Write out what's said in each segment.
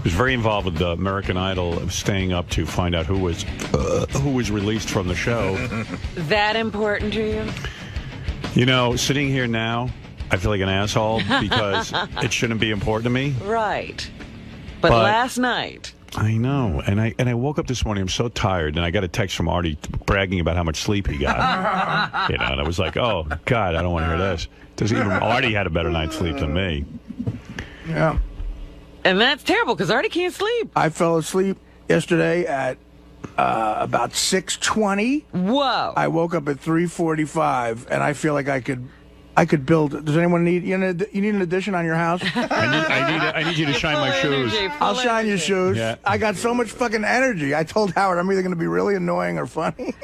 was very involved with the American Idol, staying up to find out who was released from the show. That important to you? You know, sitting here now, I feel like an asshole because it shouldn't be important to me. Right. But last night... I know, and I woke up this morning. I'm so tired, and I got a text from Artie bragging about how much sleep he got. And I was like, "Oh God, I don't want to hear this." Even Artie had a better night's sleep than me. Yeah, and that's terrible because Artie can't sleep. I fell asleep yesterday at about 6:20. Whoa! I woke up at 3:45, and I feel like I could build. Does anyone need you need an addition on your house? I need you to shine my shoes. I'll shine your shoes. Yeah. I got so much fucking energy. I told Howard I'm either going to be really annoying or funny.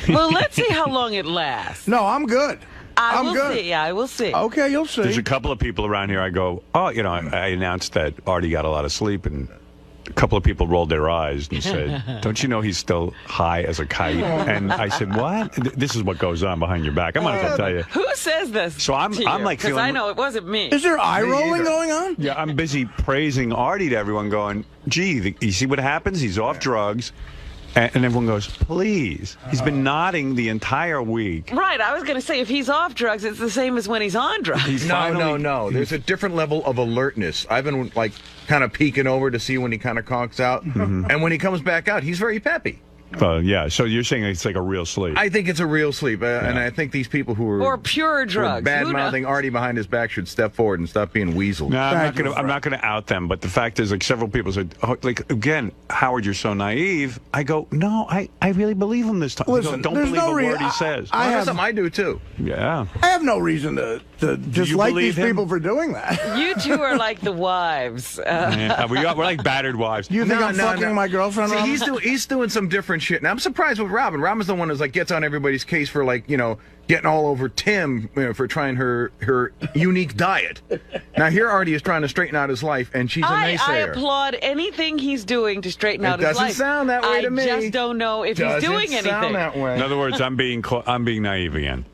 Well, let's see how long it lasts. No, I'm good. I'm good. See. I will see. Okay, you'll see. There's a couple of people around here. I go, oh, you know, I announced that Artie got a lot of sleep, and a couple of people rolled their eyes and said, don't you know he's still high as a kite? And I said, what? This is what goes on behind your back. I might as well tell you. Who says this? So I'm like feeling... Because I know it wasn't me. Is there eye rolling going on? Yeah, I'm busy praising Artie to everyone going, gee, you see what happens? He's off drugs. And everyone goes, please. He's been nodding the entire week. Right. I was going to say, if he's off drugs, it's the same as when he's on drugs. No. There's a different level of alertness. I've been, like, kind of peeking over to see when he kind of conks out. And when he comes back out, he's very peppy. Yeah, so you're saying it's like a real sleep. I think it's a real sleep, and I think these people who are... Or pure drugs. Bad-mouthing Artie behind his back should step forward and stop being weasel. No, I'm not gonna out them, but the fact is, like, several people said, oh, like, again, Howard, you're so naive. I go, no, I really believe him this time. Listen, don't believe a word he says. I do, too. Yeah. I have no reason to just like these people for doing that. You two are like the wives. Yeah, we're like battered wives. You think I'm fucking my girlfriend? See, he's doing some different shit. Now, I'm surprised with Robin. Robin's the one who's like gets on everybody's case for, like, you know, getting all over Tim, you know, for trying her unique diet. Now here Artie is trying to straighten out his life, and she's a naysayer. I applaud anything he's doing to straighten out his life. It doesn't sound that way to me. I just don't know if he's doing anything. Sound that way. In other words, I'm being naive again.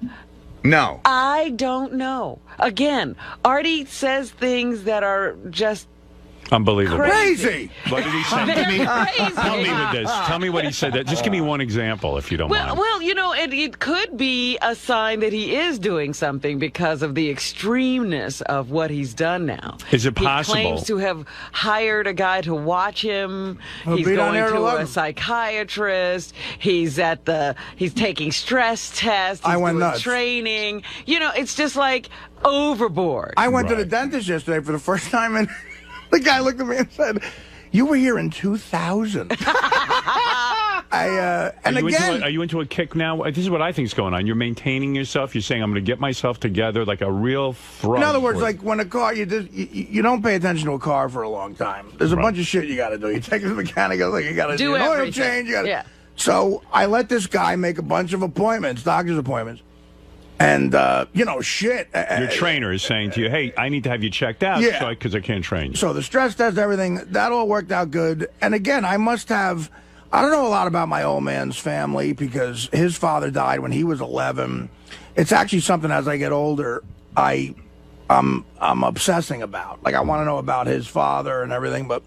No. I don't know. Again, Artie says things that are just unbelievable. Crazy. What did he say? Tell me with this. Tell me what he said. Just give me one example, if you don't mind. Well, you know, it could be a sign that he is doing something because of the extremeness of what he's done now. Is it possible? He claims to have hired a guy to watch him. He's going to a psychiatrist. He's taking stress tests. He's doing nuts. Training. You know, it's just like overboard. I went to the dentist yesterday for the first time, and the guy looked at me and said, "You were here in 2000." Are you into a kick now? This is what I think is going on. You're maintaining yourself. You're saying, I'm going to get myself together like a real thrust. In other words, like when a car, you don't pay attention to a car for a long time. There's a bunch of shit you got to do. You take it to the mechanic, like you got to do an oil change. So I let this guy make a bunch of appointments, doctor's appointments. And, shit. Your trainer is saying to you, hey, I need to have you checked out because I can't train you. So the stress test, everything, that all worked out good. And again, I don't know a lot about my old man's family because his father died when he was 11. It's actually something as I get older, I'm obsessing about. Like, I want to know about his father and everything, but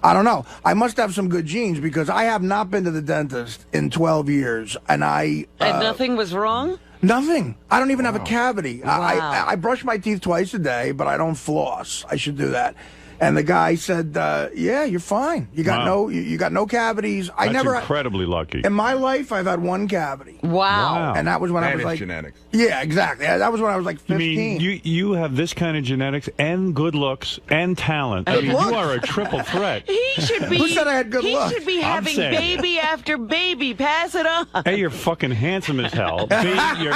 I don't know. I must have some good genes because I have not been to the dentist in 12 years. And and nothing was wrong? Nothing. I don't even have a cavity. Wow. I brush my teeth twice a day, but I don't floss. I should do that. And the guy said, "Yeah, you're fine. You got no cavities." That's incredibly lucky. In my life, I've had one cavity. Wow. And that was when I was like genetics. Yeah, exactly. That was when I was like 15. I mean, you have this kind of genetics and good looks and talent. I mean, you are a triple threat. He should be. Who said I had good looks? He should be having baby after baby. Pass it on. A, you're fucking handsome as hell. B, you're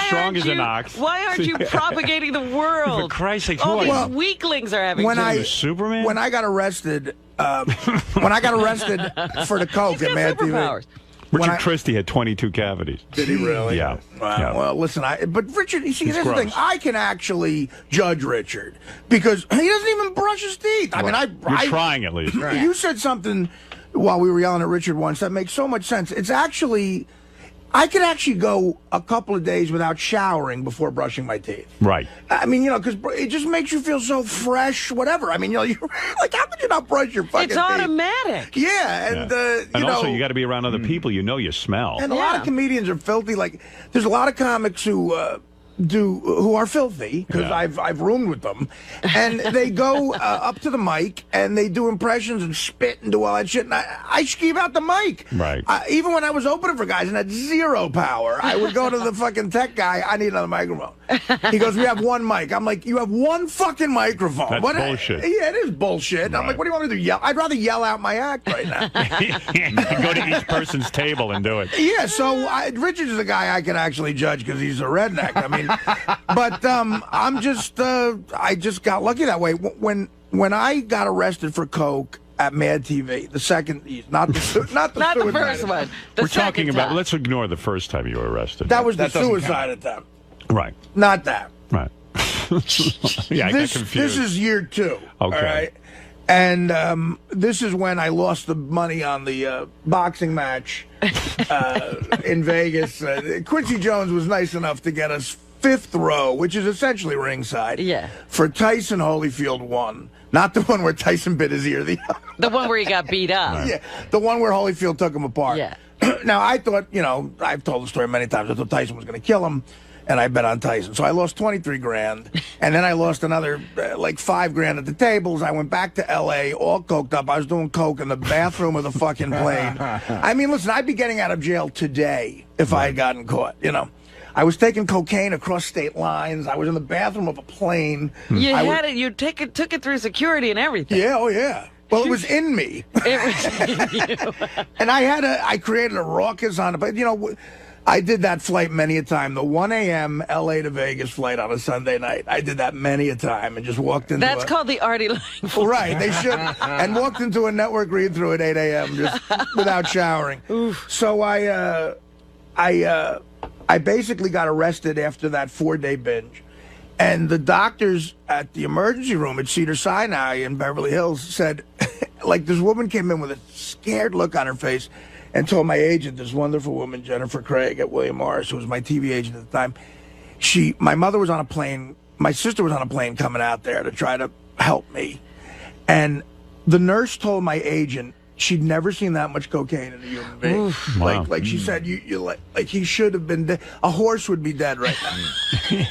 strong as an ox. Why aren't you propagating the world? For Christ's sake, all these weaklings are having Superman? When I got arrested, for the coke at Mad TV. Richard Christie had 22 cavities. Did he really? Yeah. Wow. Yeah. Well, listen, but Richard, you see, here's the thing. I can actually judge Richard because he doesn't even brush his teeth. I mean, You're trying at least. You said something while we were yelling at Richard once that makes so much sense. It's actually, I could actually go a couple of days without showering before brushing my teeth. Right. I mean, because it just makes you feel so fresh, whatever. I mean, you're like, how could you not brush your fucking It's teeth? automatic. Yeah, and, and also, you got to be around other people. You know you smell. And a lot of comedians are filthy. Like, there's a lot of comics who are filthy, because I've roomed with them, and they go up to the mic and they do impressions and spit and do all that shit, and I skeeve out the mic. Right. Even when I was opening for guys and had zero power, I would go to the fucking tech guy, I need another microphone. He goes, we have one mic. I'm like, you have one fucking microphone. That's bullshit. Yeah, it is bullshit. Right. I'm like, what do you want me to do? Yell? I'd rather yell out my act right now. Go to each person's table and do it. Yeah, so Richard is a guy I can actually judge because he's a redneck. I mean, but I just got lucky that way. When I got arrested for coke at Mad TV, the second, not the first one. We're talking about. Let's ignore the first time you were arrested. That was the suicide attempt. Right. Not that. Right. Yeah, I got confused. This is year 2. Okay. All right. And this is when I lost the money on the boxing match in Vegas. Quincy Jones was nice enough to get us 5th row, which is essentially ringside. Yeah. For Tyson Holyfield 1. Not the one where Tyson bit his ear. The one where he got beat up. Yeah. The one where Holyfield took him apart. Yeah. Now, I thought, I've told the story many times. I thought Tyson was going to kill him. And I bet on Tyson. So I lost 23 grand. And then I lost another, like 5 grand at the tables. I went back to L.A., all coked up. I was doing coke in the bathroom of the fucking plane. I mean, listen, I'd be getting out of jail today if I had gotten caught, I was taking cocaine across state lines. I was in the bathroom of a plane. You took it through security and everything. Yeah, oh yeah. Well, it was in me. It was in you. And I created a raucous on it. But, I did that flight many a time. The 1 a.m. L.A. to Vegas flight on a Sunday night. I did that many a time and just walked into That's called the Artie line. Right, they should. And walked into a network read-through at 8 a.m. just without showering. Oof. So I basically got arrested after that 4-day binge. And the doctors at the emergency room at Cedars-Sinai in Beverly Hills said, like, this woman came in with a scared look on her face and told my agent, this wonderful woman, Jennifer Craig at William Morris, who was my TV agent at the time, my mother was on a plane, my sister was on a plane coming out there to try to help me. And the nurse told my agent she'd never seen that much cocaine in a human being. Oof, wow. Like she said, you like he should have been dead. A horse would be dead right now.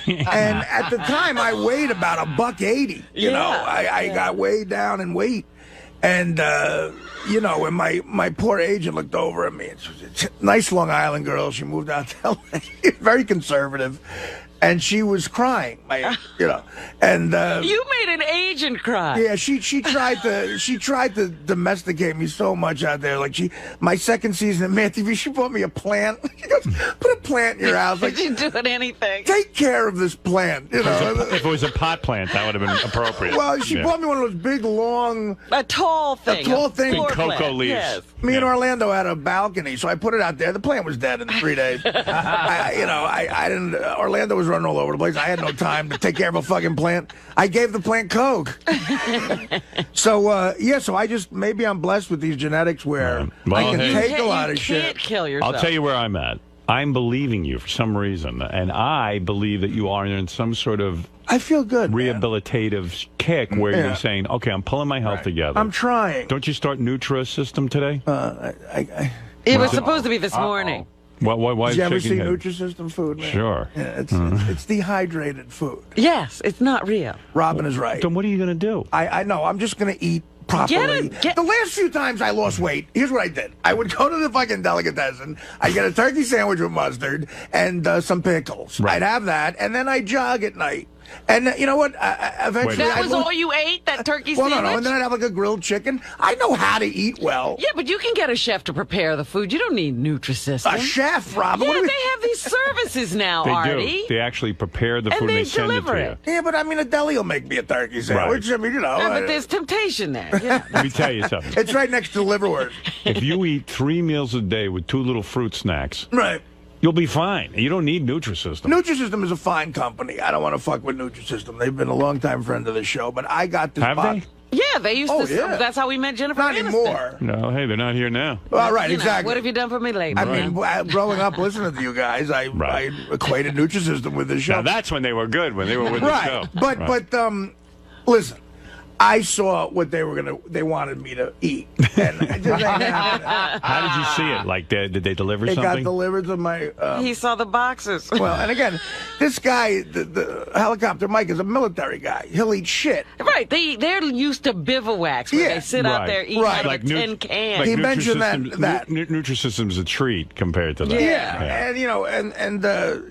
And at the time, I weighed about $180. I got way down in weight. And, and my poor agent looked over at me. She was a nice Long Island girl. She moved out to L.A., very conservative. And she was crying, and you made an agent cry. Yeah, she tried to domesticate me so much out there. Like my second season at Mad TV, she bought me a plant. She goes, put a plant in your house. Like, she's doing anything. Take care of this plant. If it was a pot plant, that would have been appropriate. Well, she bought me one of those big, long, a tall thing, big cocoa leaves. Yes. Me and Orlando had a balcony, so I put it out there. The plant was dead in 3 days. I didn't. Orlando was running all over the place. I had no time to take care of a fucking plant. I gave the plant coke. So so I just maybe I'm blessed with these genetics where I can take a lot of shit. You can't kill yourself. I'll tell you where I'm at. I'm believing you for some reason, and I believe that you are in some sort of I feel good rehabilitative kick where you're saying, okay, I'm pulling my health together. I'm trying. Don't you start Nutrisystem today? It was supposed to be this morning. Why Did you ever see Nutrisystem food, man? Sure. Yeah, it's dehydrated food. Yes, it's not real. Robin is right. Then what are you going to do? I know. I'm just going to eat properly. The last few times I lost weight, here's what I did. I would go to the fucking delicatessen. I'd get a turkey sandwich with mustard and some pickles. Right. I'd have that, and then I'd jog at night. And you know what? Eventually, that was all you ate? That turkey sandwich? Well, no. And then I'd have like a grilled chicken. I know how to eat well. Yeah, but you can get a chef to prepare the food. You don't need Nutrisystem. A chef, Robin? Yeah, they have these services now, Artie. They actually prepare the food and they send it to you. Yeah, but I mean, a deli will make me a turkey sandwich. Right. I mean, but there's temptation there. Yeah. Let me tell you something. It's right next to liverwurst. If you eat 3 meals a day with 2 little fruit snacks, right, you'll be fine. You don't need Nutrisystem. Nutrisystem is a fine company. I don't want to fuck with Nutrisystem. They've been a long-time friend of the show, but I got this box. Yeah, they used Oh, to. yeah. That's how we met Jennifer Not Aniston. anymore. No, hey, they're not here now. Well, right, You know, exactly. what have you done for me lately? I mean, growing up listening to you guys, I equated Nutrisystem with the show. Now that's when they were good, when they were with the show. But listen, I saw what they wanted me to eat. And it just ain't happening. How did you see it? Like, did they deliver It got something? delivered to my. He saw the boxes. Well, and again, this guy, the helicopter Mike, is a military guy. He'll eat shit. Right, they're used to bivouacs where Yeah. they sit out there eating out of Like a tin can. He mentioned that. Nutrisystem's a treat compared to that. Yeah. And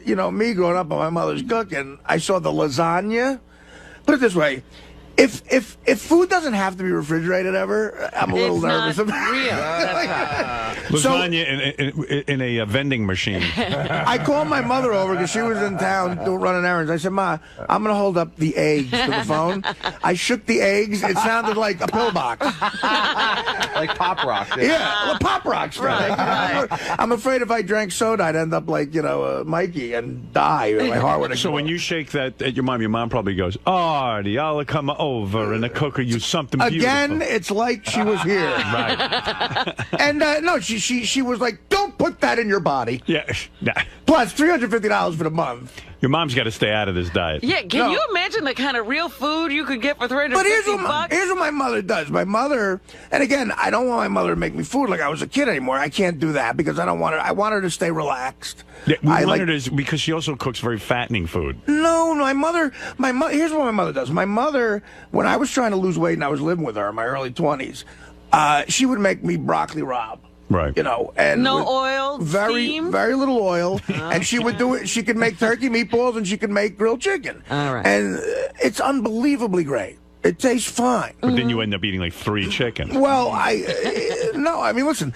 you know, me growing up on my mother's cooking, I saw the lasagna. Put it this way. If food doesn't have to be refrigerated ever, I'm a little nervous about real. Lasagna in a vending machine. I called my mother over because she was in town running errands. I said, Ma, I'm going to hold up the eggs to the phone. I shook the eggs. It sounded like a pillbox. Like Pop Rocks. Yeah, well, Pop Rocks. Right. I'm afraid if I drank soda, I'd end up like, Mikey and die. My heart would explode. So when you shake that at your mom probably goes, Artie, I'll come over and the cooker you something beautiful. Again, it's like she was here. Right. And no, she was like, don't put that in your body. Yeah. Nah. Plus $350 for the month. Your mom's got to stay out of this diet. Yeah, can you imagine the kind of real food you could get for $350? But here's what my mother does. My mother, and again, I don't want my mother to make me food like I was a kid anymore. I can't do that because I don't want her. I want her to stay relaxed. Yeah, we want her to, because she also cooks very fattening food. No, my mother. Here's what my mother does. My mother, when I was trying to lose weight and I was living with her in my early 20s, she would make me broccoli rabe. Right. And no oil, very little oil, and she would do it. She could make turkey meatballs and she could make grilled chicken. All right. And it's unbelievably great. It tastes fine. But then you end up eating like 3 chickens. Well, no. I mean, listen.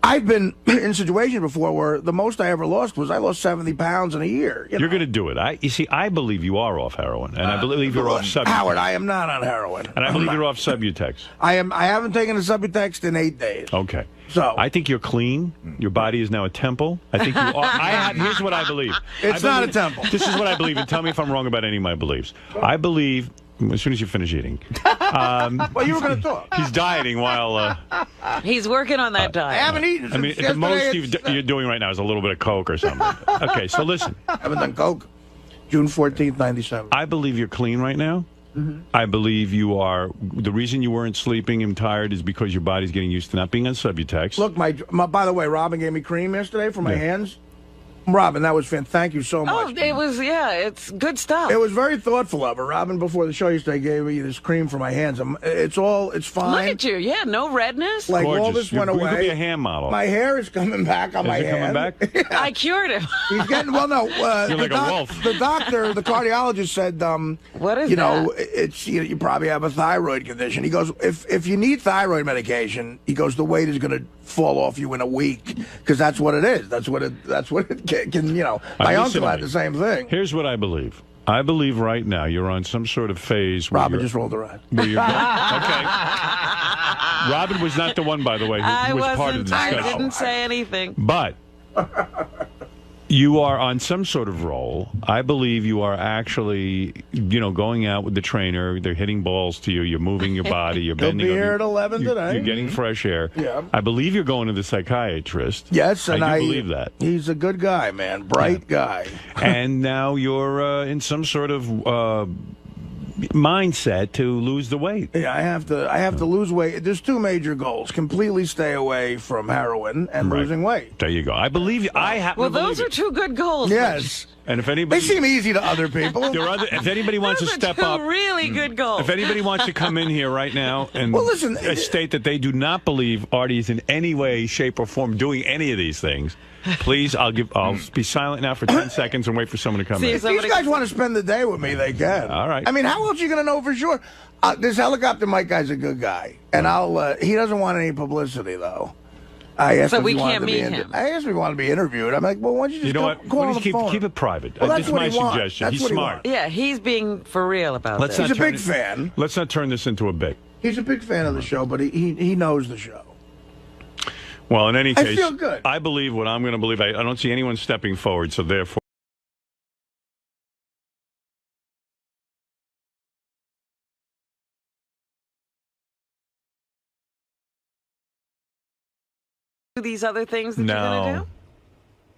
I've been in situations before where the most I ever lost was I lost 70 pounds in a year. You're going to do it. You see, I believe you are off heroin, and I believe you're off Subutex. Howard, I am not on heroin. And I believe you're off Subutex. I haven't taken a Subutex in 8 days. Okay. So I think you're clean. Your body is now a temple. I think you are. Here's what I believe. It's not a temple. This is what I believe, and tell me if I'm wrong about any of my beliefs. I believe. As soon as you finish eating. Well, you were going to talk. He's dieting while... He's working on that diet. I haven't eaten since I mean, the yesterday. most you're doing right now is a little bit of Coke or something. Okay, so listen. I haven't done Coke. June 14th, 97. I believe you're clean right now. Mm-hmm. I believe you are. The reason you weren't sleeping and tired is because your body's getting used to not being on Subutex. Look, by the way, Robin gave me cream yesterday for my hands. Robin, that was fantastic. Thank you so much. Oh, it was, it's good stuff. It was very thoughtful of her. Robin, before the show yesterday, gave me this cream for my hands. It's fine. Look at you. Yeah, no redness. Like gorgeous. all this went away. You could be a hand model. My hair is coming back on my Is it hand. coming back? I cured him. He's getting, well, no. You're like a wolf. The doctor, the cardiologist said, what is it's you probably have a thyroid condition. He goes, if you need thyroid medication, he goes, the weight is going to fall off you in a week because that's what it is. That's what it can. My uncle had the same thing. Here's what I believe. I believe right now you're on some sort of phase where Robin just rolled her eyes. where you're okay. Robin was not the one, by the way, who was part of the discussion. I didn't say anything. But you are on some sort of roll. I believe you are actually, going out with the trainer. They're hitting balls to you. You're moving your body. You're He'll bending. be here at 11 today. You're getting fresh air. Yeah. I believe you're going to the psychiatrist. Yes, and I do believe that. He's a good guy, man. Bright guy. And now you're in some sort of mindset to lose the weight. Yeah, I have to lose weight. There's 2 major goals: completely stay away from heroin and losing weight. There you go. I believe you. I happen Well, to believe those are it. 2 good goals. Yes. And if They anybody, seem easy to other people. if anybody wants Those to are step 2 up, really good goals. if anybody wants to come in here right now and Well, listen, state that they do not believe Artie is in any way, shape, or form doing any of these things, please, I'll be silent now for 10 seconds and wait for someone to come in. If these guys want to spend the day with me, they can. All right. I mean, how else are you going to know for sure? This helicopter Mike guy's a good guy, and he doesn't want any publicity though. I asked So if we he wanted can't to be meet him. I asked if he wanted to be interviewed. I'm like, well, why don't you just You know what? call on We'll the just phone? keep it private. Well, That's that's what my he wants. suggestion. That's He's what he smart. wants. Yeah, he's being for real about Let's this. He's a turn big it- fan. Let's not turn this into a bit. He's a big fan of the show, but he knows the show. Well, in any I case, feel good. I believe what I'm going to believe. I don't see anyone stepping forward, so therefore. these other things that you're going to do?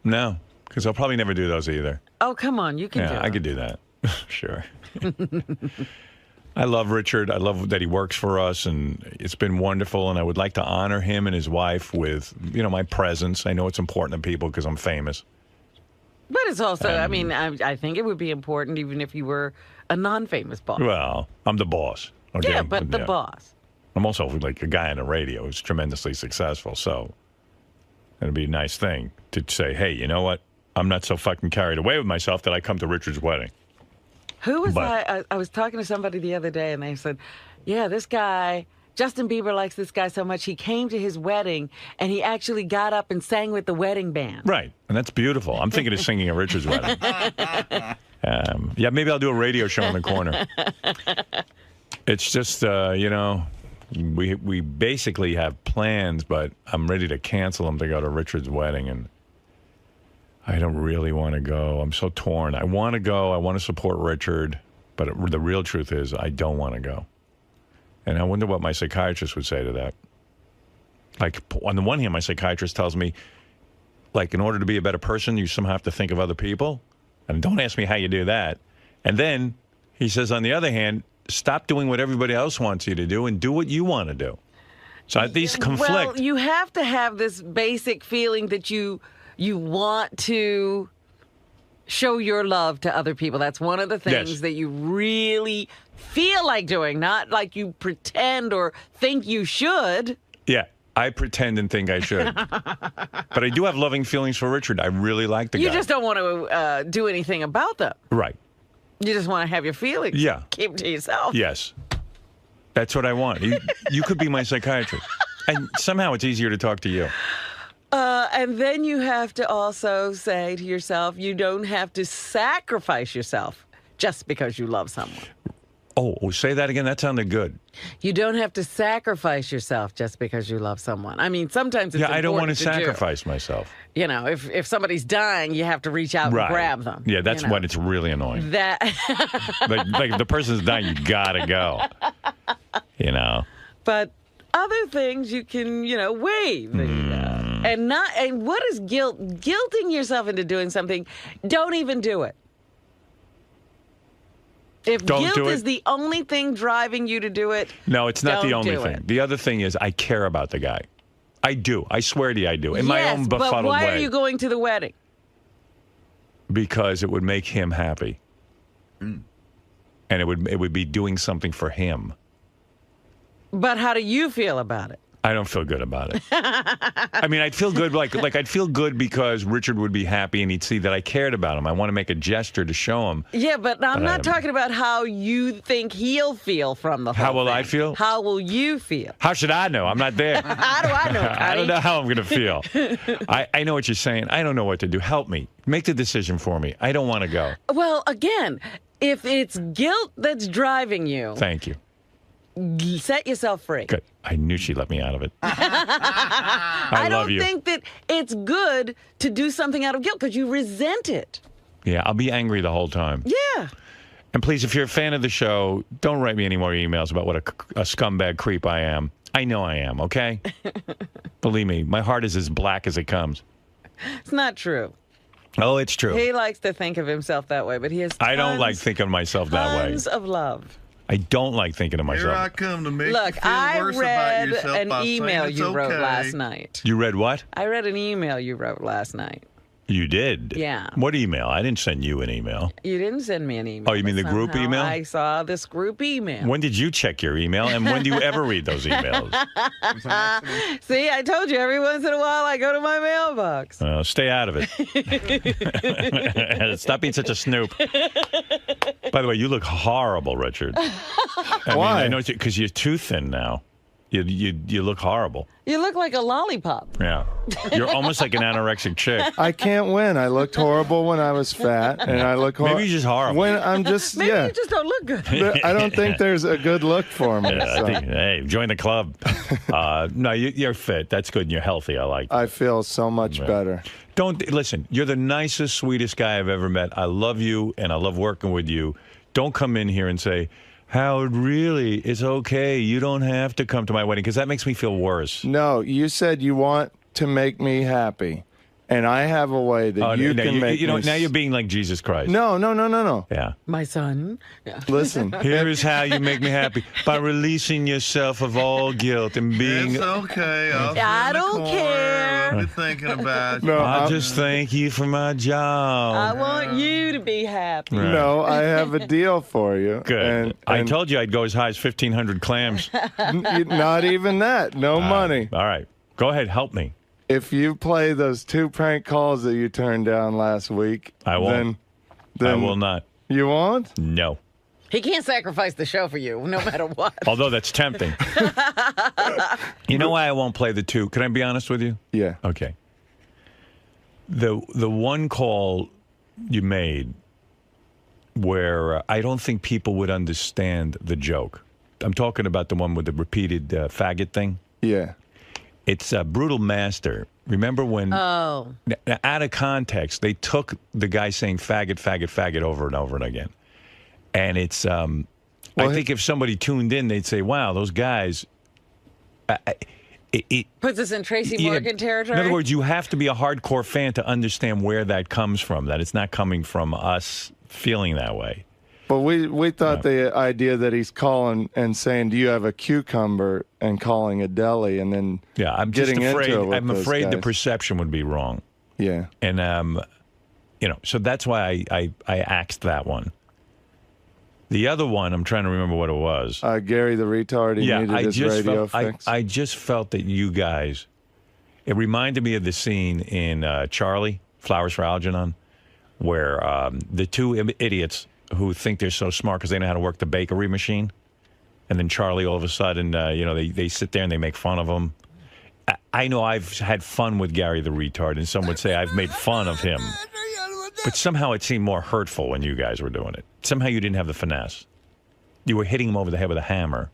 No, because I'll probably never do those either. Oh, come on. You can do it. I could do that. Sure. I love Richard. I love that he works for us, and it's been wonderful, and I would like to honor him and his wife with, my presence. I know it's important to people because I'm famous. But it's also, I think it would be important even if you were a non-famous boss. Well, I'm the boss. Okay? Yeah, but the boss. I'm also like a guy on the radio who's tremendously successful, so it'd be a nice thing to say, hey, you know what? I'm not so fucking carried away with myself that I come to Richard's wedding. Who was I was talking to somebody the other day, and they said, yeah, this guy, Justin Bieber likes this guy so much, he came to his wedding, and he actually got up and sang with the wedding band. Right, and that's beautiful. I'm thinking of singing at Richard's wedding. Yeah, maybe I'll do a radio show in the corner. It's just, we basically have plans, but I'm ready to cancel them to go to Richard's wedding, and I don't really want to go. I'm so torn. I want to go. I want to support Richard, but the real truth is I don't want to go. And I wonder what my psychiatrist would say to that. Like, on the one hand, my psychiatrist tells me, like, in order to be a better person, you somehow have to think of other people. And don't ask me how you do that. And then he says, on the other hand, stop doing what everybody else wants you to do and do what you want to do. So these conflict. Well, you have to have this basic feeling that you want to show your love to other people. That's one of the things that you really feel like doing, not like you pretend or think you should. Yeah, I pretend and think I should. But I do have loving feelings for Richard. I really like the guy. You just don't want to do anything about them. Right. You just want to have your feelings. Yeah. Keep them to yourself. Yes. That's what I want. You could be my psychiatrist. And somehow it's easier to talk to you. And then you have to also say to yourself, you don't have to sacrifice yourself just because you love someone. Oh, say that again? That sounded good. You don't have to sacrifice yourself just because you love someone. I mean, sometimes it's important I don't want to sacrifice do. myself. If somebody's dying, you have to reach out and grab them. Yeah, that's when it's really annoying. That like if the person's dying, you gotta go. But other things you can, waive. And what is guilt? Guilting yourself into doing something, don't even do it. If guilt is the only thing driving you to do it, no, it's not the only thing. The other thing is I care about the guy. I do. I swear to you I do. In my own befuddled way. But why are you going to the wedding? Because it would make him happy. And it would be doing something for him. But how do you feel about it? I don't feel good about it. I mean, I'd feel good, like I'd feel good because Richard would be happy and he'd see that I cared about him. I want to make a gesture to show him. Yeah, but I'm not talking about how you think he'll feel from the whole How will thing. I feel? How will you feel? How should I know? I'm not there. How do I know, Connie? I don't know how I'm going to feel. I know what you're saying. I don't know what to do. Help me. Make the decision for me. I don't want to go. Well, again, if it's guilt that's driving you. Thank you. Set yourself free. Good. I knew she'd let me out of it. I love you. I don't think that it's good to do something out of guilt because you resent it. Yeah, I'll be angry the whole time. Yeah. And please, if you're a fan of the show, don't write me any more emails about what a scumbag creep I am. I know I am, okay? Believe me, my heart is as black as it comes. It's not true. Oh, it's true. He likes to think of himself that way, but he has I don't like thinking of myself that way. Tons of love. I don't like thinking of myself. Here I come to make Look, you feel I worse read about yourself an by email saying you it's wrote okay. last night. You read what? I read an email you wrote last night. You did? Yeah. What email? I didn't send you an email. You didn't send me an email. Oh, you mean the group somehow email? I saw this group email. When did you check your email, and when do you ever read those emails? See, I told you every once in a while I go to my mailbox. Stay out of it. Stop being such a snoop. By the way, you look horrible, Richard. Why? I know because you're too thin now. You look horrible. You look like a lollipop. Yeah. You're almost like an anorexic chick. I can't win. I looked horrible when I was fat, and I look horrible. Maybe you're just horrible. When I'm just, Maybe you just don't look good. I don't think there's a good look for me. Yeah, so. hey, join the club. No, you're fit. That's good, and you're healthy. I like that. I feel so much better. Don't listen. You're the nicest, sweetest guy I've ever met. I love you, and I love working with you. Don't come in here and say, Howard, really, it's okay. You don't have to come to my wedding, because that makes me feel worse. No, you said you want to make me happy, and I have a way that you can make me... Now you're being like Jesus Christ. No. Yeah. My son. Yeah. Listen. Here is how you make me happy. By releasing yourself of all guilt and being... It's okay. I don't care. I'll be thinking about you. No, I just thank you for my job. I want you to be happy. Right. No, I have a deal for you. Good. And I told you I'd go as high as 1,500 clams. not even that. No money. All right. Go ahead. Help me. If you play those 2 prank calls that you turned down last week, I won't. Then I will not. You won't? No. He can't sacrifice the show for you, no matter what. Although that's tempting. You know why I won't play the 2? Can I be honest with you? Yeah. Okay. The one call you made where I don't think people would understand the joke. I'm talking about the one with the repeated faggot thing. Yeah. It's Brutal Master. Remember when, Oh. out of context, they took the guy saying faggot, faggot, faggot over and over and again. And it's, I think if somebody tuned in, they'd say, wow, those guys. It puts us in Tracy Morgan territory. In other words, you have to be a hardcore fan to understand where that comes from, that it's not coming from us feeling that way. But we thought the idea that he's calling and saying, "Do you have a cucumber?" and calling a deli, and then I'm getting just afraid. into it with I'm those afraid the guys. perception would be wrong. Yeah, and so that's why I axed that one. The other one, I'm trying to remember what it was. Gary the retard. He needed his radio fix. I just felt that you guys. It reminded me of the scene in Charlie, Flowers for Algernon, where the 2 idiots who think they're so smart because they know how to work the bakery machine. And then Charlie, all of a sudden, they sit there and they make fun of him. I know I've had fun with Gary the retard, and some would say I've made fun of him. But somehow it seemed more hurtful when you guys were doing it. Somehow you didn't have the finesse. You were hitting him over the head with a hammer.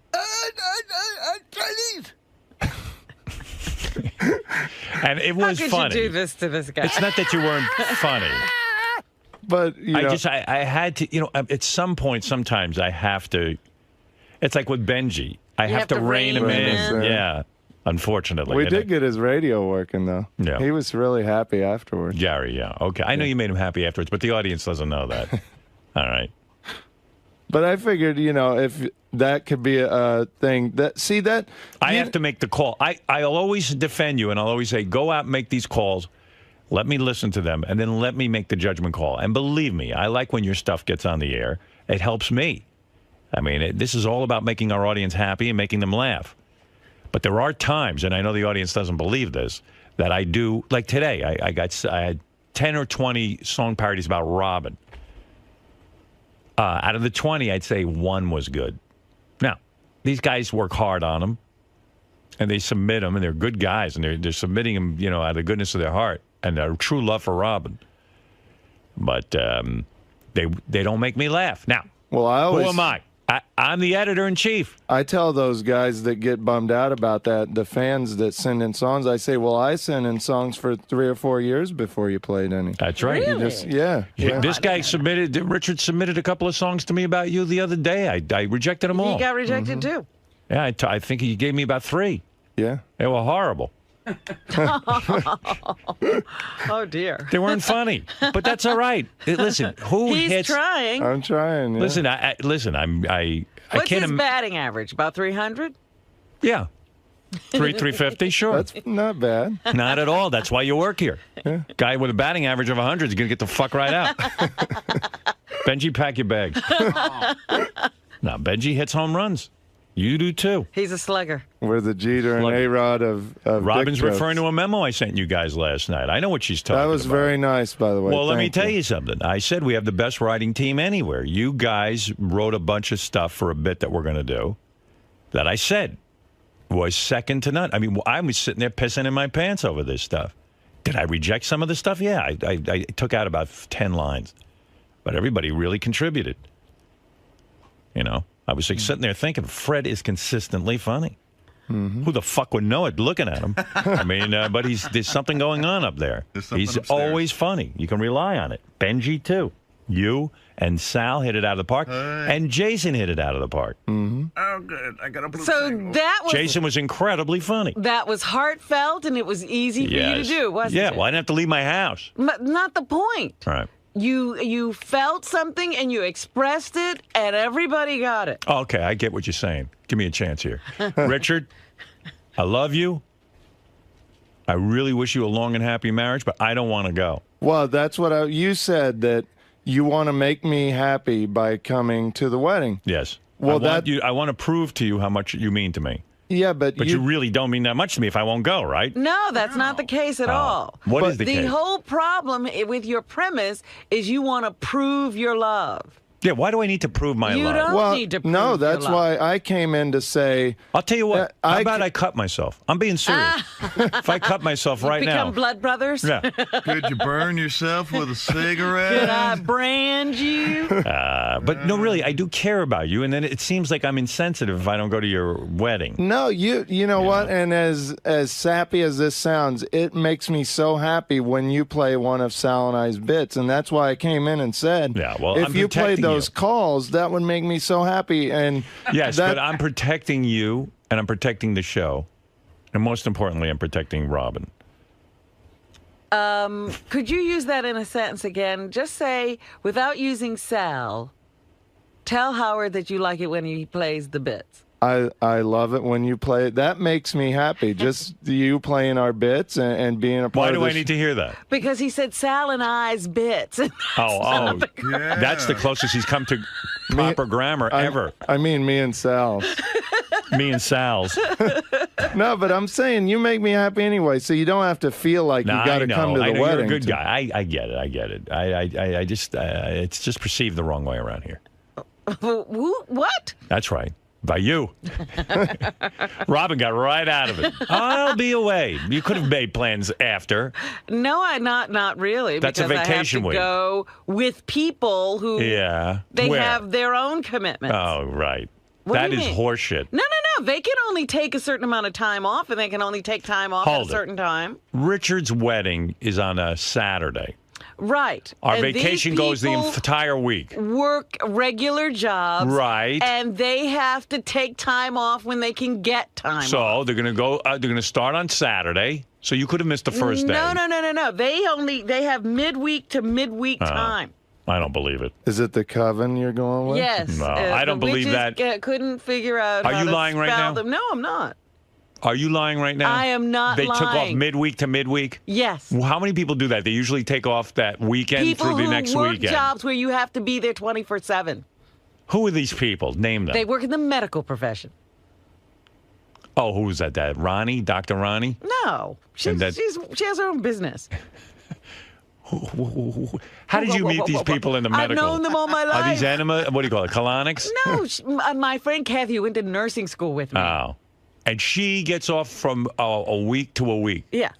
Chinese. And it was How could funny. you do this to this guy? It's not that you weren't funny. But I had to, at some point, sometimes I have to. It's like with Benji. I have to rein him in. Yeah, unfortunately. We did get his radio working, though. Yeah. He was really happy afterwards. Gary, yeah. Okay. I know you made him happy afterwards, but the audience doesn't know that. All right. But I figured, if that could be a thing that I have to make the call. I'll always defend you, and I'll always say, go out and make these calls. Let me listen to them, and then let me make the judgment call. And believe me, I like when your stuff gets on the air. It helps me. I mean, this is all about making our audience happy and making them laugh. But there are times, and I know the audience doesn't believe this, that I do. Like today, I had 10 or 20 song parodies about Robin. Out of the 20, I'd say 1 was good. Now, these guys work hard on them, and they submit them, and they're good guys, and they're submitting them, out of the goodness of their heart and their true love for Robin. But they don't make me laugh. Now, who am I? I'm the editor-in-chief. I tell those guys that get bummed out about that, the fans that send in songs, I say, well, I sent in songs for 3 or 4 years before you played any. That's right. Really? Yeah. This guy Richard submitted a couple of songs to me about you the other day. I rejected them all. He got rejected too. Yeah, I think he gave me about 3. Yeah. They were horrible. Oh, dear. They weren't funny, but that's all right. Listen, He's trying. I'm trying. Yeah. Listen, I What's can't. his batting average? About 300? Yeah, 350. Sure, That's not bad. not at all. That's why you work here. Yeah. Guy with a batting average of 100 is gonna get the fuck right out. Benji, pack your bags. Now, Benji hits home runs. You do too. He's a slugger. We're the Jeter and A-Rod of Robin's dick jokes. referring to a memo I sent you guys last night. I know what she's talking about. That was very nice, by the way. Well, let me Thank tell you something. I said we have the best writing team anywhere. You guys wrote a bunch of stuff for a bit that we're going to do that I said was second to none. I mean, I was sitting there pissing in my pants over this stuff. Did I reject some of the stuff? Yeah, I took out about 10 lines. But everybody really contributed. I was sitting there thinking, Fred is consistently funny. Mm-hmm. Who the fuck would know it looking at him? I mean, but there's something going on up there. He's upstairs. always funny. You can rely on it. Benji, too. You and Sal hit it out of the park, and Jason hit it out of the park. Oh, good. I got a blue So single. that was Jason was incredibly funny. that was heartfelt and it was easy for you to do, wasn't it? Well, I didn't have to leave my house. Not the point. All right. You felt something and you expressed it and everybody got it. Okay, I get what you're saying. Give me a chance here. Richard, I love you. I really wish you a long and happy marriage, but I don't want to go. Well, that's what you said, that you want to make me happy by coming to the wedding. Yes. Well, I want to prove to you how much you mean to me. Yeah, but you really don't mean that much to me if I won't go, right? No, that's not the case at all. What is the The case? whole problem with your premise is you want to prove your love. Yeah, why do I need to prove my You love? don't well, need to prove no, your that's love. why I came in to say. I'll tell you what. I How about I cut myself? I'm being serious. If I cut myself right Become now. blood brothers? Yeah. Could you burn yourself with a cigarette? Could I brand you? But no, really, I do care about you, and then it seems like I'm insensitive if I don't go to your wedding. No, you know what? And as sappy as this sounds, it makes me so happy when you play one of Sal and I's bits, and that's why I came in and said, Yeah, well, if I'm you played protecting those you. calls, that would make me so happy. And Yes, that, but I'm protecting you, and I'm protecting the show, and most importantly, I'm protecting Robin. Could you use that in a sentence again? Just say, without using Sal, tell Howard that you like it when he plays the bits. I love it when you play it. That makes me happy. Just you playing our bits and being a part Why of do the I need to hear that? Because he said Sal and I's bits. Oh, Yeah. that's the closest he's come to proper grammar ever. I mean, me and Sal's. Me and Sal's. No, but I'm saying you make me happy anyway, so you don't have to feel like you got to come to the I know wedding. You're a good to- guy. I get it. I get it. I just it's just perceived the wrong way around here. What? That's right. By you. Robin got right out of it. I'll be away. You could have made plans after. No, not really. That's a because vacation I have to week. go with people who Yeah. they Where? have their own commitments. Oh, right. What do That you is mean? horseshit. No. They can only take a certain amount of time off, and they can only take time off Hold at it. a certain time. Richard's wedding is on a Saturday. Right. Our And these vacation goes the people entire week. work regular jobs. Right. And they have to take time off when they can get time off. So they're gonna go. They're gonna start on Saturday. So you could have missed the first day. No. They have midweek to midweek time. I don't believe it. Is it the coven you're going with? Yes. No, I don't the believe witches that. Couldn't figure out. Are how you to lying right spell now? them. No, I'm not. Are you lying right now? I am not They took off lying. midweek to midweek? Yes. Well, how many people do that? They usually take off that weekend People through the who next work weekend. jobs where you have to be there 24/7. Who are these people? Name them. They work in the medical profession. Oh, who is that? That Ronnie? Dr. Ronnie? No, she And that- has her own business. How did you meet these people in the medical? I've known them all my life. Are these enema? What do you call it? Colonics? No, my friend Kathy went to nursing school with me. Oh. And she gets off from a week to a week. Yes.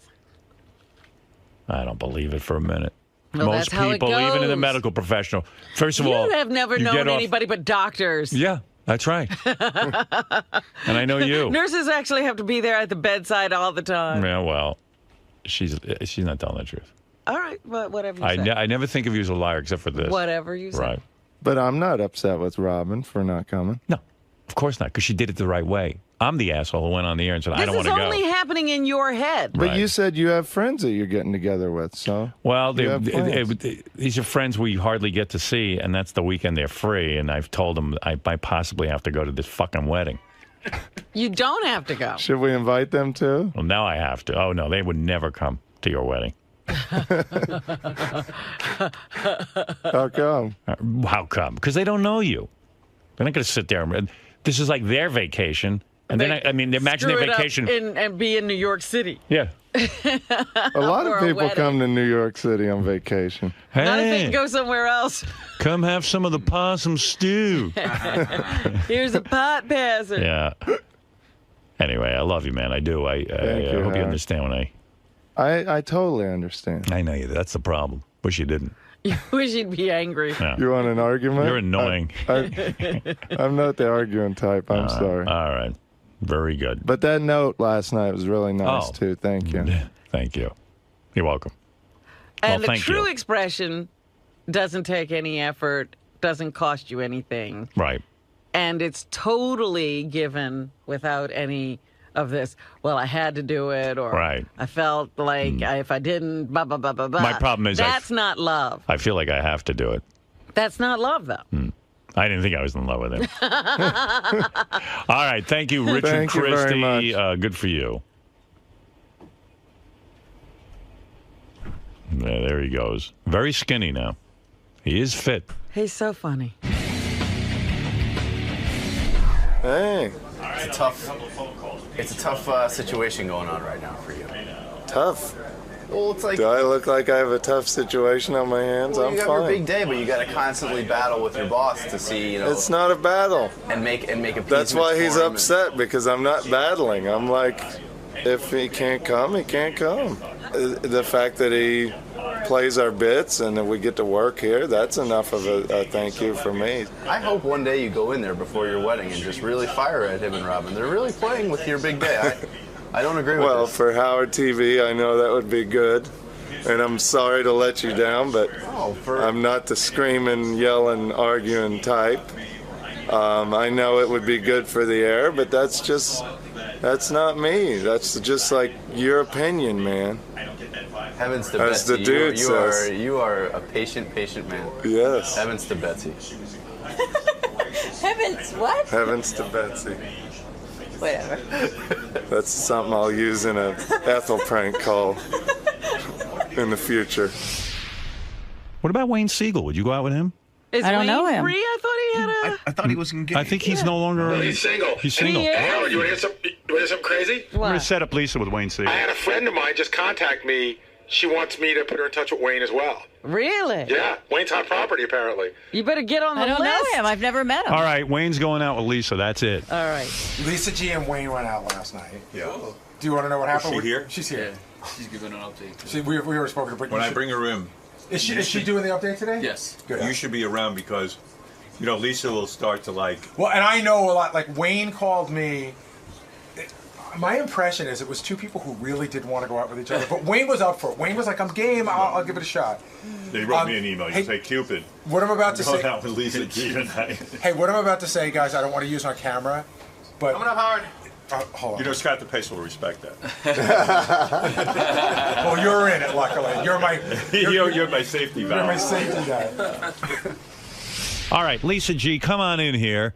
I don't believe it for a minute. Well, Most that's how it people, even in the goes. medical professional, first of You all, have never you known get off- anybody but doctors. Yeah, that's right. And I know you. Nurses actually have to be there at the bedside all the time. Yeah, well, she's not telling the truth. All right, well, whatever you say. I never think of you as a liar except for this. Whatever you say. Right. But I'm not upset with Robin for not coming. No, of course not, because she did it the right way. I'm the asshole who went on the air and said, I This don't want is to go. only happening in your head. But Right. you said you have friends that you're getting together with, so. Well, you have plans. these are friends we hardly get to see, and that's the weekend they're free. And I've told them I possibly have to go to this fucking wedding. You don't have to go. Should we invite them too? Well, now I have to. Oh, no, they would never come to your wedding. How come? How come? Because they don't know you. They're not going to sit there. This is like their vacation. And then, imagine their Screw it up vacation. and be in New York City. Yeah. A lot Or of a people wedding. come to New York City on vacation. Not if they Hey, can go somewhere else. come have some of the possum stew. Here's a pot passer. Yeah. Anyway, I love you, man. I do. I Thank you, hope you Howard. understand when I totally understand. I know you. That's the problem. Wish you didn't. You wish you'd be angry. Yeah. You want an argument? You're annoying. I'm not the arguing type. I'm sorry. All right. Very good. But that note last night was really nice, Oh. too. Thank you. Thank you. You're welcome. Well, And the thank true you. expression doesn't take any effort, doesn't cost you anything. Right. And it's totally given without any of this, well, I had to do it, or Right. I felt like if I didn't, blah, blah, blah, blah, blah. My problem is that's not love. I feel like I have to do it. That's not love, though. I didn't think I was in love with him. All right. Thank you, Richard Thank you very Christie. much. Good for you. Yeah, there he goes. Very skinny now. He is fit. He's so funny. Hey, It's a tough situation going on right now for you. tough. Well, it's like Do I look like I have a tough situation on my hands? well, I'm you have fine. your big day, but you got to constantly battle with your boss to see, It's not a battle. and make a That's why he's for him. upset, because I'm not battling. I'm like, if he can't come, he can't come. The fact that he plays our bits and that we get to work here, that's enough of a thank you for me. I hope one day you go in there before your wedding and just really fire at him and Robin. They're really playing with your big day. I don't agree with Well, this. for Howard TV, I know that would be good. And I'm sorry to let you down, but I'm not the screaming, yelling, arguing type. I know it would be good for the air, but that's not me. That's just like your opinion, man. Heavens to As Betsy. the dude says. You are a patient man. Yes. Heavens to Betsy. Heavens, what? Heavens to Betsy. Whatever. That's something I'll use in a Ethel prank call in the future. What about Wayne Siegel? Would you go out with him? Is I don't Wayne know him. free? I thought he had a... I thought he was engaged. I think he's no longer. He's single. He's single. And he is. Howard, you want to hear something crazy? I'm going to set up Lisa with Wayne Siegel. I had a friend of mine just contact me. She wants me to put her in touch with Wayne as well. Really? Yeah, Wayne's hot property, apparently. You better get on the I don't list. know him. I've never met him. All right, Wayne's going out with Lisa. That's it. All right. Lisa G and Wayne went out last night. Yeah. Do you want to know what happened? she here? She's here. She's giving an update. We were spoken to. When I bring her in, is she doing the update today? Yes. Good. you should be around because, you know, Lisa will start to like. Well, and I know a lot. Like Wayne called me. My impression is it was two people who really did want to go out with each other, but Wayne was up for it. Wayne was like, "I'm game. I'll give it a shot." They wrote me an email. You hey, say, Cupid. What I'm about to say. out with Lisa G tonight. Hey, what I'm about to say, guys, I don't want to use on camera, but Coming up, Howard. hold on. You know, Scott the Pace will respect that. Well, you're in it, luckily. You're my safety you're my valve. safety guy. All right, Lisa G, come on in here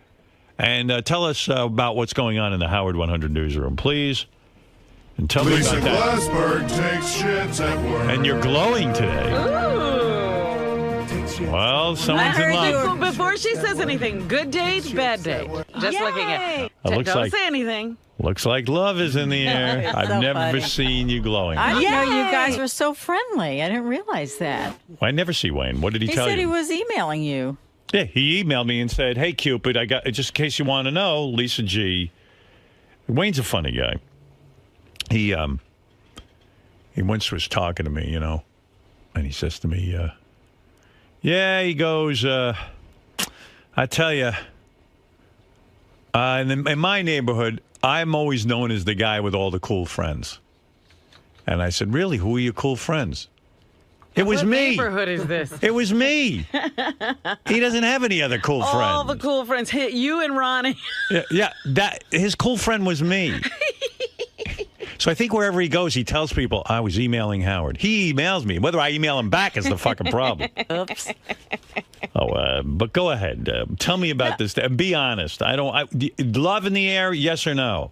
and tell us about what's going on in the Howard 100 newsroom, please. And tell me about that. Glassberg takes shits at work. And you're glowing today. Well, someone's in love. Before she says anything, good date, bad date. Just looking at It looks don't like say anything. looks like love is in the air. It's I've so never funny. seen you glowing. I didn't know you guys were so friendly. I didn't realize that. I never see Wayne. What did he He tell said you? he was emailing you. Yeah, he emailed me and said, "Hey, Cupid, I got just in case you want to know, Lisa G." Wayne's a funny guy. He once was talking to me, you know, and he says to me, "Yeah," he goes, "I tell you, in my neighborhood, I'm always known as the guy with all the cool friends." And I said, "Really? Who are your cool friends?" It was What me. neighborhood is this? It was me. He doesn't have any other cool friends. All the cool friends. You and Ronnie. Yeah, that his cool friend was me. So I think wherever he goes, he tells people, I was emailing Howard. He emails me. Whether I email him back is the fucking problem. Oops. But go ahead. Tell me about this. Be honest. Love in the air, yes or no?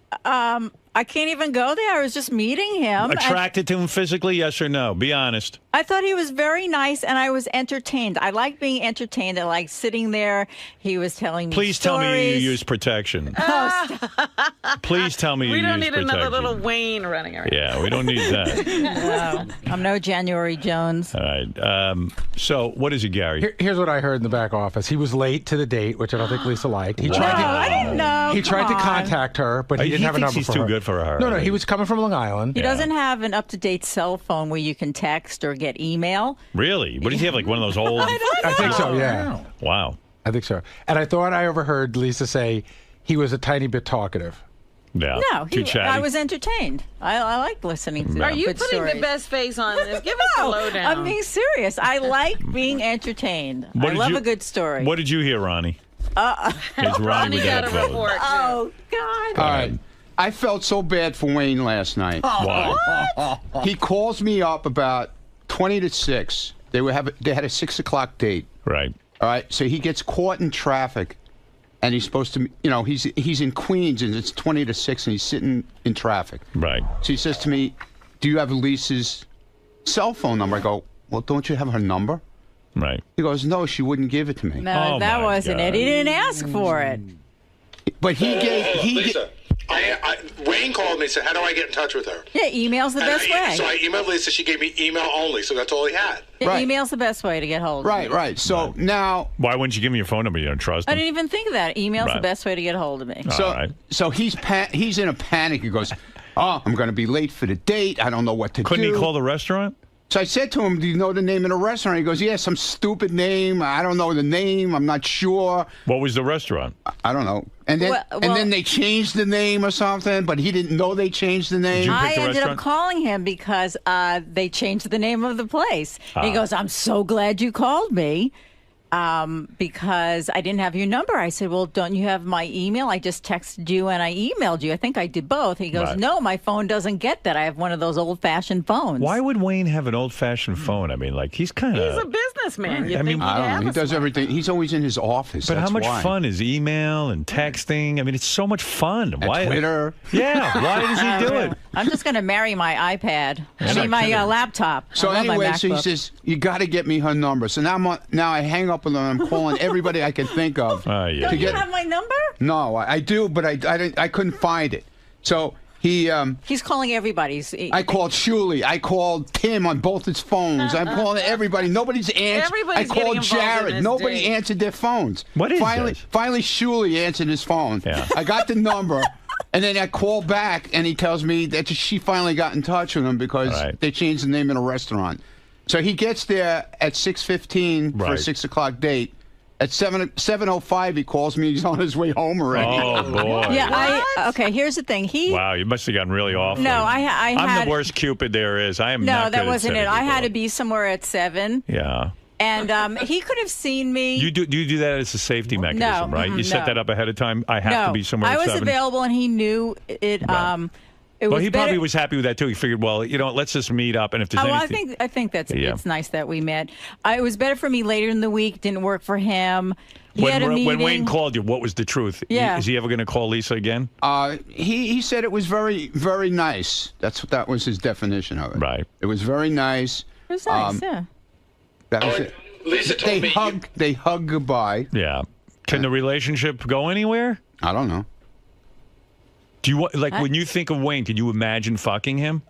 I can't even go there. I was just meeting him. Attracted to him physically, yes or no? Be honest. I thought he was very nice, and I was entertained. I like being entertained. I like sitting there. He was telling me Please tell stories. me you use protection. Please tell me you We use don't need protection. another little Wayne running around. Yeah, we don't need that. No, I'm no January Jones. All right. So what is it, Gary? Here's what I heard in the back office. He was late to the date, which I don't think Lisa liked. He No, I didn't know. He tried to Come on. contact her, but he didn't have a thinks number he's for too her. good for her. No, he was coming from Long Island. He doesn't have an up-to-date cell phone where you can text or get email. Really? What does he have, like one of those old... I think so, yeah. Wow. I think so. And I thought I overheard Lisa say he was a tiny bit talkative. Yeah. No, Too chatty. I was entertained. I like listening to Are you good putting stories. the best face on this? Give us the lowdown. I'm being serious. I like being entertained. I love a good story. What did you hear, Ronnie? Here's Ronnie with got that a report. Oh, God. All right. I felt so bad for Wayne last night. Why? He calls me up about 20 to 6. They had a 6 o'clock date. Right. All right. So he gets caught in traffic, and he's supposed to, he's in Queens, and it's 20 to 6, and he's sitting in traffic. Right. So he says to me, "Do you have Lisa's cell phone number?" I go, "Well, don't you have her number?" Right. He goes, "No, she wouldn't give it to me." No, that wasn't it. He didn't ask for it. But Lisa, Wayne called me and said, "How do I get in touch with her?" Yeah, email's the best way. So I emailed Lisa. She gave me email only, so that's all he had. Yeah, email's the best way to get hold of me. Right. So now, why wouldn't you give me your phone number? You don't trust him. I didn't even think of that. Email's the Right. best way to get hold of me. So he's in a panic. He goes, "Oh, I'm going to be late for the date. I don't know what to do." Couldn't he call the restaurant? So I said to him, "Do you know the name of the restaurant?" He goes, "Yeah, some stupid name. I don't know the name. I'm not sure." What was the restaurant? I don't know. And then they changed the name or something, but he didn't know they changed the name. I ended up calling him because they changed the name of the place. He goes, "I'm so glad you called me because I didn't have your number." I said, "Well, don't you have my email? I just texted you and I emailed you. I think I did both." He goes, Right. "No, my phone doesn't get that. I have one of those old-fashioned phones." Why would Wayne have an old-fashioned phone? I mean, like, he's kind of... He's a businessman. You I think mean, he'd I don't have know. He a does smart- everything. He's always in his office. But That's how much why. fun is email and texting? I mean, it's so much fun. And Why? Twitter. Yeah, why does he do it? I'm just going to marry my iPad. That's not my kidding. laptop. So I love my anyway, so he MacBook. says, "You got to get me her number." So now I hang up with him. I'm calling everybody I can think of. Yeah. to Don't you get. have my number? No, I do, but I couldn't find it. So He's calling everybody. I called Shuley. I called Tim on both his phones. I'm calling everybody. Nobody's answered. Everybody's I getting called involved in Jared. this Nobody day. answered their phones. What is finally? this? Finally, Shuley answered his phone. Yeah. I got the number, and then I called back, and he tells me that she finally got in touch with him because Right. they changed the name of the restaurant. So he gets there at 6:15 for a Right. 6 o'clock date. At 7:05, he calls me. He's on his way home already. Oh, boy. Yeah, okay, here's the thing. Wow, you must have gotten really off. No, I I'm had... the worst Cupid there is. I am No, not that good at wasn't it. setting I had people to be somewhere at 7. up. Yeah. And he could have seen me. Do you do that as a safety mechanism, right? You set no. that up ahead of time. I have to be somewhere I at was 7. available, and he knew it. Right. It Well, was he better. probably was happy with that too. He figured, well, you know, let's just meet up, and if there's Oh, well, anything, I think that's Yeah. it's nice that we met. It was better for me later in the week. Didn't work for him. He had a meeting. when Wayne called you, what was the truth? Yeah. Is he ever going to call Lisa again? He said it was very, very nice. That was his definition of it. Right. It was very nice. It was nice. Yeah. That was it. Lisa told me. They hug goodbye. Yeah. Can the relationship go anywhere? I don't know. Do you want, like, when you think of Wayne, can you imagine fucking him?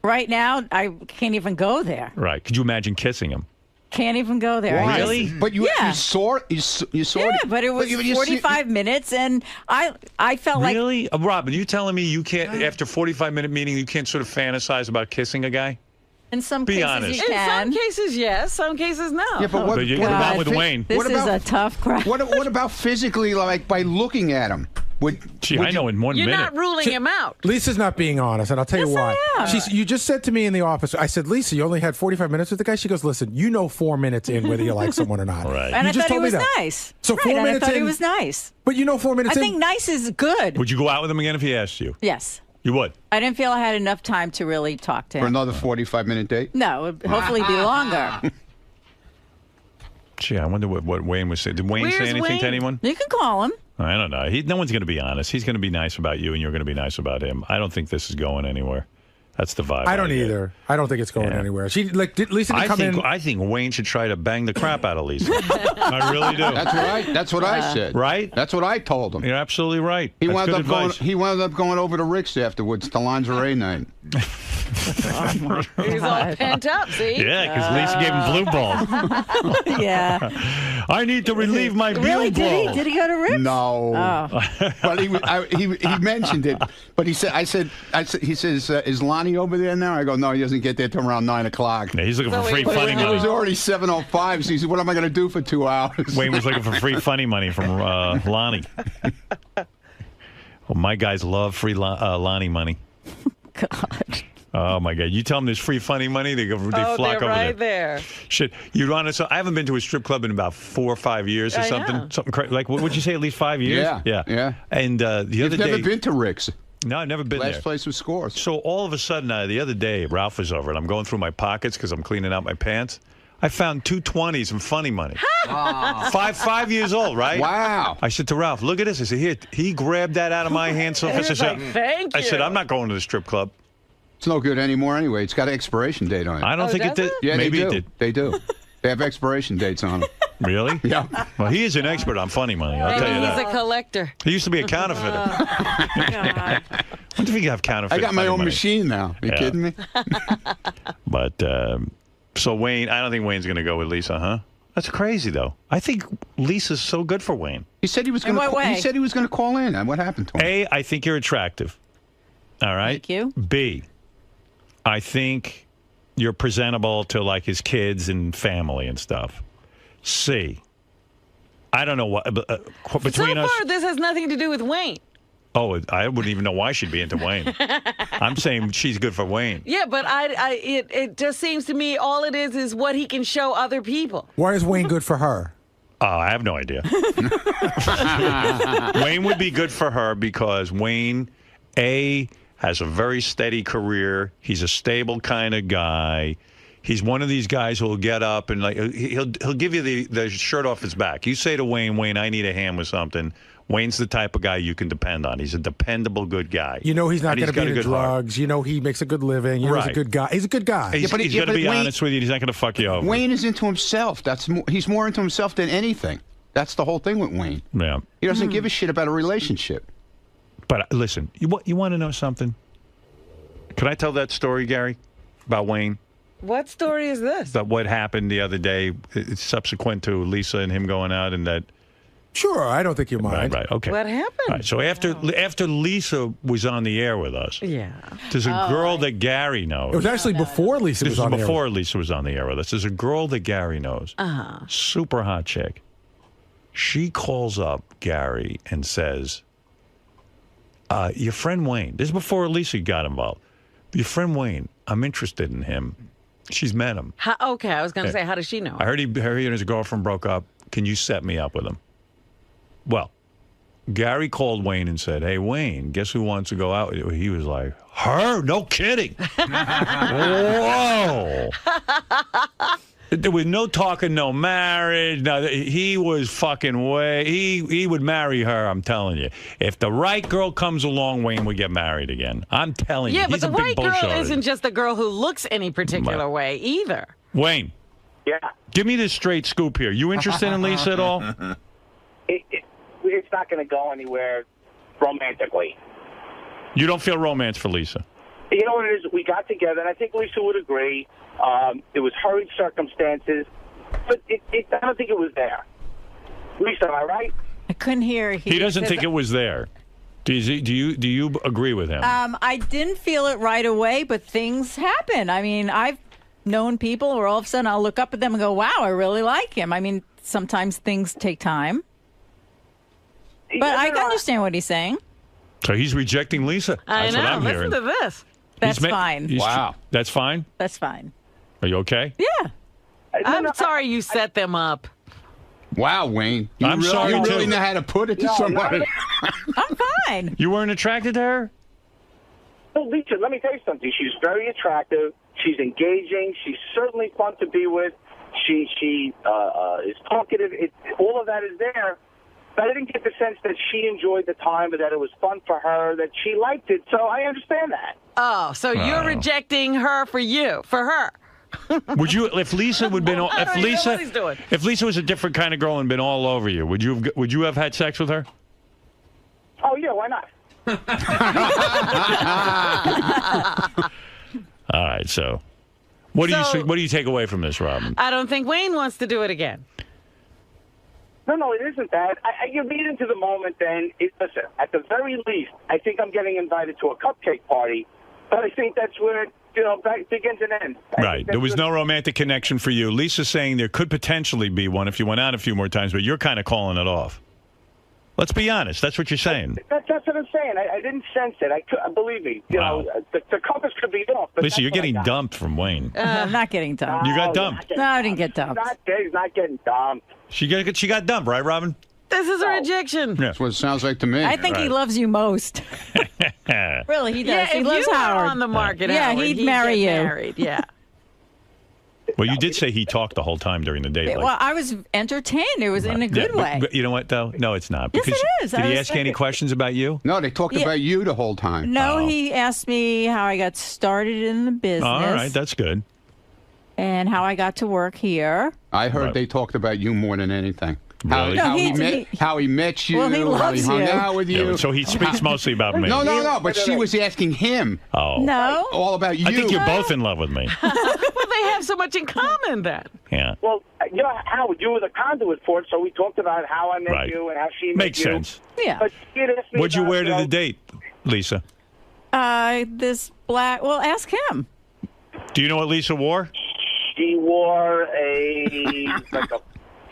Right now, I can't even go there. Right. Could you imagine kissing him? Can't even go there. Why? I just- Really? But you Yeah. saw it. You saw Yeah, it. but it was 45 minutes, and I felt like Really? Robin, you telling me you can't, after 45-minute meeting, you can't sort of fantasize about kissing a guy? in some Be cases honest. you In can. some cases, yes. Some cases, no. Yeah, but what But you- what not about with Wayne. This What is about- a tough crowd. What about physically, like by looking at him? Gee, I know in 1 You're minute. not ruling him out. Lisa's not being honest, and I'll tell you Yes, why. I am. You just said to me in the office, I said, Lisa, you only had 45 minutes with the guy? She goes, listen, you know 4 minutes in whether you like someone or not. Right. And You I just thought he told me was that. nice. So right, 4 and minutes I thought in, he was nice. But you know 4 minutes I in. think nice is good. Would you go out with him again if he asked you? Yes. You would? I didn't feel I had enough time to really talk to for him. another 45-minute date? No, it would hopefully be longer. Gee, I wonder what Wayne was saying. Did Wayne say Where's anything to Wayne? anyone? You can call him. I don't know. No one's going to be honest. He's going to be nice about you, and you're going to be nice about him. I don't think this is going anywhere. That's the vibe. I don't get. either. I don't think it's going Yeah. anywhere. Did Lisa I come in? think Wayne should try to bang the crap out of Lisa. I really do. That's what I said. Right? That's what I told him. You're absolutely right. He That's wound good up going. advice. He wound up going over to Rick's afterwards to lingerie night. He's all pent up, see? Yeah, because Lisa gave him blue balls. Yeah. I need to relieve my blue Really? balls. Did he go to Rick's? No, Oh. but he mentioned it. But he said, he says, is Lonnie over there now? I go, no, he doesn't get there till around 9 o'clock. Yeah, he's looking for So free wait, funny It was money. already 7:05. So he said, what am I going to do for 2 hours? Wayne was looking for free funny money from Lonnie. Well, my guys love free Lonnie money. God. Oh my God! You tell them there's free funny money, they flock they're over right there. Shit, you want to? So I haven't been to a strip club in about 4 or 5 years or I something. know. Something crazy. Like what would you say? At least 5 years? Yeah. And the other day, Never been to Rick's. no, I've never been Last there. place was Scores. So all of a sudden, the other day, Ralph was over, and I'm going through my pockets because I'm cleaning out my pants. I found 2 20s and funny money. Five years old, right? Wow. I said to Ralph, "Look at this." I said, "Here." He grabbed that out of my hand so fast. He was like, "Thank I said, you." "I'm not going to the strip club." It's no good anymore anyway. It's got an expiration date on it. I don't think it does did. it? Yeah, Maybe they it do. did. They do. They have expiration dates on them. Really? Yeah. Well, he is an expert on funny money. I'll tell you Maybe he's that. a collector. He used to be a counterfeiter. God. What if you have counterfeit? I got my funny own money? machine now. Are you Yeah. kidding me? But so Wayne, I don't think Wayne's going to go with Lisa, huh? That's crazy, though. I think Lisa's so good for Wayne. He said he was going what to. way? He said he was going to call in. And what happened to him? A, I think you're attractive. All right. Thank you. B, I think you're presentable to like his kids and family and stuff. C, I don't know what between So us. far, this has nothing to do with Wayne. Oh, I wouldn't even know why she'd be into Wayne. I'm saying she's good for Wayne. Yeah, but it just seems to me all it is what he can show other people. Why is Wayne good for her? Oh, I have no idea. Wayne would be good for her because Wayne, A, has a very steady career. He's a stable kind of guy. He's one of these guys who will get up and like he'll give you the shirt off his back. You say to Wayne, I need a hand with something. Wayne's the type of guy you can depend on. He's a dependable, good guy. You know he's not And going to got be a into good heart. drugs. You know he makes a good living. You know he's a Right. good guy. He's a good guy. He's, but he's going to but be Wayne- honest with you. He's not going to fuck you over. Wayne is into himself. He's more into himself than anything. That's the whole thing with Wayne. Yeah. He doesn't give a shit about a relationship. But listen, you want to know something? Can I tell that story, Gary, about Wayne? What story is this? That what happened the other day, it's subsequent to Lisa and him going out and that. Sure, I don't think you mind. Right, okay. What happened? All right, so after Lisa was on the air with us, Yeah. there's a girl that Gary knows. It was actually before Lisa This was is on the air. before Lisa was on the air with us. There's a girl that Gary knows. Super hot chick. She calls up Gary and says, your friend Wayne, this is before Lisa got involved. Your friend Wayne, I'm interested in him. She's met him. Okay, I was going to say, how does she know? I heard he and his girlfriend broke up. Can you set me up with him? Well, Gary called Wayne and said, hey, Wayne, guess who wants to go out? He was like, her? No kidding. Whoa. There was no talking, no marriage. No, he was fucking way. He would marry her, I'm telling you. If the right girl comes along, Wayne would get married again. I'm telling you. Yeah, but He's the a big right girl bullshitter. isn't just the girl who looks any particular Right. way either. Wayne. Yeah. Give me this straight scoop here. You interested in Lisa at all? It's not going to go anywhere romantically. You don't feel romance for Lisa? You know what it is? We got together, and I think Lisa would agree. It was hurried circumstances, but I don't think it was there. Lisa, am I right? I couldn't hear. He doesn't think it was there. Do you agree with him? I didn't feel it right away, but things happen. I mean, I've known people where all of a sudden I'll look up at them and go, wow, I really like him. I mean, sometimes things take time. But I understand what he's saying. So he's rejecting Lisa. I That's know. what I'm Listen hearing. to this. That's fine. Wow. That's fine? That's fine. Are you okay? Yeah. I'm sorry you set them up. Wow, Wayne. I'm sorry, You really too. know how to put it to somebody. I'm fine. You weren't attracted to her? No, Lisa, let me tell you something. She's very attractive. She's engaging. She's certainly fun to be with. She is talkative. All of that is there. But I didn't get the sense that she enjoyed the time, or that it was fun for her, that she liked it. So I understand that. Oh, so you're rejecting her for her. Would you, if Lisa would been, I don't even know what he's doing. if Lisa was a different kind of girl and been all over you, would you have had sex with her? Oh, yeah, why not? All right, so what do you take away from this, Robin? I don't think Wayne wants to do it again. No, it isn't that. You lead into the moment, then. Listen, at the very least, I think I'm getting invited to a cupcake party, but I think that's where it begins and ends. Right. There was no romantic connection for you. Lisa's saying there could potentially be one if you went out a few more times, but you're kind of calling it off. Let's be honest. That's what you're saying. That's what I'm saying. I didn't sense it. Believe me. You know, the compass could be off. But Lisa, you're getting dumped from Wayne. I'm not getting dumped. You got dumped. No, I didn't get dumped. He's not getting dumped. She got dumped, right, Robin? This is a rejection. That's what it sounds like to me. I think he loves you most. Really, he does. Yeah, he if loves you Howard. were on the market, Yeah, Howard, he'd marry you. Married. Yeah. Well, you did say he talked the whole time during the date. Well, I was entertained. It was in a good way. But you know what, though? No, it's not. Yes, Because it is. Did I he was ask any questions about you? No, they talked about you the whole time. No, he asked me how I got started in the business. All right, that's good. And how I got to work here. I heard they talked about you more than anything. Really? How he met you, Well, he how he loves hung you. out with you. Yeah, so he speaks mostly about me. No, but she was asking him. Oh. No. All about you. I think you're both in love with me. Well, they have so much in common then. Yeah. Well, you know, Howard, you were the conduit for it, so we talked about how I met Right. you and how she met Makes you. sense. Yeah. But she had asked me What'd you about, wear to know, the date, Lisa? This black. Well, ask him. Do you know what Lisa wore? She wore like a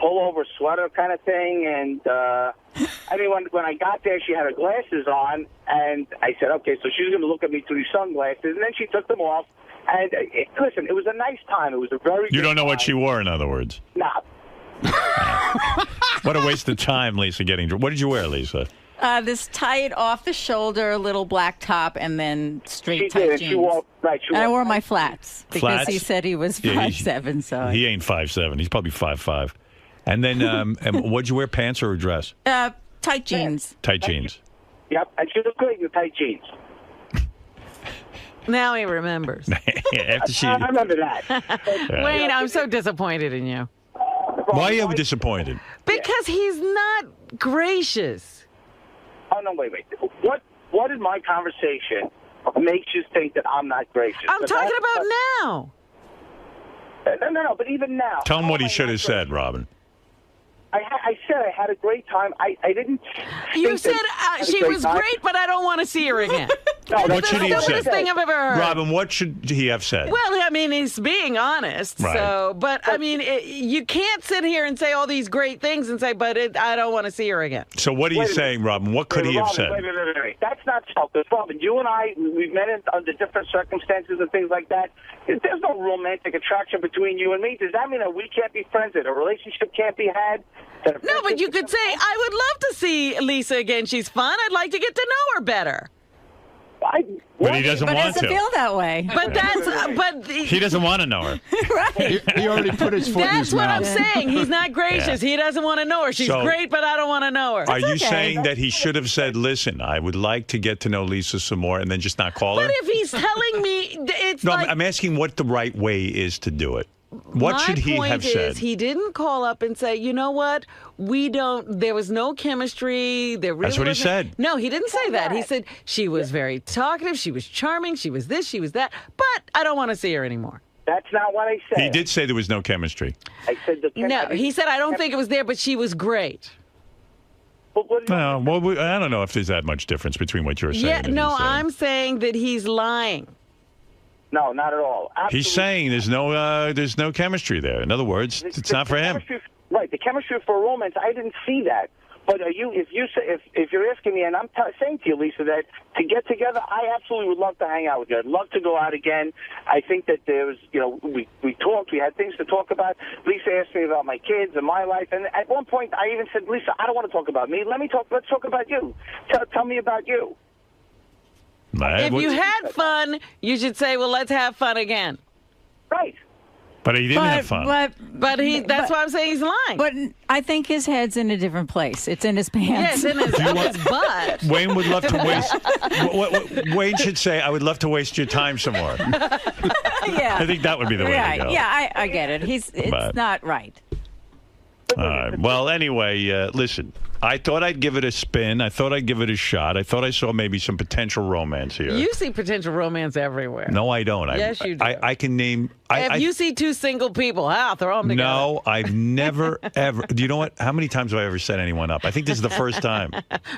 pullover sweater kind of thing, and I mean, when I got there, she had her glasses on, and I said, okay, so she's going to look at me through these sunglasses, and then she took them off. And listen, it was a nice time. It was a very. You good don't know what time. she wore, in other words. Nah. What a waste of time, Lisa, getting drunk. What did you wear, Lisa? This tight off the shoulder little black top and then straight She tight did. jeans. She wore, and I wore my flats because Flats? he said he was Yeah, 5'7", so He ain't 5'7". He's probably 5'5". And then, and what'd you wear, pants or a dress? tight jeans. Tight jeans. Yep, and she looked great in the tight jeans. Now he remembers. After she. I remember that. Wayne, I'm so disappointed in you. Why are you disappointed? Because he's not gracious. Oh, no, wait. What in my conversation makes you think that I'm not gracious? I'm talking about now. No, but even now. Tell him what he should have said, Robin. I said I had a great time. I didn't. You think said that I had a she was time. great, but I don't want to see her again. No, What should he have That's the said? stupidest thing I've ever heard. Robin, what should he have said? Well, I mean, he's being honest. Right. So, but I mean, you can't sit here and say all these great things and say, but I don't want to see her again. So what are you saying, Robin? What could he have said? Wait. That's not so. Because, Robin, you and I, we've met under different circumstances and things like that. There's no romantic attraction between you and me. Does that mean that we can't be friends, that a relationship can't be had? No, but you could say, I would love to see Lisa again. She's fun. I'd like to get to know her better. But he doesn't But it want doesn't to. feel that way. But that's He doesn't want to know her. Right. He already put his foot in his That's what mouth. I'm saying. He's not gracious. Yeah. He doesn't want to know her. She's So- great, but I don't want to know her. Are you okay. saying that he should have said, listen, I would like to get to know Lisa some more and then just not call her? But if he's telling me, it's No, like... I'm asking what the right way is to do it. What should he My have point said? is he didn't call up and say, you know what, there was no chemistry. There really That's what he wasn't-" said. No, he didn't say that. He said she was very talkative, she was charming, she was this, she was that, but I don't want to see her anymore. That's not what I said. He did say there was no chemistry. I said No, he said, I don't think it was there, but she was great. No, well, I don't know if there's that much difference between what you're saying Yeah, and no, he's saying. I'm saying that he's lying. No, not at all. He's saying there's no chemistry there. In other words, it's not for him. Right, the chemistry for romance, I didn't see that. But if you're asking me, and I'm saying to you, Lisa, that to get together, I absolutely would love to hang out with you. I'd love to go out again. I think that there was, we talked, we had things to talk about. Lisa asked me about my kids and my life, and at one point I even said, Lisa, I don't want to talk about me. Let's talk about you. Tell me about you. If you had fun, you should say, well, let's have fun again. Right. But he didn't have fun. That's why I'm saying he's lying. But I think his head's in a different place. It's in his pants. Yes, in his butt. Wayne would love to waste. Wayne should say, "I would love to waste your time some more." Yeah. I think that would be the way right. to go. Yeah, I get it. It's But- not right. All right. Well, anyway, listen. I thought I'd give it a spin. I thought I'd give it a shot. I thought I saw maybe some potential romance here. You see potential romance everywhere. No, I don't. Yes, you do. I can name. If you see two single people, I'll throw them together. No, I've never ever. Do you know what? How many times have I ever set anyone up? I think this is the first time.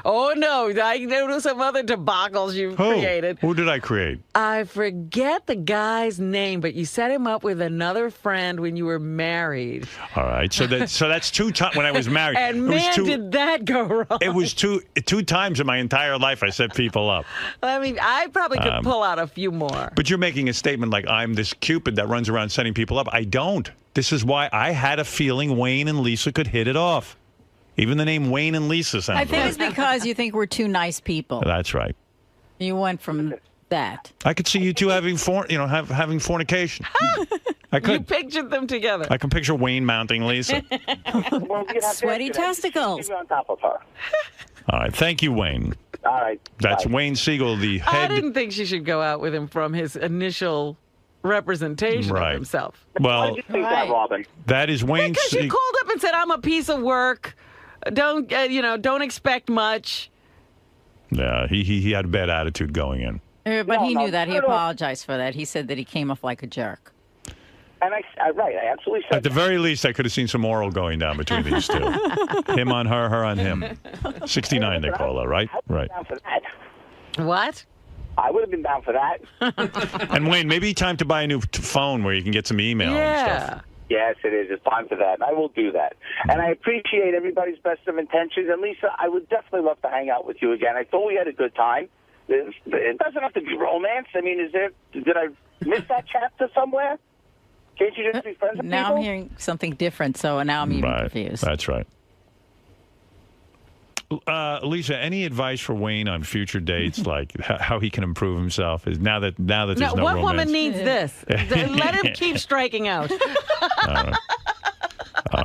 Oh, no. I know some other debacles you've created. Who did I create? I forget the guy's name, but you set him up with another friend when you were married. All right. So that's 2 times when I was married. And It was man, 2 did that that go wrong? It was two times in my entire life I set people up. I mean, I probably could pull out a few more. But you're making a statement like I'm this Cupid that runs around setting people up. I don't. This is why I had a feeling Wayne and Lisa could hit it off. Even the name Wayne and Lisa sounds I think right. it's because you think we're two nice people. That's right. You went from that. I could see you two having having fornication. I could. You pictured them together. I can picture Wayne mounting Lisa. Well, you have Sweaty to answer that. testicles. Keep on top of her. All right. Thank you, Wayne. All right. That's bye. Wayne Siegel, the I head. didn't think she should go out with him from his initial representation Right. of himself. Why Well, did you think that, Robin? that is Wayne Because she Siegel. called up and said, "I'm a piece of work. Don't don't expect much." Yeah, he had a bad attitude going in. But he No, knew that. He not at all. apologized for that. He said that he came off like a jerk. And I absolutely said At the very least, I could have seen some oral going down between these two. Him on her, her on him. 69, they call her, right? Right. down for that. What? I would have been down for that. And Wayne, maybe time to buy a new phone where you can get some email and stuff. Yeah. Yes, it is. It's time for that. And I will do that. And I appreciate everybody's best of intentions. And Lisa, I would definitely love to hang out with you again. I thought we had a good time. It doesn't have to be romance. I mean, did I miss that chapter somewhere? Can't you just be friends with Now people? I'm hearing something different, so now I'm even Right. confused. That's right. Lisa, any advice for Wayne on future dates, like how he can improve himself? Is now that there's No, no what romance. woman needs this? Let him keep striking out.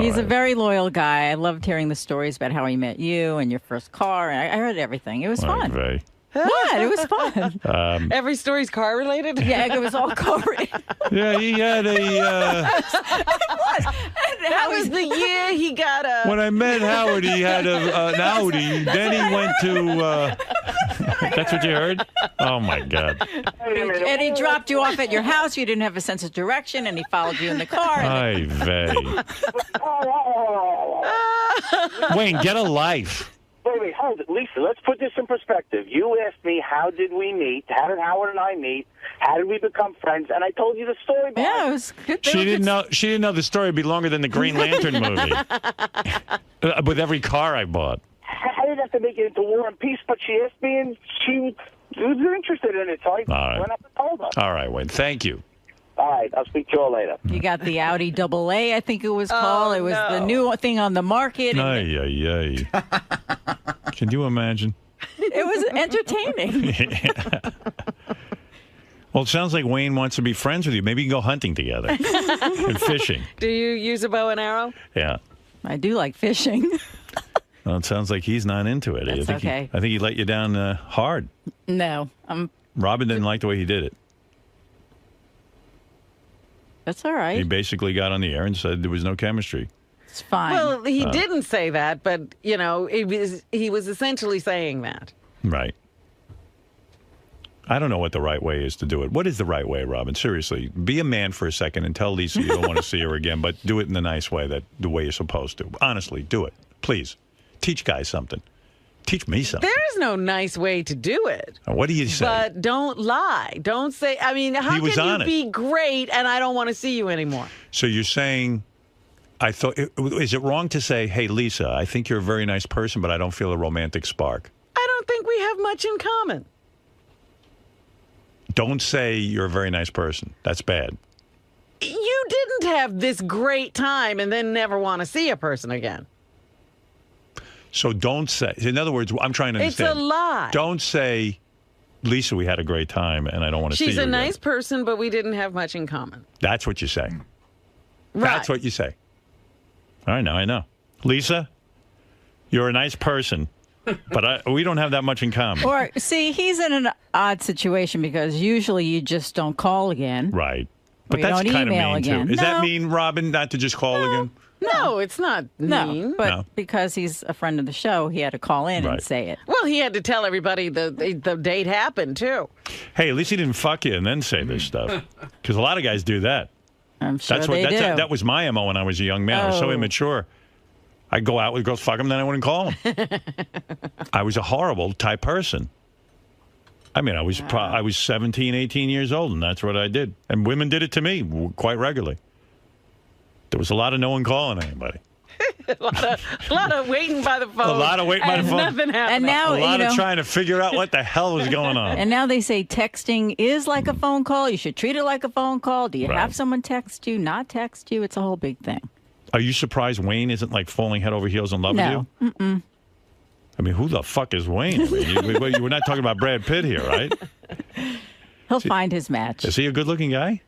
He's a very loyal guy. I loved hearing the stories about how he met you and your first car. I heard everything. It was fun. Very. What? It was fun. Every story's car related. Yeah, it was all car related. Yeah, he had a. That was the year he got a. When I met Howard, he had an Audi. Then he went to. That's what you heard? Oh my God! And he dropped you off at your house. You didn't have a sense of direction, and he followed you in the car. Ay vey. Wayne, get a life. Wait, hold it. Lisa, let's put this in perspective. You asked me, how did we meet? How did Howard and I meet? How did we become friends? And I told you the story. Yeah, it was good. She didn't know. She didn't know the story would be longer than the Green Lantern movie. With every car I bought. I didn't have to make it into War and Peace, but she asked me, and she was interested in it, so I went up and told her. All right, Wayne. Thank you. All right, I'll speak to you all later. You got the Audi AA, I think it was called. It was the new thing on the market. And Ay, ay, ay. Can you imagine? it was entertaining. Well, it sounds like Wayne wants to be friends with you. Maybe you can go hunting together and fishing. Do you use a bow and arrow? Yeah. I do like fishing. Well, it sounds like he's not into it. That's okay. I think he let you down hard. No, Robin didn't like the way he did it. that's all right. He basically got on the air and said there was no chemistry. It's fine. Well, he didn't say that, but he was essentially saying that. Right. I don't know what the right way is to do it. What is the right way, Robin? Seriously, be a man for a second and tell Lisa you don't want to see her again, but do it in the nice way, the way you're supposed to. Honestly, do it. Please. Teach guys something. Teach me something. There's no nice way to do it. What do you say? But don't lie. Don't say, I mean, how He was can you honest. be great and I don't want to see you anymore? So you're saying, is it wrong to say, hey, Lisa, I think you're a very nice person, but I don't feel a romantic spark? I don't think we have much in common. Don't say you're a very nice person. That's bad. You didn't have this great time and then never want to see a person again. So don't say, in other words, I'm trying to It's understand. a lie. Don't say, Lisa, we had a great time and I don't want to see you She's a again. nice person, but we didn't have much in common. That's what you say. Right. That's what you say. All right, now I know. Lisa, you're a nice person, but we don't have that much in common. Or, see, he's in an odd situation because usually you just don't call again. Right. Or But you that's don't kind of email mean, again. too. Is that No. mean, Robin, not to just call again? No, it's not mean. No, but No. because he's a friend of the show, he had to call in Right. and say it. Well, he had to tell everybody the date happened, too. Hey, at least he didn't fuck you and then say this stuff. Because a lot of guys do that. I'm sure That's they do. That was my MO when I was a young man. I was so Oh. immature. I'd go out with girls, fuck them, then I wouldn't call them. I was a horrible type person. I mean, I was 17, 18 years old, and that's what I did. And women did it to me quite regularly. There was a lot of no one calling anybody. a lot of waiting by the phone. A lot of waiting by the phone. Nothing happened. And now, A lot of trying to figure out what the hell was going on. And now they say texting is like a phone call. You should treat it like a phone call. Do you Right. have someone text you, not text you? It's a whole big thing. Are you surprised Wayne isn't like falling head over heels in love with No. you? Mm-mm. I mean, who the fuck is Wayne? I mean, we're not talking about Brad Pitt here, right? He'll find his match. Is he a good-looking guy?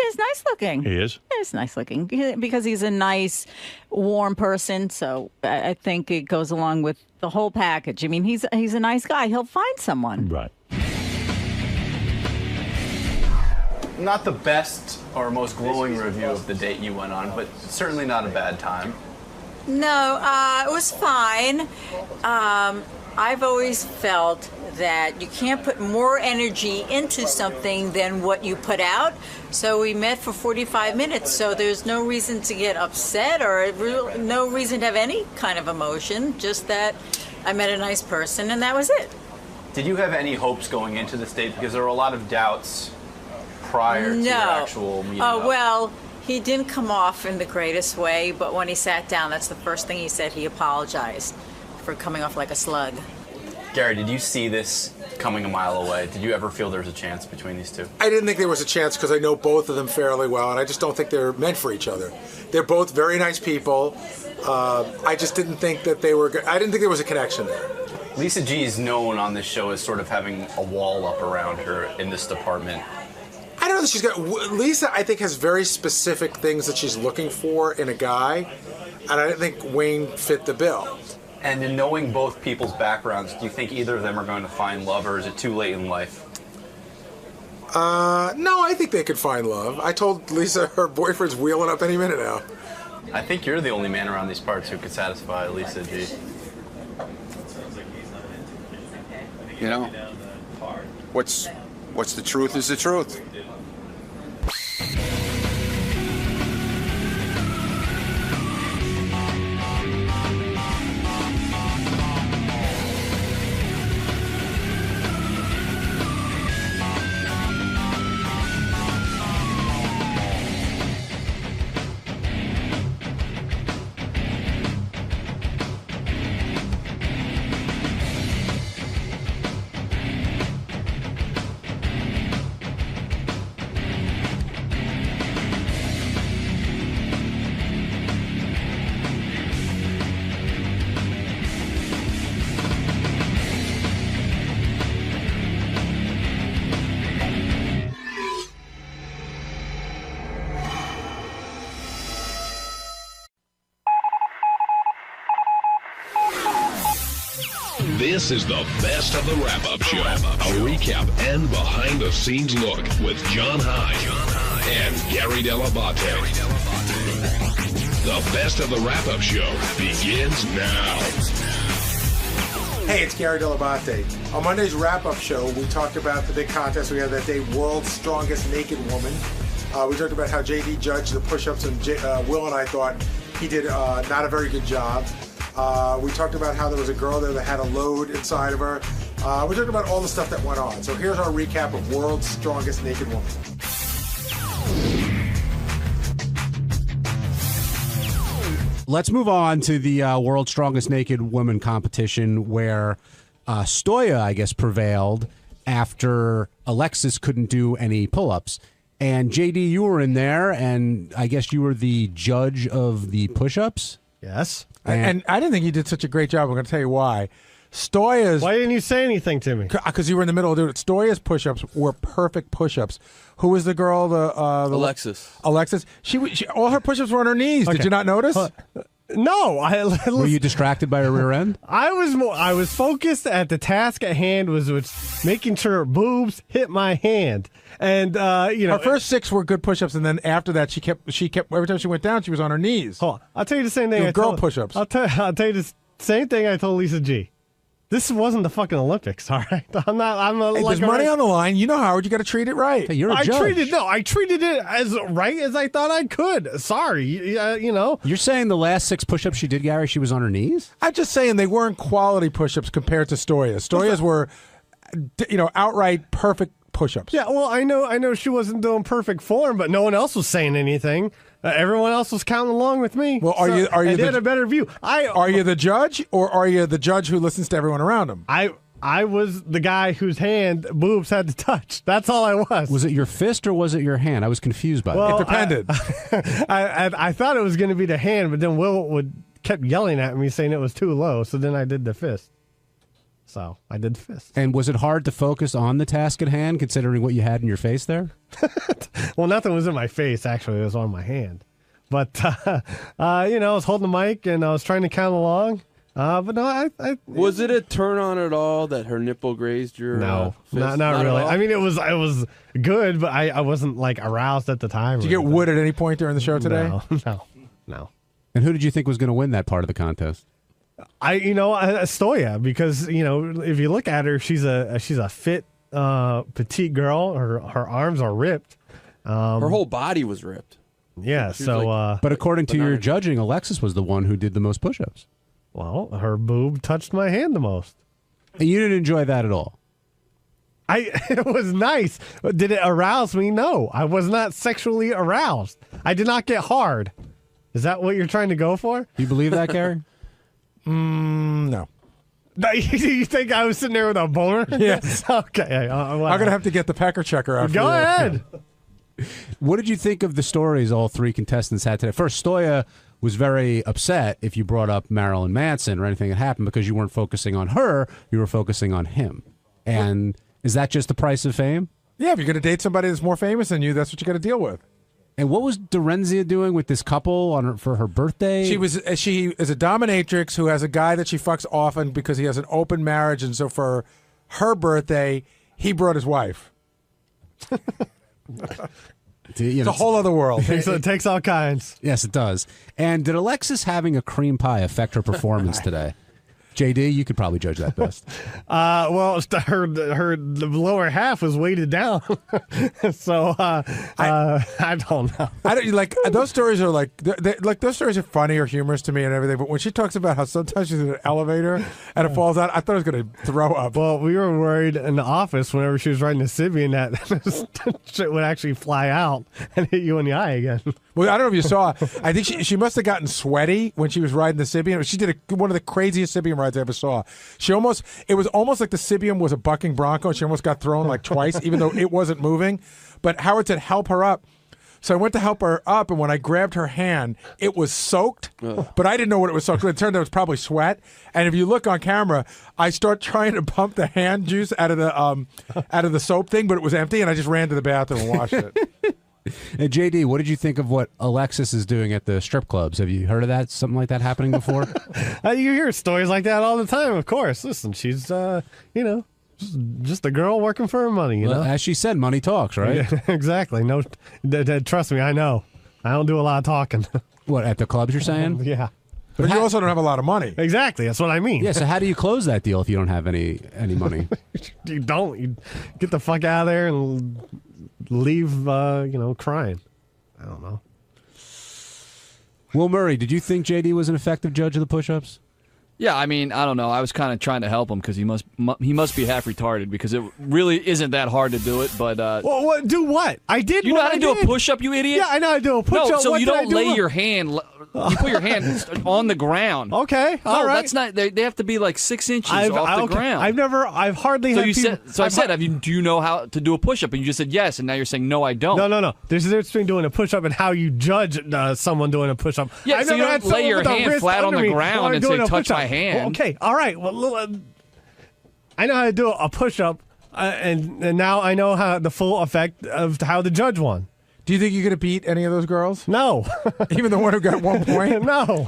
He's nice looking. He is? He's nice looking because he's a nice, warm person. So I think it goes along with the whole package. I mean, he's a nice guy. He'll find someone. Right. Not the best or most glowing review of the date you went on, but certainly not a bad time. No, it was fine. I've always felt that you can't put more energy into something than what you put out. So we met for 45 minutes, so there's no reason to get upset or no reason to have any kind of emotion, just that I met a nice person and that was it. Did you have any hopes going into this date? Because there were a lot of doubts prior to your actual meeting up. Well, he didn't come off in the greatest way, but when he sat down, that's the first thing he said. He apologized for coming off like a slug. Gary, did you see this coming a mile away? Did you ever feel there was a chance between these two? I didn't think there was a chance because I know both of them fairly well, and I just don't think they're meant for each other. They're both very nice people. I just didn't think that they were. I didn't think there was a connection there. Lisa G is known on this show as sort of having a wall up around her in this department. I don't know that she's got. Lisa, I think, has very specific things that she's looking for in a guy, and I didn't think Wayne fit the bill. And in knowing both people's backgrounds, do you think either of them are going to find love, or is it too late in life? No, I think they could find love. I told Lisa her boyfriend's wheeling up any minute now. I think you're the only man around these parts who could satisfy Lisa G. You know, what's the truth is the truth. This is the best of the wrap-up show. A recap and behind-the-scenes look with John Hyde and Gary Dell'Abate. The best of the wrap-up show begins now. Hey, it's Gary Dell'Abate. On Monday's wrap-up show, we talked about the big contest we had that day, World's Strongest Naked Woman. We talked about how JD judged the push-ups, and Will and I thought he did not a very good job. We talked about how there was a girl there that had a load inside of her. We talked about all the stuff that went on. So here's our recap of World's Strongest Naked Woman. Let's move on to the World's Strongest Naked Woman competition where Stoya, I guess, prevailed after Alexis couldn't do any pull-ups. And JD, you were in there, and I guess you were the judge of the push-ups? Yes. And I didn't think you did such a great job. I'm going to tell you why. Stoya's. Why didn't you say anything to me? Because you were in the middle of doing it. Stoya's push-ups were perfect push-ups. Who was the girl? The Alexis. Alexis. She all her push-ups were on her knees. Okay. Did you not notice? No. Were you distracted by her rear end? I was focused at the task at hand, was making sure her boobs hit my hand. And her first 6 were good push-ups, and then after that, she kept every time she went down, she was on her knees. Hold on. I'll tell you the same thing. Girl push-ups. I'll tell you the same thing I told Lisa G. This wasn't the fucking Olympics, all right? There's money on the line. You know, Howard, you got to treat it right. Hey, you're a judge. I treated it as right as I thought I could. Sorry, you know. You're saying the last 6 push-ups she did, Gary, she was on her knees? I'm just saying they weren't quality push-ups compared to Stoya's. Stoya's were, outright perfect push-ups. Yeah, well, I know she wasn't doing perfect form, but no one else was saying anything. Everyone else was counting along with me. Well, are you they had a better view. Are you the judge, or are you the judge who listens to everyone around him? I was the guy whose hand boobs had to touch. That's all I was. Was it your fist or was it your hand? I was confused by that. It depended. I thought it was going to be the hand, but then Will kept yelling at me saying it was too low. So then I did the fist. So I did the fist. And was it hard to focus on the task at hand, considering what you had in your face there? Well, nothing was in my face, actually. It was on my hand. But, I was holding the mic, and I was trying to count along. But no, was it a turn on at all that her nipple grazed your No, fist? not really. I mean, it was good, but I wasn't, aroused at the time. Did you get wood at any point during the show today? No. And who did you think was going to win that part of the contest? Stoya, because if you look at her, she's a fit, petite girl. Her arms are ripped. Her whole body was ripped. Yeah. But according to your judging, Alexis was the one who did the most push-ups. Well, her boob touched my hand the most. And you didn't enjoy that at all? It was nice. Did it arouse me? No. I was not sexually aroused. I did not get hard. Is that what you're trying to go for? Do you believe that, Gary? No. You think I was sitting there with a boner? Yes. Okay. I'm going to have to get the pecker checker out. Go ahead. What did you think of the stories all three contestants had today? First, Stoya was very upset if you brought up Marilyn Manson or anything that happened because you weren't focusing on her, you were focusing on him. And is that just the price of fame? Yeah, if you're going to date somebody that's more famous than you, that's what you got to deal with. And what was Dorenzia doing with this couple for her birthday? She is a dominatrix who has a guy that she fucks often because he has an open marriage, and so for her birthday, he brought his wife. It's a whole other world. It takes all kinds. Yes, it does. And did Alexis having a cream pie affect her performance today? JD, you could probably judge that best. Well, the lower half was weighted down, so I don't know. I don't like those stories are those stories are funny or humorous to me and everything. But when she talks about how sometimes she's in an elevator and it falls out, I thought I was going to throw up. Well, we were worried in the office whenever she was riding the Sibian that shit would actually fly out and hit you in the eye again. Well, I don't know if you saw. I think she must have gotten sweaty when she was riding the Sibian. She did one of the craziest Sibian rides I ever saw. It was almost like the Sibian was a bucking bronco. She almost got thrown like twice, even though it wasn't moving. But Howard said, help her up. So I went to help her up, and when I grabbed her hand, it was soaked. But I didn't know what it was soaked. It turned out it was probably sweat. And if you look on camera, I start trying to pump the hand juice out of the soap thing, but it was empty, and I just ran to the bathroom and washed it. JD, what did you think of what Alexis is doing at the strip clubs? Have you heard of that? Something like that happening before? You hear stories like that all the time, of course. Listen, she's, just a girl working for her money, you know? As she said, money talks, right? Yeah, exactly. No, trust me, I know. I don't do a lot of talking. What, at the clubs you're saying? Yeah. But you also don't have a lot of money. Exactly. That's what I mean. Yeah, so how do you close that deal if you don't have any money? You don't. You get the fuck out of there and leave, crying. I don't know. Will Murray, did you think JD was an effective judge of the push-ups? Yeah, I mean, I don't know. I was kind of trying to help him because he must be half retarded because it really isn't that hard to do it. But well, what? Do what? I did. You know how to do a push-up, you idiot? Yeah, I know how to do a push-up. No, so what you don't lay your hand. You put your hand on the ground. Okay, all right. That's not. They have to be like 6 inches off the ground. I've hardly. So had you people, said. So I said, do you know how to do a push-up? And you just said yes, and now you're saying no, I don't. No. There's a difference between doing a push-up and how you judge someone doing a push-up. Yeah, so you don't lay your hand flat on the ground and say touch my hand. Okay, all right. Well, I know how to do a push-up, and now I know how the full effect of how the judge won. Do you think you could have beat any of those girls? No. Even the one who got 1 point? No.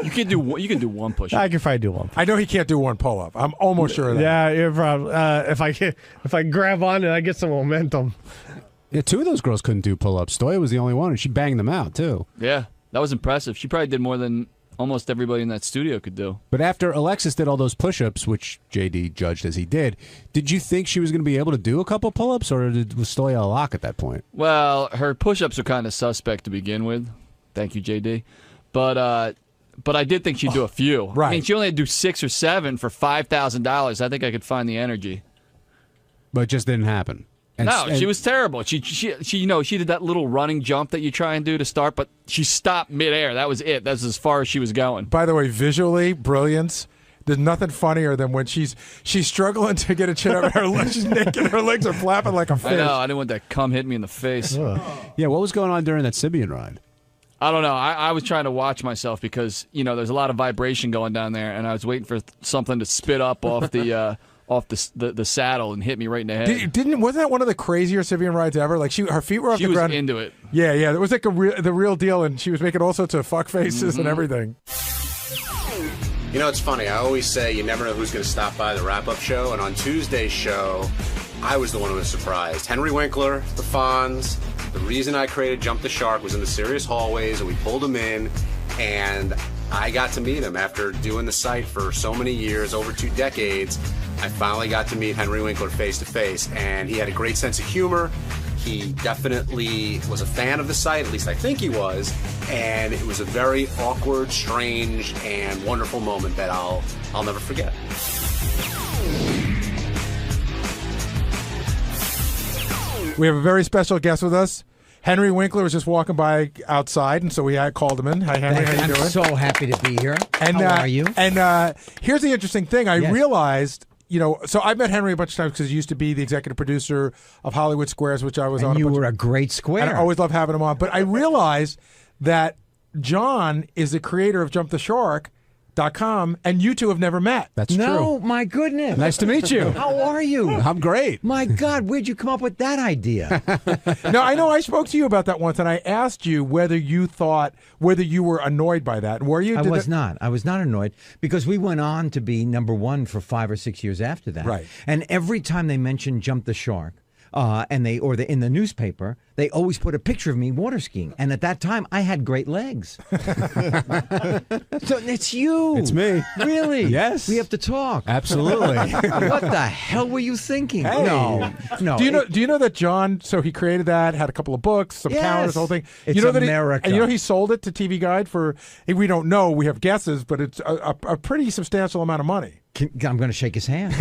You can do one push-up. I can probably do one. I know he can't do one pull-up. I'm almost sure of that. Yeah, you're probably. If I grab on it, I get some momentum. Yeah, 2 of those girls couldn't do pull-ups. Stoya was the only one, and she banged them out, too. Yeah, that was impressive. She probably did more than almost everybody in that studio could do. But after Alexis did all those push-ups, which JD judged as he did you think she was going to be able to do a couple pull-ups, or was Stoya a lock at that point? Well, her push-ups are kind of suspect to begin with. Thank you, JD. But I did think she'd do a few. Right. I mean, she only had to do 6 or 7 for $5,000. I think I could find the energy. but it just didn't happen. No, she was terrible. She did that little running jump that you try and do to start, but she stopped midair. That was it. That's as far as she was going. By the way, visually, brilliance. There's nothing funnier than when she's struggling to get a chin up her legs. She's naked. Her legs are flapping like a fish. I know. I didn't want that cum hit me in the face. Yeah, what was going on during that Sibian ride? I don't know. I was trying to watch myself because, there's a lot of vibration going down there, and I was waiting for something to spit up off the the saddle and hit me right in the head. Wasn't that one of the crazier Sibian rides ever? Like her feet were off the ground. She was into it. Yeah. It was like the real deal, and she was making all sorts of fuck faces and everything. You know, it's funny. I always say you never know who's going to stop by the wrap-up show, and on Tuesday's show, I was the one who was surprised. Henry Winkler, the Fonz. The reason I created Jump the Shark was in the serious hallways, and we pulled him in, and I got to meet him after doing the site for so many years, over 2 decades. I finally got to meet Henry Winkler face to face, and he had a great sense of humor. He definitely was a fan of the site, at least I think he was, and it was a very awkward, strange, and wonderful moment that I'll never forget. We have a very special guest with us. Henry Winkler was just walking by outside, and so we called him in. Hi, Henry. How you doing? I'm so happy to be here. And, how are you? And here's the interesting thing. I Yes. realized, so I met Henry a bunch of times because he used to be the executive producer of Hollywood Squares, which I was on. And you were a great square. And I always love having him on. But I realized that John is the creator of JumpTheShark.com, and you two have never met. That's true. No, my goodness. Nice to meet you. How are you? I'm great. My God, where'd you come up with that idea? No, I know I spoke to you about that once, and I asked you whether you were annoyed by that. Were you? I was not annoyed because we went on to be #1 for 5 or 6 years after that. Right. And every time they mentioned Jump the Shark, in the newspaper, they always put a picture of me water skiing. And at that time, I had great legs. So it's you. It's me. Really? Yes. We have to talk. Absolutely. What the hell were you thinking? Hey. No. Do you know that John? So he created that, had a couple of books, some Yes. calendars, the whole thing. It's you know that America. he sold it to TV Guide for. We don't know. We have guesses, but it's a pretty substantial amount of money. I'm going to shake his hand.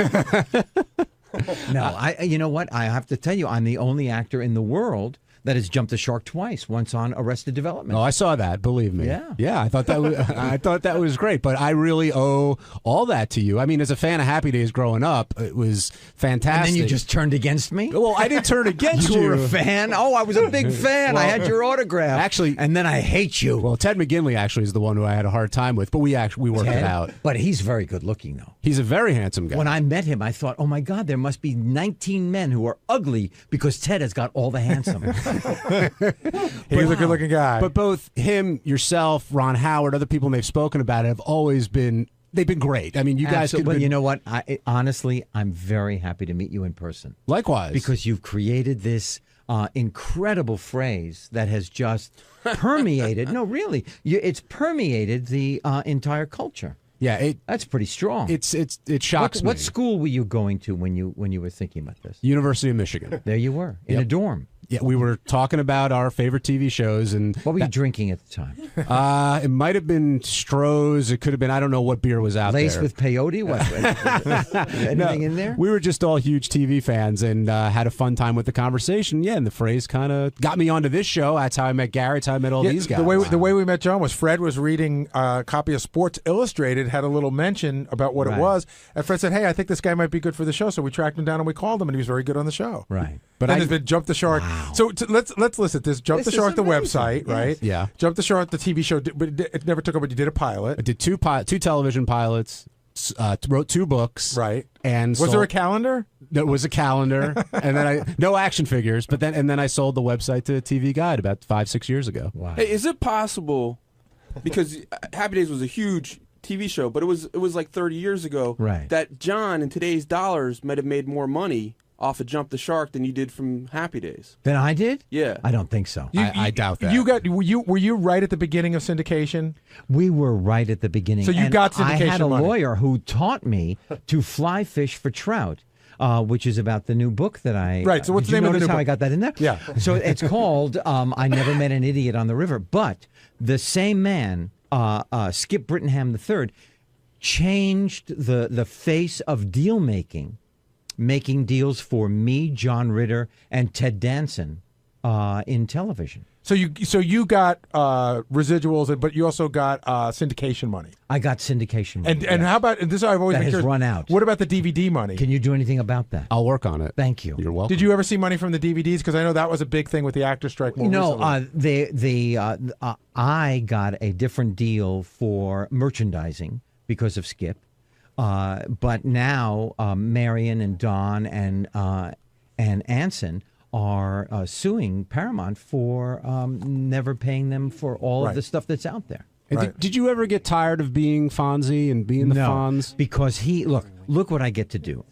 No, you know what? I have to tell you, I'm the only actor in the world that has jumped the shark twice. Once on Arrested Development. Oh, I saw that. Believe me. Yeah. I thought that was great. But I really owe all that to you. I mean, as a fan of Happy Days growing up, it was fantastic. And then you just turned against me? Well, I didn't turn against you. You were a fan? Oh, I was a big fan. Well, I had your autograph. Actually, and then I hate you. Well, Ted McGinley actually is the one who I had a hard time with, but we worked it out. But he's very good looking, though. He's a very handsome guy. When I met him, I thought, oh my God, there must be 19 men who are ugly because Ted has got all the handsome. He was a good-looking guy. But both him, yourself, Ron Howard, other people they've spoken about it have always been. They've been great. I mean, you guys. Well, you know what? Honestly, I'm very happy to meet you in person. Likewise, because you've created this incredible phrase that has just permeated. No, really, it's permeated the entire culture. Yeah, that's pretty strong. It shocks me. What school were you going to when you were thinking about this? University of Michigan. There you were in a dorm. Yeah, we were talking about our favorite TV shows, and what were you drinking at the time? It might have been Stroh's. It could have been, I don't know what beer was out Lace there. with peyote? What? Anything in there? We were just all huge TV fans and had a fun time with the conversation. Yeah, and the phrase kind of got me onto this show. That's how I met Gary. That's how I met all these guys. The way we met John was Fred was reading a copy of Sports Illustrated, had a little mention about what it was, and Fred said, "Hey, I think this guy might be good for the show." So we tracked him down and we called him, and he was very good on the show. Right. But there's been Jump the Shark. Wow. So let's listen. There's Jump the Shark, the website, right? Yeah. Jump the Shark, the TV show. But it never took over. But you did a pilot. I did two television pilots. Wrote 2 books. Right. And was there a calendar? There was a calendar, and then no action figures. But then I sold the website to TV Guide about 5-6 years ago. Wow. Hey, is it possible? Because Happy Days was a huge TV show, but it was like 30 years ago. Right. That John, in today's dollars, might have made more money off of Jump the Shark than you did from Happy Days. Than I did? Yeah. I don't think so. I doubt that. Were you right at the beginning of syndication? We were right at the beginning. So you got syndication I had a money. lawyer who taught me to fly fish for trout. Which is about the new book that I... Right, so what's the name of the new how book? I got that in there? Yeah. So it's called I Never Met an Idiot on the River. But the same man, Skip Brittenham III, changed the face of deal-making making deals for me, John Ritter, and Ted Danson in television. So you got residuals, but you also got syndication money. I got syndication money. And how about this? I've always that been has curious. run out. What about the DVD money? Can you do anything about that? I'll work on it. Thank you. You're welcome. Did you ever see money from the DVDs? Because I know that was a big thing with the actor strike. More recently. I got a different deal for merchandising because of Skip, but now Marion and Don and Anson are suing Paramount for never paying them for all of the stuff that's out there. And did you ever get tired of being Fonzie and being the Fonz? Because look what I get to do.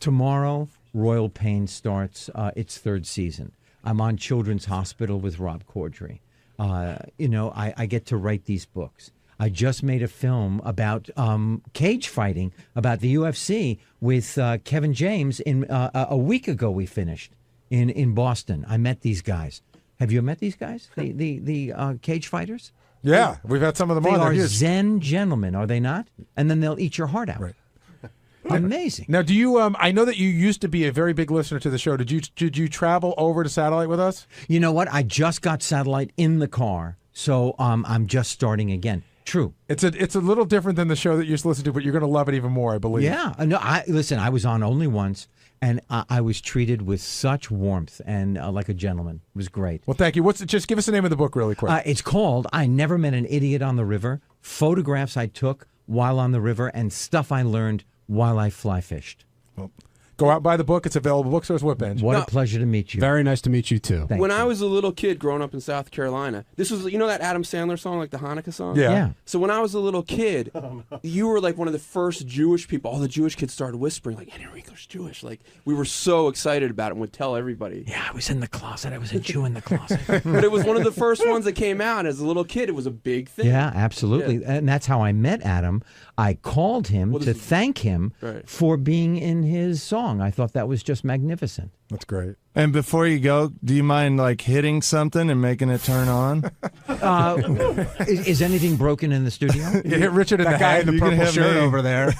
Tomorrow, Royal Pain starts its third season. I'm on Children's Hospital with Rob Corddry. I get to write these books. I just made a film about cage fighting, about the UFC with Kevin James. A week ago we finished in Boston. I met these guys. Have you met these guys? The cage fighters? Yeah, we've had some of them they on. They are Zen gentlemen, are they not? And then they'll eat your heart out. Right. Amazing. Now, do you? I know that you used to be a very big listener to the show. Did you travel over to satellite with us? You know what? I just got satellite in the car, so I'm just starting again. True. It's a little different than the show that you used to listen to, but you're going to love it even more, I believe. Yeah. No. Listen. I was on only once, and I was treated with such warmth and like a gentleman. It was great. Well, thank you. Just give us the name of the book really quick. It's called "I Never Met an Idiot on the River: Photographs I Took While on the River and Stuff I Learned While I Fly Fished." Well, go out and buy the book. It's available bookstores Whitbench. What a pleasure to meet you. Very nice to meet you too. When I was a little kid growing up in South Carolina, this was, that Adam Sandler song, like the Hanukkah song? Yeah. So when I was a little kid, you were like one of the first Jewish people. All the Jewish kids started whispering, like, Henry Winkler's Jewish. Like, we were so excited about it and would tell everybody. Yeah, I was in the closet. I was a Jew in the closet. But it was one of the first ones that came out. As a little kid, it was a big thing. Yeah, absolutely. Yeah. And that's how I met Adam. I called him to thank him for being in his song. I thought that was just magnificent. That's great. And before you go, do you mind like hitting something and making it turn on? Is anything broken in the studio? You hit Richard in that the guy head. in the purple shirt me. over there.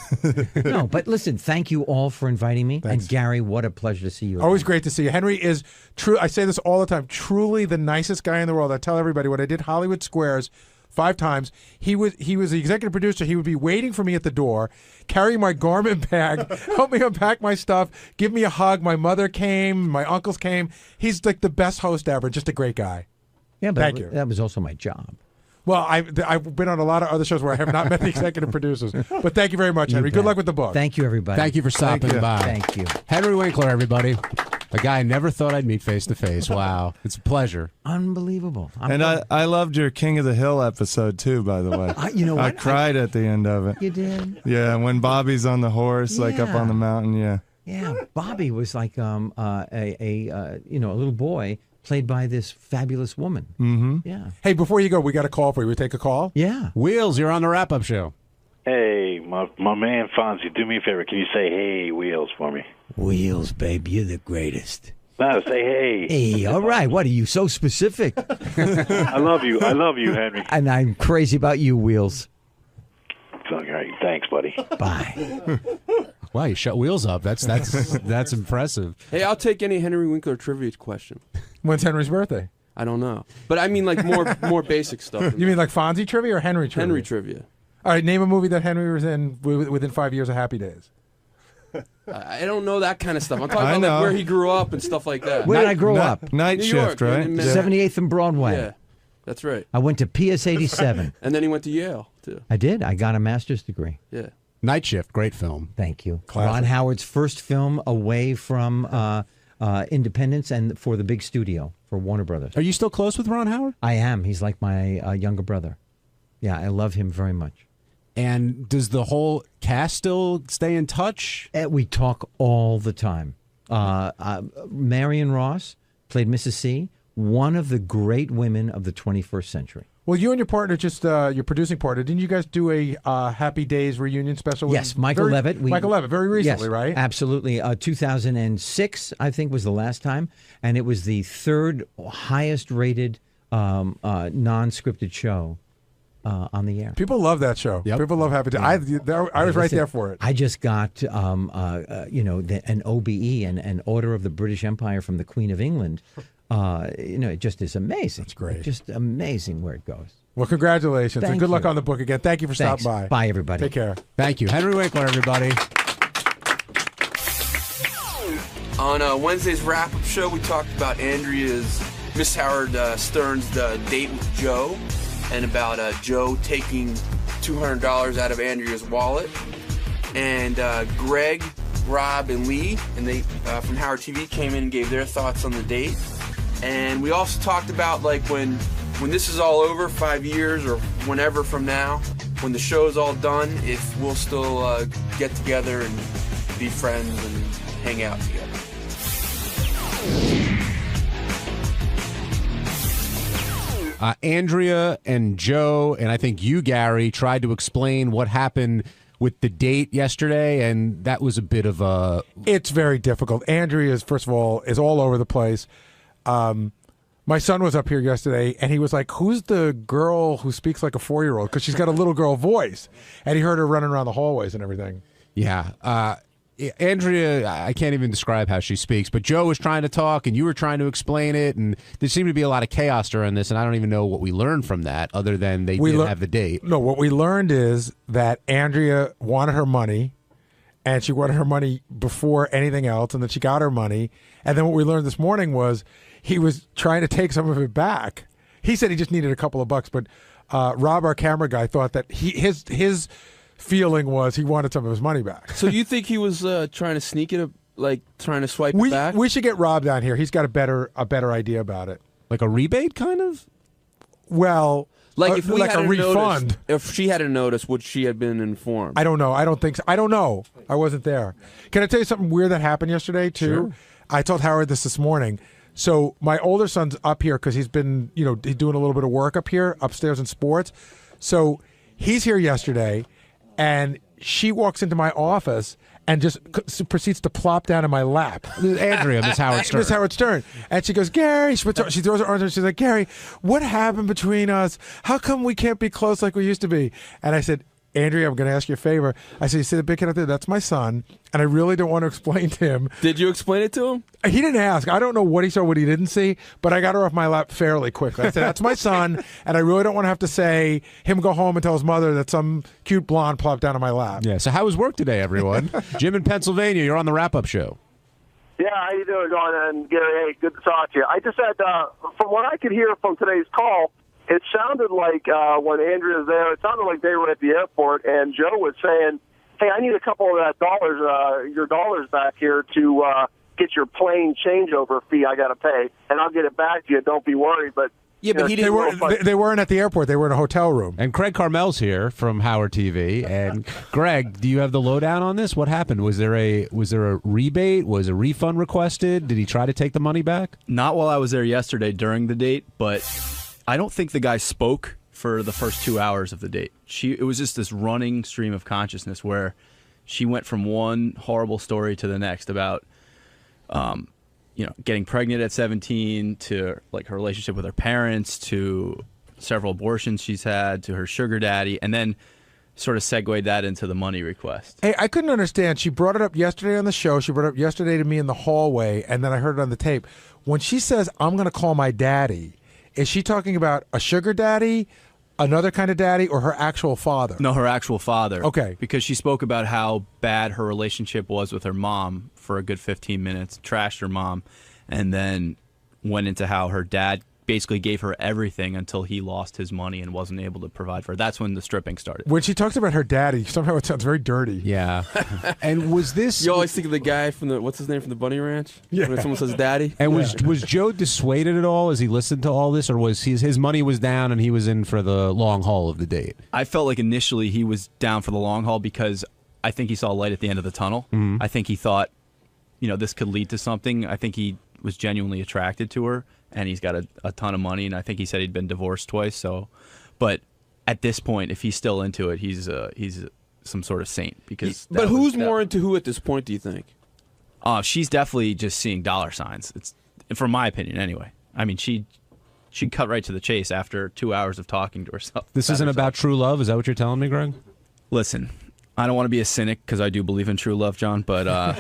No, but listen, thank you all for inviting me. Thanks. And Gary, what a pleasure to see you. Always great to see you. Henry is true. I say this all the time. Truly the nicest guy in the world. I tell everybody when I did Hollywood Squares 5 times. He was the executive producer. He would be waiting for me at the door, carrying my garment bag, help me unpack my stuff, give me a hug. My mother came, my uncles came. He's like the best host ever. Just a great guy. Yeah, but Thank you. That was also my job. Well, I've been on a lot of other shows where I have not met the executive producers. But thank you very much, Henry. Good luck with the book. Thank you, everybody. Thank you for stopping by. Thank you. Henry Winkler, everybody. A guy I never thought I'd meet face to face. Wow. It's a pleasure. Unbelievable. I loved your King of the Hill episode, too, by the way. You know what? I cried at the end of it. You did? Yeah, when Bobby's on the horse, like up Yeah. on the mountain, yeah. Yeah, Bobby was like a little boy played by this fabulous woman. Mm-hmm. Yeah. Hey, before you go, we got a call for you. We take a call? Yeah. Wheels, you're on the wrap-up show. Hey, my man Fonzie, do me a favor. Can you say hey, Wheels, for me? Wheels, babe, you're the greatest. No, say hey. Hey, all right. What are you so specific? I love you. I love you, Henry. And I'm crazy about you, Wheels. All right, thanks, buddy. Bye. Wow, you shut Wheels up. That's impressive. Hey, I'll take any Henry Winkler trivia question. When's Henry's birthday? I don't know. But I mean like more basic stuff. You mean like Fonzie trivia or Henry trivia? Henry trivia. All right, name a movie that Henry was in within 5 years of Happy Days. I don't know that kind of stuff. I'm talking I about know. like where he grew up and stuff like that. Where did I grow up? Night New Shift, York, right? in 78th and Broadway. Yeah, that's right. I went to PS 87. And then he went to Yale, too. I did. I got a master's degree. Yeah. Night Shift, great film. Thank you. Classic. Ron Howard's first film away from independence and for the big studio for Warner Brothers. Are you still close with Ron Howard? I am. He's like my younger brother. Yeah, I love him very much. And does the whole cast still stay in touch? We talk all the time. Marion Ross played Mrs. C, one of the great women of the 21st century. Well, you and your partner, just your producing partner, didn't you guys do a Happy Days reunion special? Yes, Michael Levitt. Michael Levitt, very recently, yes, right? Absolutely. 2006, I think, was the last time. And it was the third highest rated non-scripted show on the air. People love that show. People love Happy Days. I was right there for it. I just got, an OBE, an Order of the British Empire from the Queen of England. It just is amazing. That's great. Just amazing where it goes. Well, congratulations, and Thank good luck you. on the book again. Thank you for Thanks. stopping by. Bye, everybody. Take care. Thank you. Henry Winkler, everybody. On Wednesday's wrap-up show, we talked about Miss Howard Stern's date with Joe, and about Joe taking $200 out of Andrea's wallet. And Greg, Rob, and Lee, and they from Howard TV came in and gave their thoughts on the date. And we also talked about when this is all over, 5 years or whenever from now, when the show's all done, if we'll still get together and be friends and hang out together. Andrea and Joe, and I think you, Gary, tried to explain what happened with the date yesterday, and that was a bit of a... It's very difficult. Andrea, first of all, is all over the place. My son was up here yesterday, and he was like, who's the girl who speaks like a 4-year-old? Because she's got a little girl voice. And he heard her running around the hallways and everything. Yeah. Andrea, I can't even describe how she speaks, but Joe was trying to talk, and you were trying to explain it, and there seemed to be a lot of chaos during this, and I don't even know what we learned from that, other than they did have the date. No, what we learned is that Andrea wanted her money, and she wanted her money before anything else, and then she got her money. And then what we learned this morning was he was trying to take some of it back. He said he just needed a couple of bucks, but Rob, our camera guy, thought that his feeling was he wanted some of his money back. So you think he was trying to sneak it, trying to swipe it back? We should get Rob down here. He's got a better idea about it. Like a rebate, kind of? Well, if we like had a refund. If she had a notice, would she have been informed? I don't know. I don't think so. I don't know. I wasn't there. Can I tell you something weird that happened yesterday, too? Sure. I told Howard this morning. So my older son's up here because he's been, he's doing a little bit of work up here, upstairs in sports. So he's here yesterday, and she walks into my office and just proceeds to plop down in my lap. Andrea, Miss Howard Stern. Miss Howard Stern. And she goes, Gary, she throws her arms and she's like, Gary, what happened between us? How come we can't be close like we used to be? And I said, Andrea, I'm going to ask you a favor. I said, you see the big kid out there? That's my son, and I really don't want to explain to him. Did you explain it to him? He didn't ask. I don't know what he saw, what he didn't see, but I got her off my lap fairly quickly. I said, that's my son, and I really don't want to have to say him go home and tell his mother that some cute blonde plopped down on my lap. Yeah, so how was work today, everyone? Jim in Pennsylvania, you're on the wrap-up show. Yeah, how you doing, John and Gary? Hey, good to talk to you. I just had, from what I could hear from today's call, it sounded like when Andrea was there, it sounded like they were at the airport, and Joe was saying, hey, I need a couple of your dollars back here to get your plane changeover fee I got to pay, and I'll get it back to you. Don't be worried. But yeah, but they weren't at the airport. They were in a hotel room. And Craig Carmel's here from Howard TV. And Greg, do you have the lowdown on this? What happened? Was there a rebate? Was a refund requested? Did he try to take the money back? Not while I was there yesterday during the date, but I don't think the guy spoke for the first 2 hours of the date. It was just this running stream of consciousness where she went from one horrible story to the next about, getting pregnant at 17, to like her relationship with her parents, to several abortions she's had, to her sugar daddy, and then sort of segued that into the money request. Hey, I couldn't understand. She brought it up yesterday on the show. She brought it up yesterday to me in the hallway, and then I heard it on the tape. When she says, I'm going to call my daddy, is she talking about a sugar daddy, another kind of daddy, or her actual father? No, her actual father. Okay. Because she spoke about how bad her relationship was with her mom for a good 15 minutes, trashed her mom, and then went into how her dad basically gave her everything until he lost his money and wasn't able to provide for her. That's when the stripping started. When she talks about her daddy, somehow it sounds very dirty. Yeah. And was this... You always think of the guy from what's his name, from the Bunny Ranch? Yeah. When someone says daddy? And was Joe dissuaded at all as he listened to all this, or was his money was down and he was in for the long haul of the date? I felt like initially he was down for the long haul because I think he saw a light at the end of the tunnel. Mm-hmm. I think he thought, this could lead to something. I think he was genuinely attracted to her, and he's got a ton of money, and I think he said he'd been divorced twice. So, but at this point, if he's still into it, he's some sort of saint. But who's more into who at this point, do you think? She's definitely just seeing dollar signs. It's, from my opinion, anyway. I mean, she she cut right to the chase after 2 hours of talking to herself. This isn't about true love. Is that what you're telling me, Greg? Listen, I don't want to be a cynic because I do believe in true love, John, but I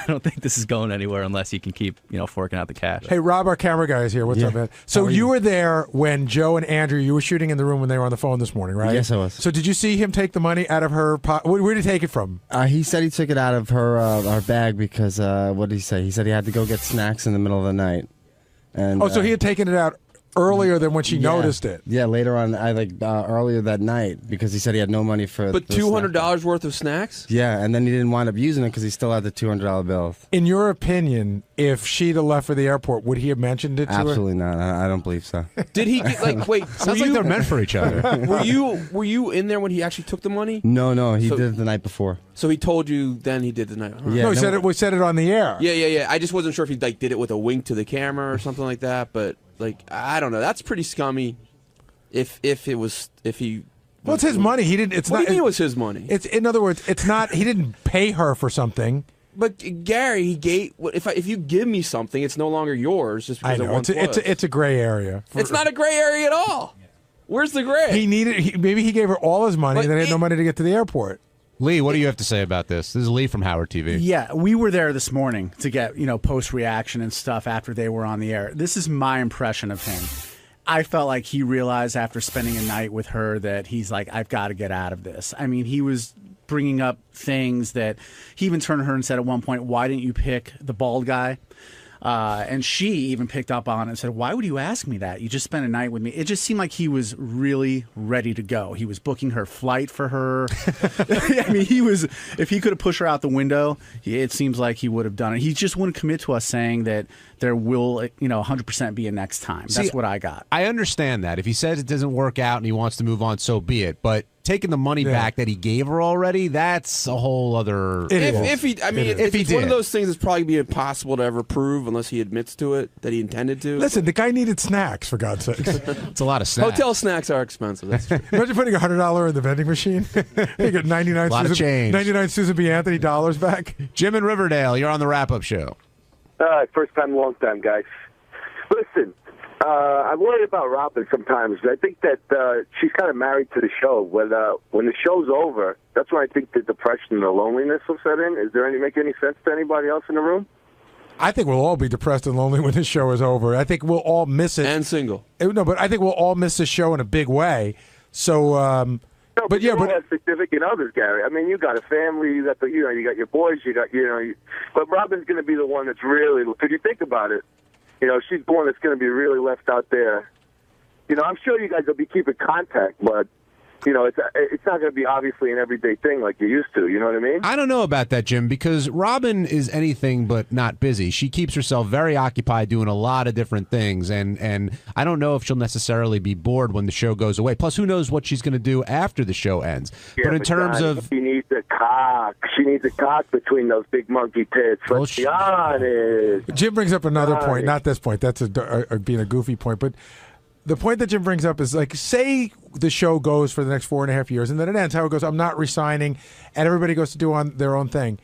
don't think this is going anywhere unless you can keep, forking out the cash. Hey, Rob, our camera guy is here. What's up, man? So you were there when Joe and Andrew, you were shooting in the room when they were on the phone this morning, right? Yes, I was. So did you see him take the money out of her pocket? Where did he take it from? He said he took it out of her bag because, what did he say? He said he had to go get snacks in the middle of the night. And, so he had taken it out earlier than when she noticed it. Yeah, later on, earlier that night, because he said he had no money for. But $200 worth of snacks? Yeah, and then he didn't wind up using it because he still had the $200 bill. In your opinion, if she'd have left for the airport, would he have mentioned it to her? Absolutely not. I don't believe so. Did he wait? Sounds like they're meant for each other. Were you in there when he actually took the money? No, he did it the night before. So he told you then he did the night. Yeah, no, we said it on the air. Yeah. I just wasn't sure if he did it with a wink to the camera or something like that. But I don't know. That's pretty scummy. If he. Well, it's his money. He didn't. It's what not. do you mean it was his money? It's in other words, it's not. He didn't pay her for something. But Gary, he gave. If you give me something, it's no longer yours just because I know. It's a gray area. It's not a gray area at all. Where's the gray? Maybe he gave her all his money, and then he had no money to get to the airport. Lee, what do you have to say about this? This is Lee from Howard TV. Yeah, we were there this morning to get, post reaction and stuff after they were on the air. This is my impression of him. I felt like he realized after spending a night with her that he's like, I've got to get out of this. I mean, he was bringing up things that he even turned to her and said at one point, why didn't you pick the bald guy? And she even picked up on it and said, why would you ask me that? You just spent a night with me. It just seemed like he was really ready to go. He was booking her flight for her. I mean, if he could have pushed her out the window, it seems like he would have done it. He just wouldn't commit to us saying that there will, 100% be a next time. That's what I got. I understand that. If he says it doesn't work out and he wants to move on, so be it. But taking the money back that he gave her already, that's a whole other. If it's one of those things that's probably be impossible to ever prove unless he admits to it that he intended to. Listen, the guy needed snacks, for God's sakes. It's a lot of snacks. Hotel snacks are expensive. That's true. Imagine putting $100 in the vending machine. You get 99 Susan B. Anthony dollars back. Jim in Riverdale, you're on the wrap-up show. First time, long time, guys. Listen, I worry about Robin sometimes. I think that she's kind of married to the show. When the show's over, that's when I think the depression and the loneliness will set in. Make any sense to anybody else in the room? I think we'll all be depressed and lonely when this show is over. I think we'll all miss it. And single. No, but I think we'll all miss this show in a big way. So, but you have significant others, Gary. I mean, you got a family. You got you got your boys. But Robin's going to be the one that's really. Could you think about it? She's the one that's going to be really left out there. I'm sure you guys will be keeping contact, but it's not going to be obviously an everyday thing like you used to. You know what I mean? I don't know about that, Jim, because Robin is anything but not busy. She keeps herself very occupied doing a lot of different things, and I don't know if she'll necessarily be bored when the show goes away. Plus, who knows what she's going to do after the show ends. Yeah, but in terms of... She needs a cock. She needs a cock between those big monkey tits. Let's be honest. Jim brings up another point, not this point. That's being a goofy point, but... The point that Jim brings up is say the show goes for the next 4.5 years and then it ends. How it goes, I'm not resigning, and everybody goes to do on their own thing.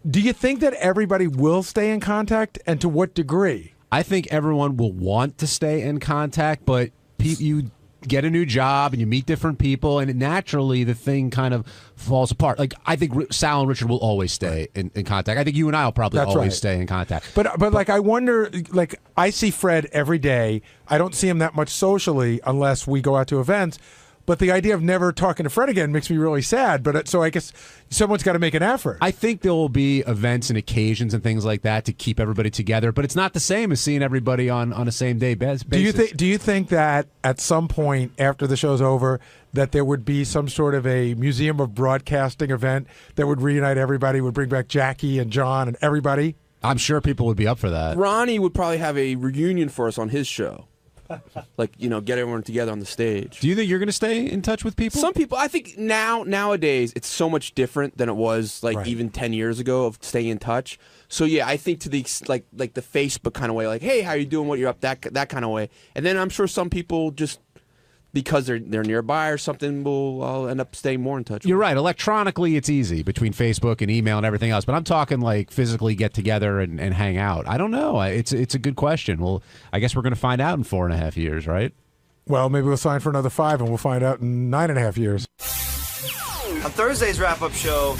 Do you think that everybody will stay in contact, and to what degree? I think everyone will want to stay in contact, but you get a new job and you meet different people, and naturally the thing kind of falls apart. Like, I think Sal and Richard will always stay in contact. I think you and I will probably always stay in contact. But like, I wonder, like, I see Fred every day. I don't see him that much socially unless we go out to events. But the idea of never talking to Fred again makes me really sad. But so I guess someone's got to make an effort. I think there will be events and occasions and things like that to keep everybody together. But it's not the same as seeing everybody on a same day basis. Do you think that at some point after the show's over that there would be some sort of a museum of broadcasting event that would reunite everybody, would bring back Jackie and John and everybody? I'm sure people would be up for that. Ronnie would probably have a reunion for us on his show. Like, get everyone together on the stage. Do you think you're going to stay in touch with people? Some people. I think nowadays it's so much different than it was even 10 years ago of staying in touch. So yeah, I think to the like the Facebook kind of way, like, hey, how you doing? What you're up? That kind of way. And then I'm sure some people just because they're nearby or something, I'll end up staying more in touch. You're right. Electronically, it's easy between Facebook and email and everything else. But I'm talking like physically get together and hang out. I don't know. It's a good question. Well, I guess we're going to find out in 4.5 years, right? Well, maybe we'll sign for another 5, and we'll find out in 9.5 years. On Thursday's wrap-up show,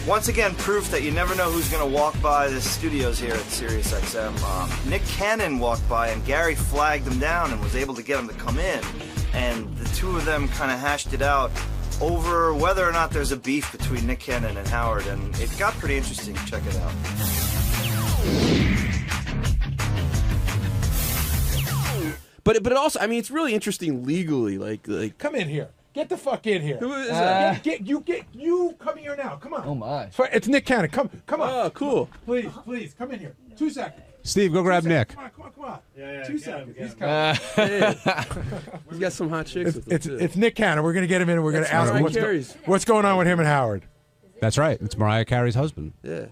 once again, proof that you never know who's going to walk by the studios here at SiriusXM. Nick Cannon walked by, and Gary flagged him down and was able to get him to come in. And the two of them kind of hashed it out over whether or not there's a beef between Nick Cannon and Howard, and it got pretty interesting. Check it out. But it also, I mean, it's really interesting legally. Like come in here. Get the fuck in here. Who is that? You come here now. Come on. Oh my. It's Nick Cannon. Come on. Oh, cool. Please, come in here. 2 seconds. Steve, go grab Nick. Come on. Yeah, 2 seconds. He's coming. He's got some hot chicks with him. It's Nick Cannon. We're going to get him in and we're going to ask him what's going on with him and Howard. That's right. It's Mariah Carey's husband. Yeah.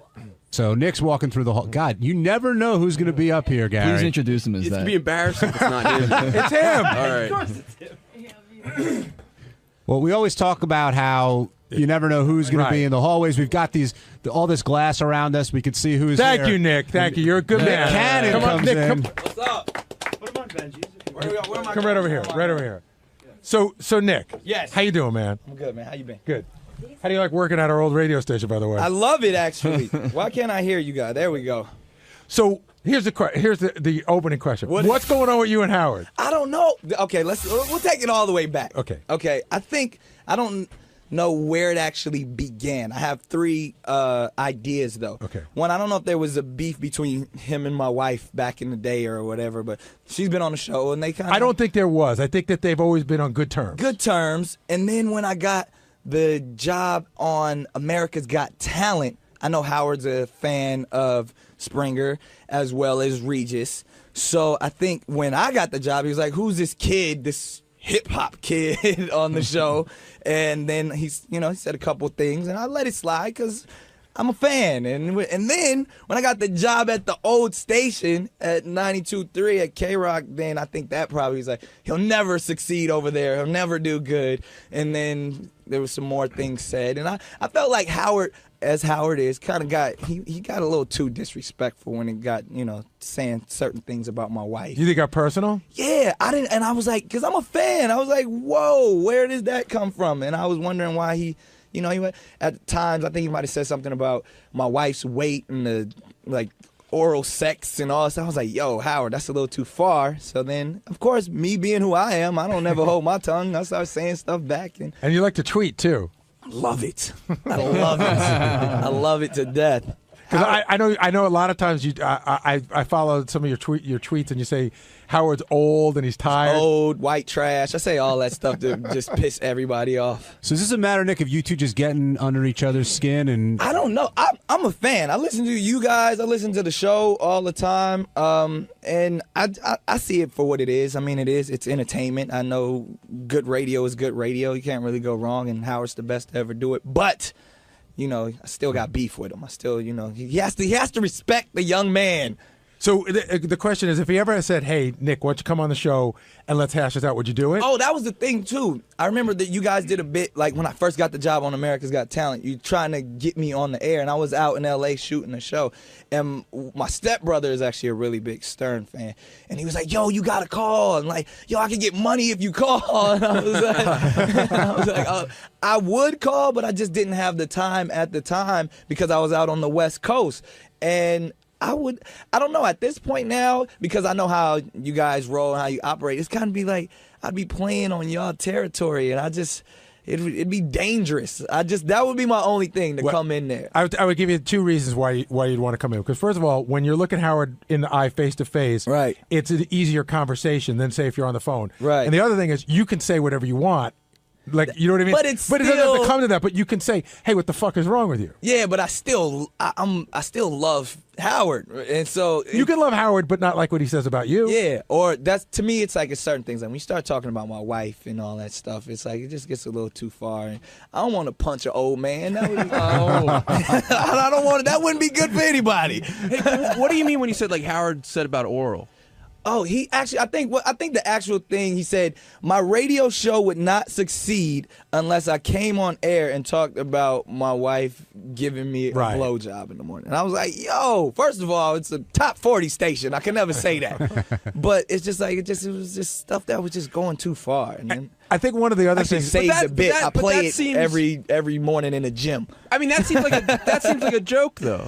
So Nick's walking through the hall. God, you never know who's going to be up here, Gary. Please introduce him as It's that. to be embarrassing if it's not him. It's him. All right. Of course it's him. Well, we always talk about how you never know who's going to be in the hallways. We've got all this glass around us. We can see who's here. Thank you, Nick. Thank you. You're a good Nick man. Cannon Come on, comes Nick, in. What's up? Put him on, Benji. Come right over here. Right over here. So Nick. Yes. How you doing, man? I'm good, man. How you been? Good. How do you like working at our old radio station, by the way? I love it, actually. Why can't I hear you guys? There we go. So here's the opening question. What's going on with you and Howard? I don't know. Okay, we'll take it all the way back. Okay. Okay. I don't know where it actually began. I have 3 ideas though. Okay. One, I don't know if there was a beef between him and my wife back in the day or whatever, but she's been on the show and they kind of. I don't think there was. I think that they've always been on good terms. Good terms. And then when I got the job on America's Got Talent, I know Howard's a fan of Springer as well as Regis. So I think when I got the job, he was like, who's this kid, this hip-hop kid on the show? And then he said a couple things, and I let it slide because I'm a fan. And then when I got the job at the old station at 92.3 at K-Rock, then I think that probably was like, he'll never succeed over there. He'll never do good. And then there was some more things said. And I felt like Howard, as Howard is, kind of got a little too disrespectful when it got, saying certain things about my wife. You think it got personal? Yeah, I didn't, and I was like, because I'm a fan. I was like, whoa, where does that come from? And I was wondering why he went, at times, I think he might have said something about my wife's weight and the, oral sex and all this. I was like, yo, Howard, that's a little too far. So then, of course, me being who I am, I don't never hold my tongue. I start saying stuff back. And you like to tweet, too. I love it. I love it. I love it to death. Because I know a lot of times I follow some of your tweets and you say Howard's old and he's tired. Old, white trash. I say all that stuff to just piss everybody off. So is this a matter, Nick, of you two just getting under each other's skin? And I don't know. I'm a fan. I listen to you guys. I listen to the show all the time. And I see it for what it is. I mean, it's entertainment. I know good radio is good radio. You can't really go wrong, and Howard's the best to ever do it. But I still got beef with him. I still, he has to respect the young man. So the question is, if he ever said, hey, Nick, why don't you come on the show and let's hash this out, would you do it? Oh, that was the thing, too. I remember that you guys did a bit, like when I first got the job on America's Got Talent, you trying to get me on the air, and I was out in L.A. shooting a show. And my stepbrother is actually a really big Stern fan. And he was like, yo, you got to call. And like, yo, I can get money if you call. And I was like, I would call, but I just didn't have the time at the time because I was out on the West Coast. And I don't know, at this point now, because I know how you guys roll and how you operate, it's kind of be like I'd be playing on y'all territory, and it'd be dangerous. That would be my only thing to come in there. I would give you 2 reasons why you'd want to come in. Because first of all, when you're looking Howard in the eye face to face, right, it's an easier conversation than say if you're on the phone. Right. And the other thing is you can say whatever you want. Like, you know what I mean? But it doesn't have to come to that. But you can say, "Hey, what the fuck is wrong with you?" Yeah, but I still love Howard, and so you can love Howard, but not like what he says about you. Yeah, or that's, to me, it's like it's certain things. Like when you start talking about my wife and all that stuff, it's like it just gets a little too far. And I don't want to punch an old man. That would, I don't want. That wouldn't be good for anybody. Hey, what do you mean when you said like Howard said about oral? Oh, he actually, I think the actual thing he said, my radio show would not succeed unless I came on air and talked about my wife giving me a blowjob in the morning. And I was like, yo, first of all, it's a top 40 station. I can never say that. But it's just like, it was just stuff that was just going too far. And then I think one of the other things, saved the bit. I play it every morning in the gym. I mean, that seems like a joke, though.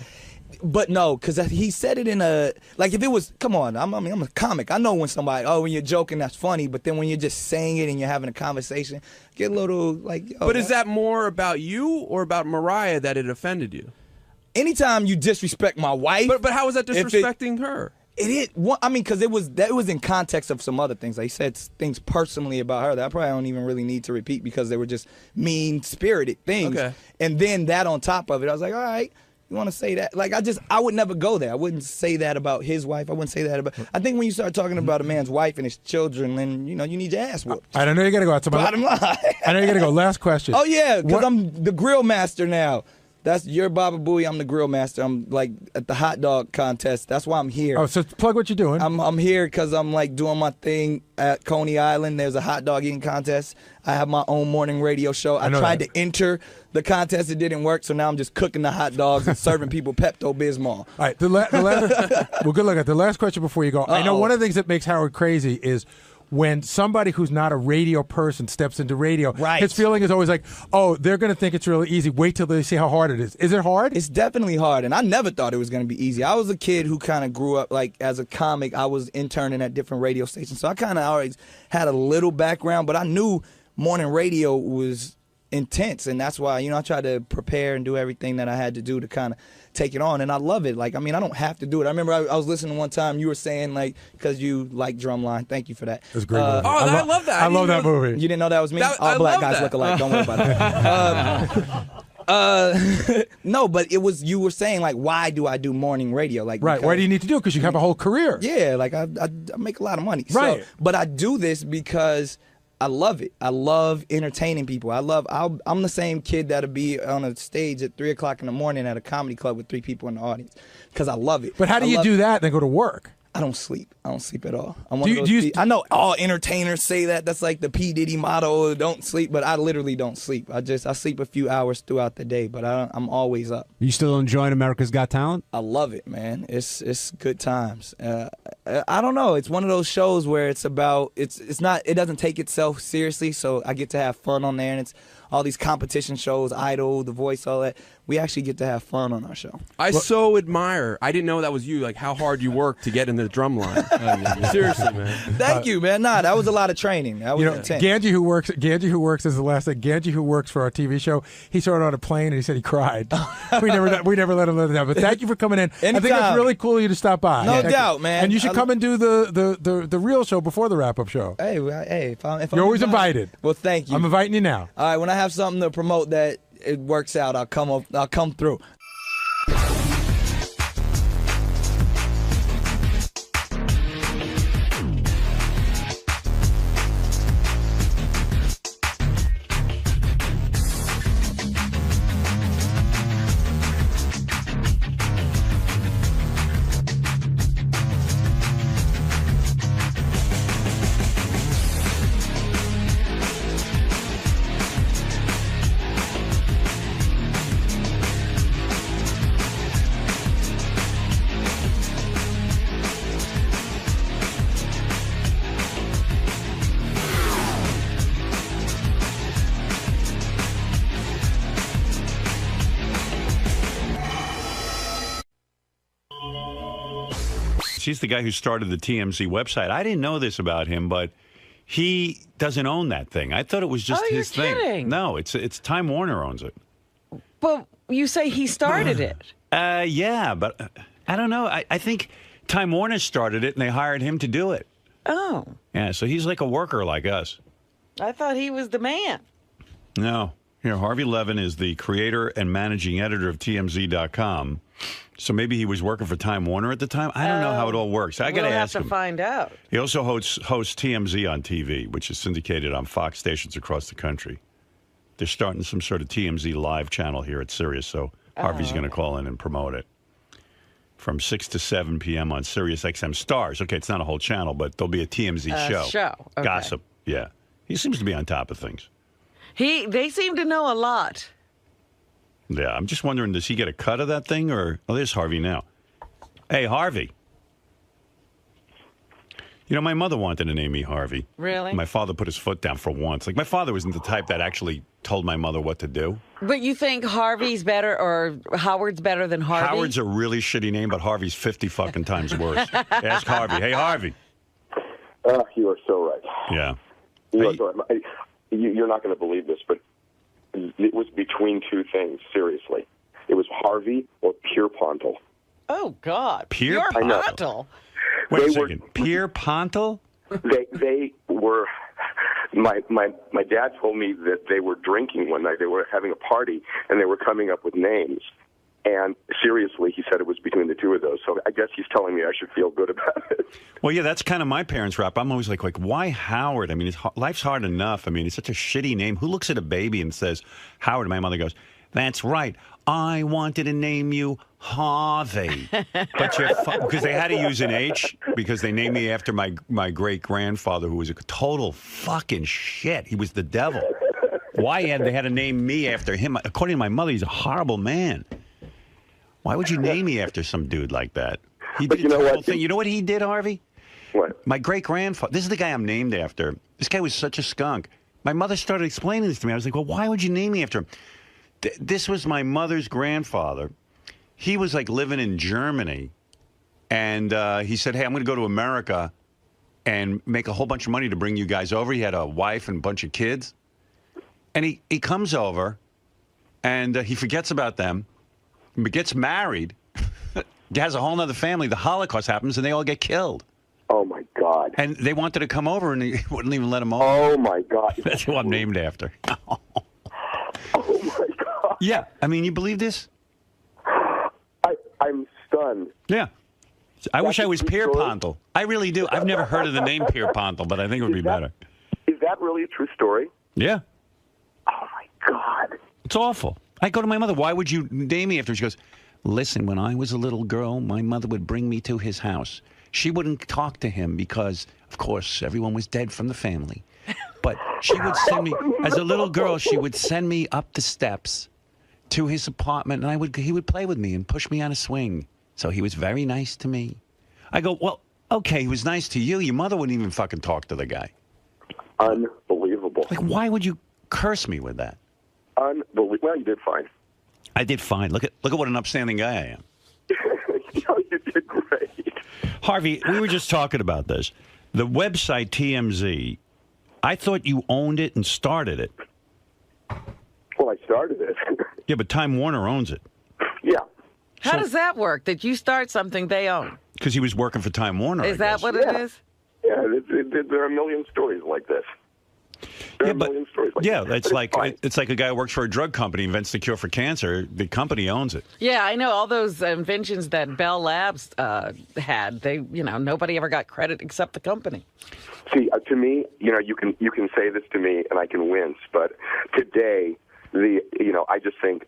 But no, because he said it in a, like, if it was, come on, I'm a comic. I know when when you're joking, that's funny. But then when you're just saying it and you're having a conversation, get a little like, yo. But is that more about you or about Mariah that it offended you? Anytime you disrespect my wife. But how is that disrespecting her? It is. I mean, because it was in context of some other things. Like, he said things personally about her that I probably don't even really need to repeat because they were just mean-spirited things. Okay. And then that on top of it, I was like, all right. You want to say that? Like, I would never go there. I wouldn't say that about his wife. I wouldn't say that about. I think when you start talking about a man's wife and his children, then you need your ass whooped. I know you got to go out to my bottom line. I know you got to go. Last question. Oh yeah, because I'm the grill master now. You're Baba Booey. I'm the grill master. I'm like at the hot dog contest. That's why I'm here. Oh, so plug what you're doing. I'm here because I'm like doing my thing at Coney Island. There's a hot dog eating contest. I have my own morning radio show. I tried to enter the contest. It didn't work. So now I'm just cooking the hot dogs and serving people Pepto-Bismol. All right. The last, well, good luck. The last question before you go. I know one of the things that makes Howard crazy is when somebody who's not a radio person steps into radio, his feeling is always like, oh, they're going to think it's really easy. Wait till they see how hard it is. Is it hard? It's definitely hard, and I never thought it was going to be easy. I was a kid who kind of grew up, like, as a comic. I was interning at different radio stations, so I kind of always had a little background, but I knew morning radio was intense, and that's why, I tried to prepare and do everything that I had to do to kind of take it on, and I love it. Like, I mean, I don't have to do it. I remember I was listening one time, you were saying, like, because you like Drumline. Thank you for that. It's a great movie. I love that. I love that movie. You didn't know that was me? All black guys look alike. Don't worry about that. No, but it was, you were saying, like, why do I do morning radio? Like, right, why do you need to do it? Because you have a whole career. Yeah, like, I make a lot of money. Right. So, but I do this because I love it. I love entertaining people. I'm the same kid that'll be on a stage at 3 o'clock in the morning at a comedy club with 3 people in the audience because I love it. But how do you do that and then go to work? I don't sleep. I don't sleep at all. I know all entertainers say that. That's like the P. Diddy motto, don't sleep, but I literally don't sleep. I sleep a few hours throughout the day, but I'm always up. Are you still enjoying America's Got Talent? I love it, man. It's good times. I don't know. It's one of those shows where it's not, it doesn't take itself seriously, so I get to have fun on there, and it's all these competition shows, Idol, The Voice, all that. We actually get to have fun on our show. I so admire. I didn't know that was you. Like how hard you worked to get in the drum line. Seriously, man. Thank you, man. Nah, that was a lot of training. That was intense. Ganji, who works is the last thing. Ganji, who works for our TV show, he saw it on a plane and he said he cried. we never let him let it down. But thank you for coming in. Anytime. I think it's really cool of you to stop by. No doubt, man. And you should come and do the real show before the wrap up show. Hey, if you're always invited. Well, thank you. I'm inviting you now. All right, when I have something to promote that it works out, I'll come through. He's the guy who started the TMZ website. I didn't know this about him, but he doesn't own that thing. I thought it was just his thing. Kidding. No, it's Time Warner owns it. But you say he started it. Yeah, but I don't know. I think Time Warner started it, and they hired him to do it. Oh. Yeah, so he's like a worker like us. I thought he was the man. No. Here, Harvey Levin is the creator and managing editor of TMZ.com. So maybe he was working for Time Warner at the time. I don't know how it all works. I got to ask him. We'll have to find out. He also hosts TMZ on TV, which is syndicated on Fox stations across the country. They're starting some sort of TMZ live channel here at Sirius, so Harvey's going to call in and promote it. from 6 to 7 p.m. on Sirius XM Stars. Okay, it's not a whole channel, but there'll be a TMZ show. Show. Okay. Gossip. Yeah. He seems to be on top of things. They seem to know a lot. Yeah, I'm just wondering, does he get a cut of that thing? Or there's Harvey now. Hey, Harvey. You know, my mother wanted to name me Harvey. Really? My father put his foot down for once. Like, my father wasn't the type that actually told my mother what to do. But you think Harvey's better or Howard's better than Harvey? Howard's a really shitty name, but Harvey's 50 fucking times worse. Ask Harvey. Hey, Harvey. You are so right. Yeah. You are so right. You're not going to believe this, but it was between two things, seriously. It was Harvey or Pierpontal. Oh, God. Pierpontal? Wait a second. Pierpontal? They were... My dad told me that they were drinking one night. They were having a party, and they were coming up with names. And seriously, he said it was between the two of those. So I guess he's telling me I should feel good about it. Well, yeah, that's kind of my parents' rap. I'm always like, why Howard? I mean, life's hard enough. I mean, it's such a shitty name. Who looks at a baby and says, Howard? And my mother goes, that's right. I wanted to name you Harvey. But because they had to use an H because they named me after my great-grandfather, who was a total fucking shit. He was the devil. Why they had to name me after him? According to my mother, he's a horrible man. Why would you name me after some dude like that? He did a terrible thing. You know what he did, Harvey? What? My great-grandfather. This is the guy I'm named after. This guy was such a skunk. My mother started explaining this to me. I was like, well, why would you name me after him? This was my mother's grandfather. He was like living in Germany. And he said, hey, I'm going to go to America and make a whole bunch of money to bring you guys over. He had a wife and a bunch of kids. And he comes over and he forgets about them. Gets married, has a whole other family. The Holocaust happens, and they all get killed. Oh, my God. And they wanted to come over, and he wouldn't even let them over. Oh, my God. That's who I'm named after. Oh, my God. Yeah. I mean, you believe this? I'm stunned. Yeah. I wish I was Pierpontal. I really do. I've never heard of the name Pierpontal, but I think it would be better. Is that really a true story? Yeah. Oh, my God. It's awful. I go to my mother, why would you name me after? She goes, listen, when I was a little girl, my mother would bring me to his house. She wouldn't talk to him because, of course, everyone was dead from the family. But she would send me, as a little girl, she would send me up the steps to his apartment, and he would play with me and push me on a swing. So he was very nice to me. I go, well, okay, he was nice to you. Your mother wouldn't even fucking talk to the guy. Unbelievable. Like, why would you curse me with that? Unbelievable. Well, you did fine. I did fine. Look at what an upstanding guy I am. No, you did great. Harvey, we were just talking about this. The website TMZ, I thought you owned it and started it. Well, I started it. Yeah, but Time Warner owns it. Yeah. How does that work? That you start something they own? Because he was working for Time Warner. Is that what it is? Yeah, there are a million stories like this. It's like a guy who works for a drug company, invents the cure for cancer. The company owns it. Yeah, I know all those inventions that Bell Labs had. Nobody ever got credit except the company. See, to me, you can say this to me and I can wince, but today, I just think,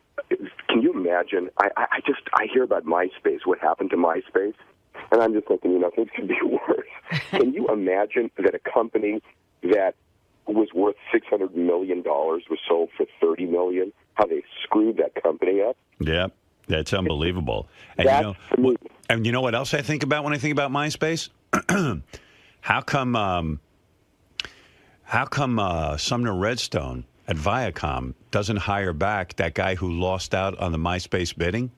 can you imagine? I hear about MySpace, what happened to MySpace, and I'm just thinking, things could be worse. Can you imagine that a company that was worth $600 million was sold for $30 million? How they screwed that company up? Yeah, that's unbelievable. And you know what else I think about when I think about MySpace? How come Sumner Redstone at Viacom doesn't hire back that guy who lost out on the MySpace bidding?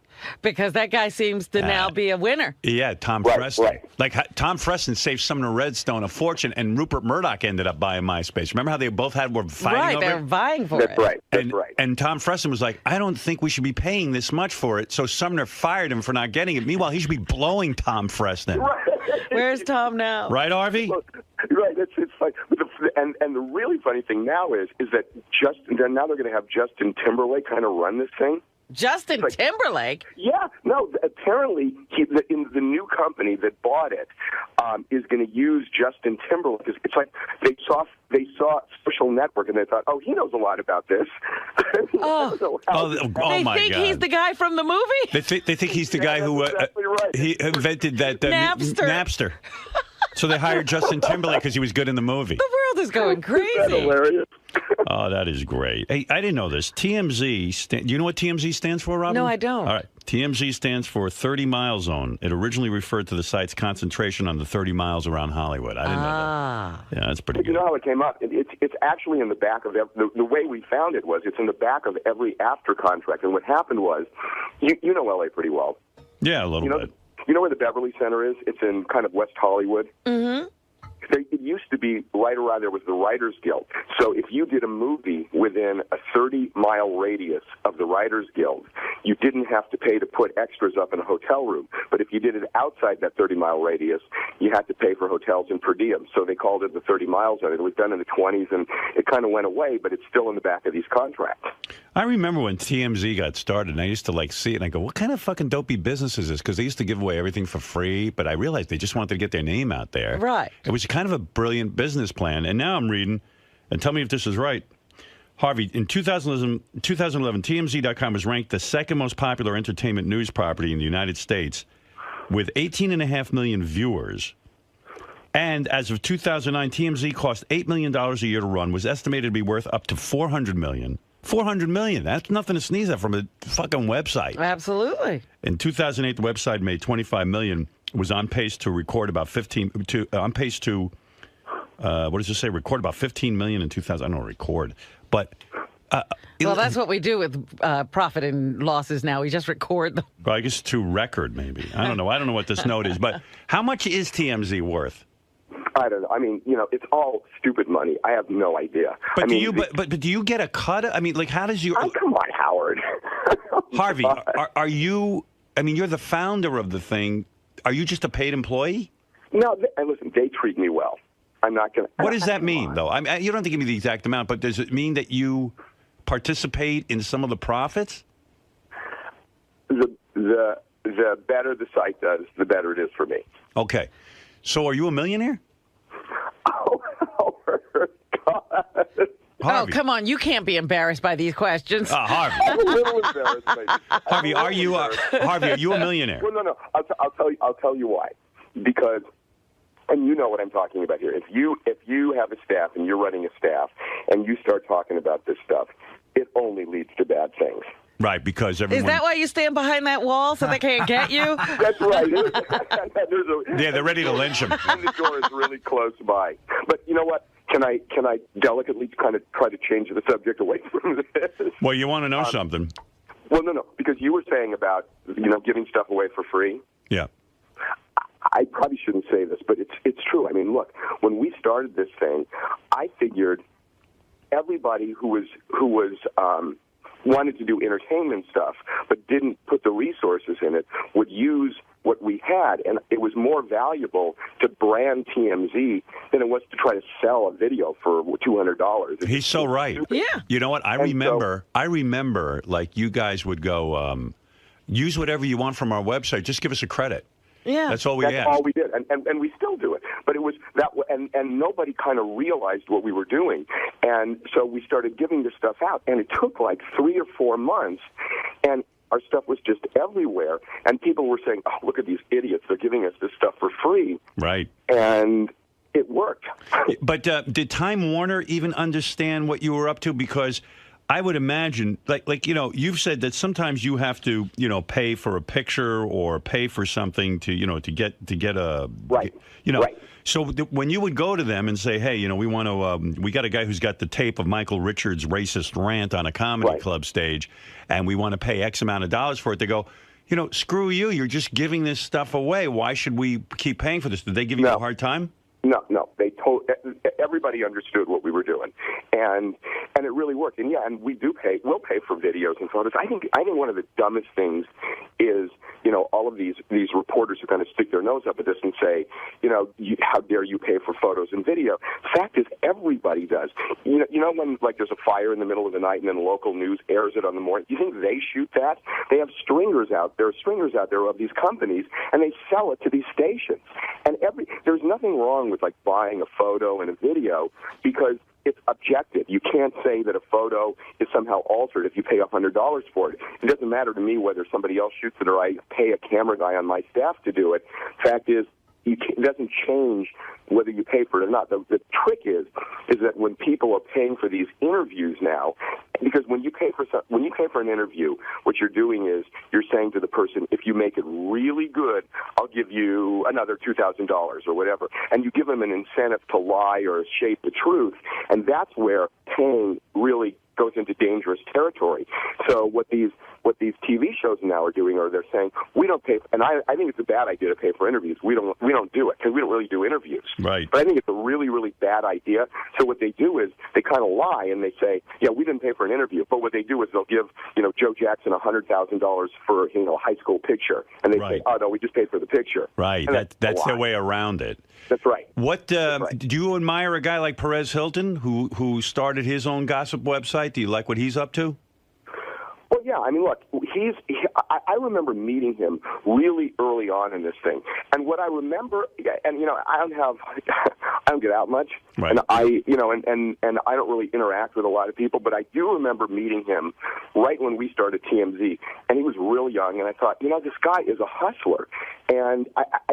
Because that guy seems to now be a winner. Yeah, Tom Freston. Right. Like Tom Freston saved Sumner Redstone a fortune, and Rupert Murdoch ended up buying MySpace. Remember how they both were fighting over it? Right, they were vying for it. That's right. And Tom Freston was like, I don't think we should be paying this much for it. So Sumner fired him for not getting it. Meanwhile, he should be blowing Tom Freston. Right. Where's Tom now? Right, Harvey? Right. It's like, and the really funny thing now is that now they're going to have Justin Timberlake kind of run this thing. Justin Timberlake? Yeah, no. Apparently, in the new company that bought it is going to use Justin Timberlake. It's like they saw Social Network and they thought, oh, he knows a lot about this. Oh, oh my They think God. he's the guy from the movie? They think he's the guy who he invented that Napster. So they hired Justin Timberlake because he was good in the movie. The world is going crazy. Hilarious. Oh, that is great. Hey, I didn't know this. TMZ, do you know what TMZ stands for, Robin? No, I don't. All right. TMZ stands for 30 Mile Zone. It originally referred to the site's concentration on the 30 miles around Hollywood. I didn't know that. Yeah, that's pretty But good. you know how it came up? It's actually in the back of the way we found it was it's in the back of every after contract. And what happened was, you know L.A. pretty well. Yeah, a little bit. You know where the Beverly Center is? It's in kind of West Hollywood. Mm-hmm. It used to be right around there was the Writers Guild. So if you did a movie within a 30-mile radius of the Writers Guild, you didn't have to pay to put extras up in a hotel room. But if you did it outside that 30-mile radius, you had to pay for hotels and per diem. So they called it the 30 Mile Zone. It was done in the 20s, and it kind of went away, but it's still in the back of these contracts. I remember when TMZ got started, and I used to see it, and I go, what kind of fucking dopey business is this? Because they used to give away everything for free, but I realized they just wanted to get their name out there. Right. It was kind of a brilliant business plan. And now I'm reading, and tell me if this is right. Harvey, in 2011, TMZ.com was ranked the second most popular entertainment news property in the United States with 18.5 million viewers. And as of 2009, TMZ cost $8 million a year to run, was estimated to be worth up to $400 million. $400 million. That's nothing to sneeze at from a fucking website. Absolutely. In 2008, the website made $25 million. Was on pace to record about 15. On pace to what does it say? Record about 15 million in 2000. I don't know, record, but. Well, that's what we do with profit and losses now. We just record them. Well, I guess to record, maybe. I don't know. I don't know what this note is, but how much is TMZ worth? I don't know. I mean, it's all stupid money. I have no idea. But do you get a cut? I mean, like, how does you? Come on, Howard. Harvey, are you? I mean, you're the founder of the thing. Are you just a paid employee? No, and listen, they treat me well. I'm not going to. What does that mean, though? I mean, you don't have to give me the exact amount, but does it mean that you participate in some of the profits? The better the site does, the better it is for me. Okay. So are you a millionaire? Oh, come on. You can't be embarrassed by these questions. Harvey. I'm a little embarrassed. Harvey, are you a millionaire? Well, no. I'll tell you why. Because, and you know what I'm talking about here. If you have a staff and you're running a staff and you start talking about this stuff, it only leads to bad things. Right, because everyone... Is that why you stand behind that wall so they can't get you? That's right. Yeah, they're ready to lynch him. And the door is really close by. But you know what? Can I delicately kind of try to change the subject away from this? Well, you want to know something? Well, no, because you were saying about giving stuff away for free. Yeah. I probably shouldn't say this, but it's true. I mean, look, when we started this thing, I figured everybody who was wanted to do entertainment stuff but didn't put the resources in it would use what we had, and it was more valuable to brand TMZ than it was to try to sell a video for $200. He's so right. Yeah. You know what? I remember, like, you guys would go, use whatever you want from our website. Just give us a credit. Yeah. That's all we asked. That's all we did, and we still do it. But it was that, and nobody kind of realized what we were doing, and so we started giving this stuff out, and it took like 3 or 4 months, and our stuff was just everywhere, and people were saying, "Oh, look at these idiots! They're giving us this stuff for free." Right. And it worked. But did Time Warner even understand what you were up to? Because I would imagine, like you've said that sometimes you have to, pay for a picture or pay for something to, to get a right. Right. So when you would go to them and say, hey, we got a guy who's got the tape of Michael Richards' racist rant on a comedy club stage, and we want to pay X amount of dollars for it, they go, screw you. You're just giving this stuff away. Why should we keep paying for this? Did they give you a hard time? No. Everybody understood what we were doing, and it really worked. And yeah, and we'll pay for videos and photos. I think one of the dumbest things is all of these reporters who kind of stick their nose up at this and say, how dare you pay for photos and video? Fact is, everybody does. When like there's a fire in the middle of the night and then the local news airs it on the morning. You think they shoot that? They have stringers out. There are stringers out there of these companies, and they sell it to these stations. And there's nothing wrong with like buying a photo and a video because it's objective. You can't say that a photo is somehow altered if you pay $100 for it. It doesn't matter to me whether somebody else shoots it or I pay a camera guy on my staff to do it. Fact is, it doesn't change whether you pay for it or not. The trick is that when people are paying for these interviews now, because when you pay for an interview, what you're doing is you're saying to the person, if you make it really good, I'll give you another $2,000 or whatever, and you give them an incentive to lie or shape the truth, and that's where paying really goes into dangerous territory. So what these TV shows now are doing, or they're saying, we don't pay, and I think it's a bad idea to pay for interviews. We don't do it because we don't really do interviews. Right. But I think it's a really, really bad idea. So what they do is they kind of lie and they say, yeah, we didn't pay for an interview. But what they do is they'll give, Joe Jackson $100,000 for, a high school picture. And they say, oh, no, we just paid for the picture. Right. That's their way around it. That's right. What do you admire a guy like Perez Hilton who started his own gossip website? Do you like what he's up to? Well, yeah. I mean, look, I remember meeting him really early on in this thing, and what I remember, and I don't get out much, right. And I don't really interact with a lot of people, but I do remember meeting him right when we started TMZ, and he was real young, and I thought, this guy is a hustler, and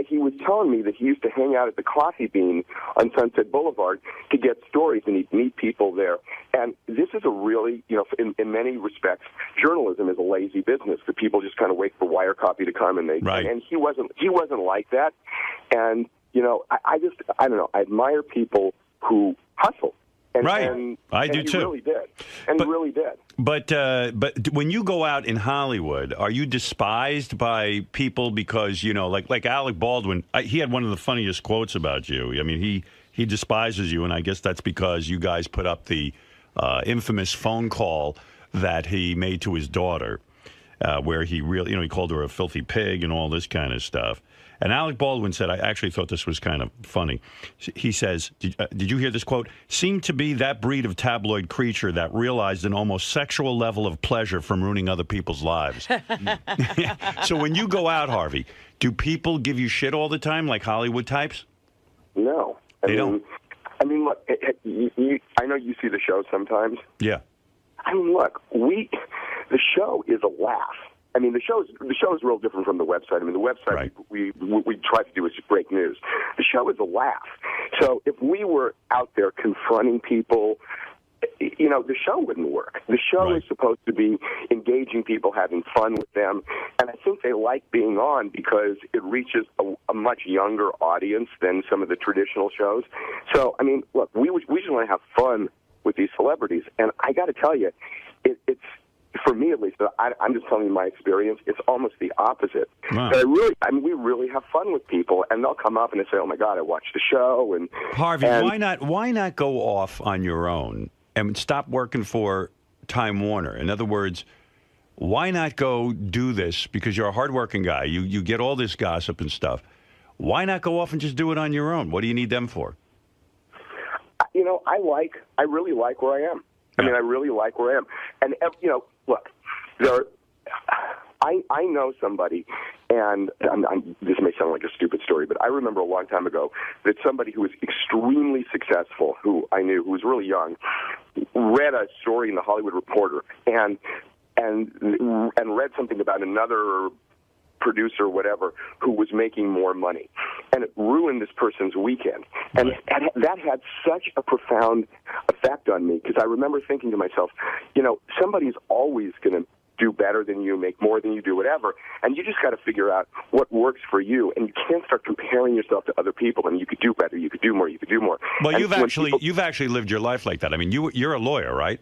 he was telling me that he used to hang out at the Coffee Bean on Sunset Boulevard to get stories, and he'd meet people there, and this is a really, in many respects, journalism is a lazy business that people just kind of wait for wire copy to come, and and he wasn't like that, and I don't know, I admire people who hustle. And, right, I do too. Really did, and he really did. But when you go out in Hollywood, are you despised by people because like Alec Baldwin? He had one of the funniest quotes about you. I mean, he despises you, and I guess that's because you guys put up the infamous phone call that he made to his daughter, where he really, he called her a filthy pig and all this kind of stuff. And Alec Baldwin said, I actually thought this was kind of funny. He says, did you hear this quote? Seemed to be that breed of tabloid creature that realized an almost sexual level of pleasure from ruining other people's lives. So when you go out, Harvey, do people give you shit all the time like Hollywood types? No. They don't? I mean, look, I know you see the show sometimes. Yeah. I mean, look, the show is a laugh. I mean, the show is real different from the website. I mean, the website, right. we try to do is just break news. The show is a laugh. So if we were out there confronting people, the show wouldn't work. The show is supposed to be engaging people, having fun with them, and I think they like being on because it reaches a much younger audience than some of the traditional shows. So, I mean, look, we just want to have fun with these celebrities, and I got to tell you, it's for me at least. I'm just telling you my experience. It's almost the opposite. Wow. But we really have fun with people, and they'll come up and they say, "Oh my God, I watched the show." And Harvey, why not go off on your own and stop working for Time Warner? In other words, why not go do this? Because you're a hardworking guy. You get all this gossip and stuff. Why not go off and just do it on your own? What do you need them for? I really like where I am. I mean, I really like where I am. And, look, I know somebody, and this may sound like a stupid story, but I remember a long time ago that somebody who was extremely successful, who I knew, who was really young, read a story in the Hollywood Reporter and read something about another producer or whatever who was making more money, and it ruined this person's weekend. And that had such a profound effect on me, because I remember thinking to myself, somebody's always going to do better than you, make more than you do, whatever, and you just got to figure out what works for you, and you can't start comparing yourself to other people. I mean, you could do better, you could do more, you could do more. Well, and you've actually lived your life like that. I mean, you're a lawyer, right?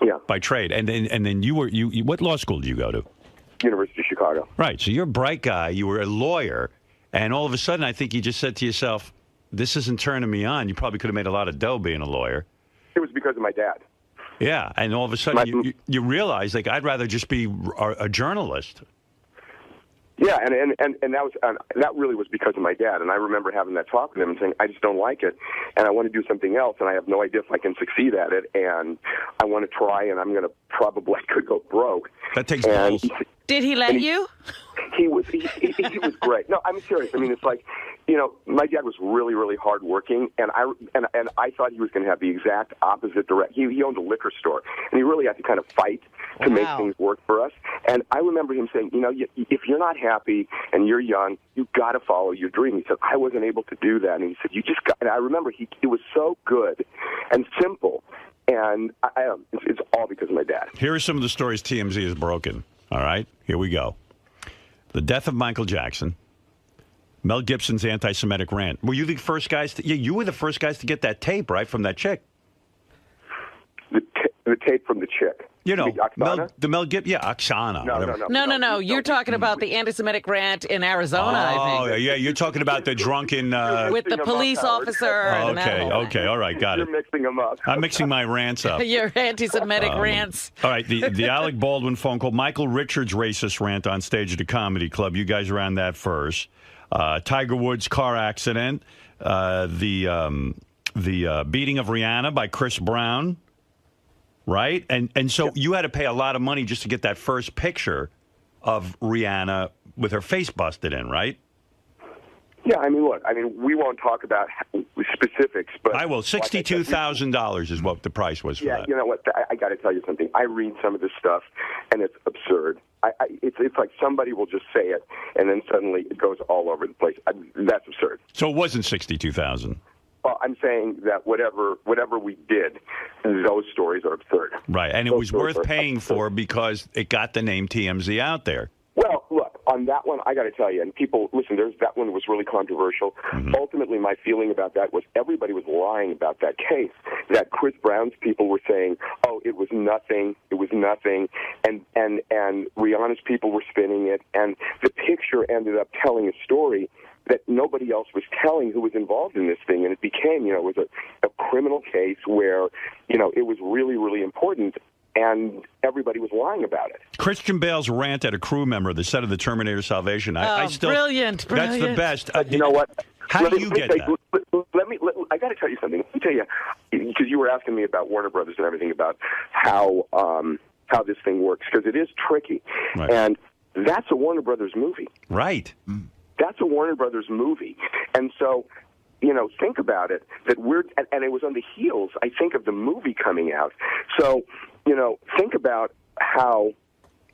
Yeah. By trade, and then you what law school did you go to? University of Chicago. Right. So you're a bright guy. You were a lawyer, and all of a sudden, I think you just said to yourself, "This isn't turning me on." You probably could have made a lot of dough being a lawyer. It was because of my dad. Yeah, and all of a sudden you realize, like, I'd rather just be a journalist. Yeah, and that really was because of my dad. And I remember having that talk with him and saying, I just don't like it, and I want to do something else, and I have no idea if I can succeed at it, and I want to try, and I'm going to probably could go broke. That takes balls. Did he let you? He was great. No, I'm serious. I mean, it's like, my dad was really, really hardworking, and I thought he was going to have the exact opposite direct. He owned a liquor store, and he really had to kind of fight to make things work for us. And I remember him saying, if you're not happy and you're young, you've got to follow your dream. He said, I wasn't able to do that, and he said, you just got. And I remember it was so good and simple, and it's all because of my dad. Here are some of the stories TMZ has broken. All right, here we go. The death of Michael Jackson. Mel Gibson's anti-Semitic rant. Were you the first guys you were the first guys to get that tape, right, from that chick? The tape from the chick. Mel Gibson. Yeah, Oksana. No. You're talking about the anti-Semitic rant in Arizona, I think. Yeah, you're talking about the drunken... with the police officer. Okay, all right, got it. You're mixing them up. I'm mixing my rants up. Your anti-Semitic rants. All right, the Alec Baldwin phone call. Michael Richards' racist rant on stage at the Comedy Club. You guys ran that first. Tiger Woods' car accident. The beating of Rihanna by Chris Brown. Right? And so you had to pay a lot of money just to get that first picture of Rihanna with her face busted in, right? Yeah, I mean, look, we won't talk about specifics, but... I will. $62,000 is what the price was for that. Yeah, you know what? I got to tell you something. I read some of this stuff, and it's absurd. It's like somebody will just say it, and then suddenly it goes all over the place. That's absurd. So it wasn't $62,000. Well, I'm saying that whatever we did, those stories are absurd. Right, and it was worth paying for because it got the name TMZ out there. Well, look, on that one, I got to tell you, and people, listen, that one was really controversial. Mm-hmm. Ultimately, my feeling about that was everybody was lying about that case, that Chris Brown's people were saying, oh, it was nothing, and Rihanna's people were spinning it, and the picture ended up telling a story that nobody else was telling who was involved in this thing, and it became, it was a criminal case where, it was really, really important, and everybody was lying about it. Christian Bale's rant at a crew member, the set of the Terminator Salvation. Brilliant. That's the best. You know what? How do you get that? I got to tell you something. Let me tell you, because you were asking me about Warner Brothers and everything, about how this thing works, because it is tricky. Right. And that's a Warner Brothers movie. Right. That's a Warner Brothers movie. And so, think about it, that and it was on the heels, I think, of the movie coming out. So, think about how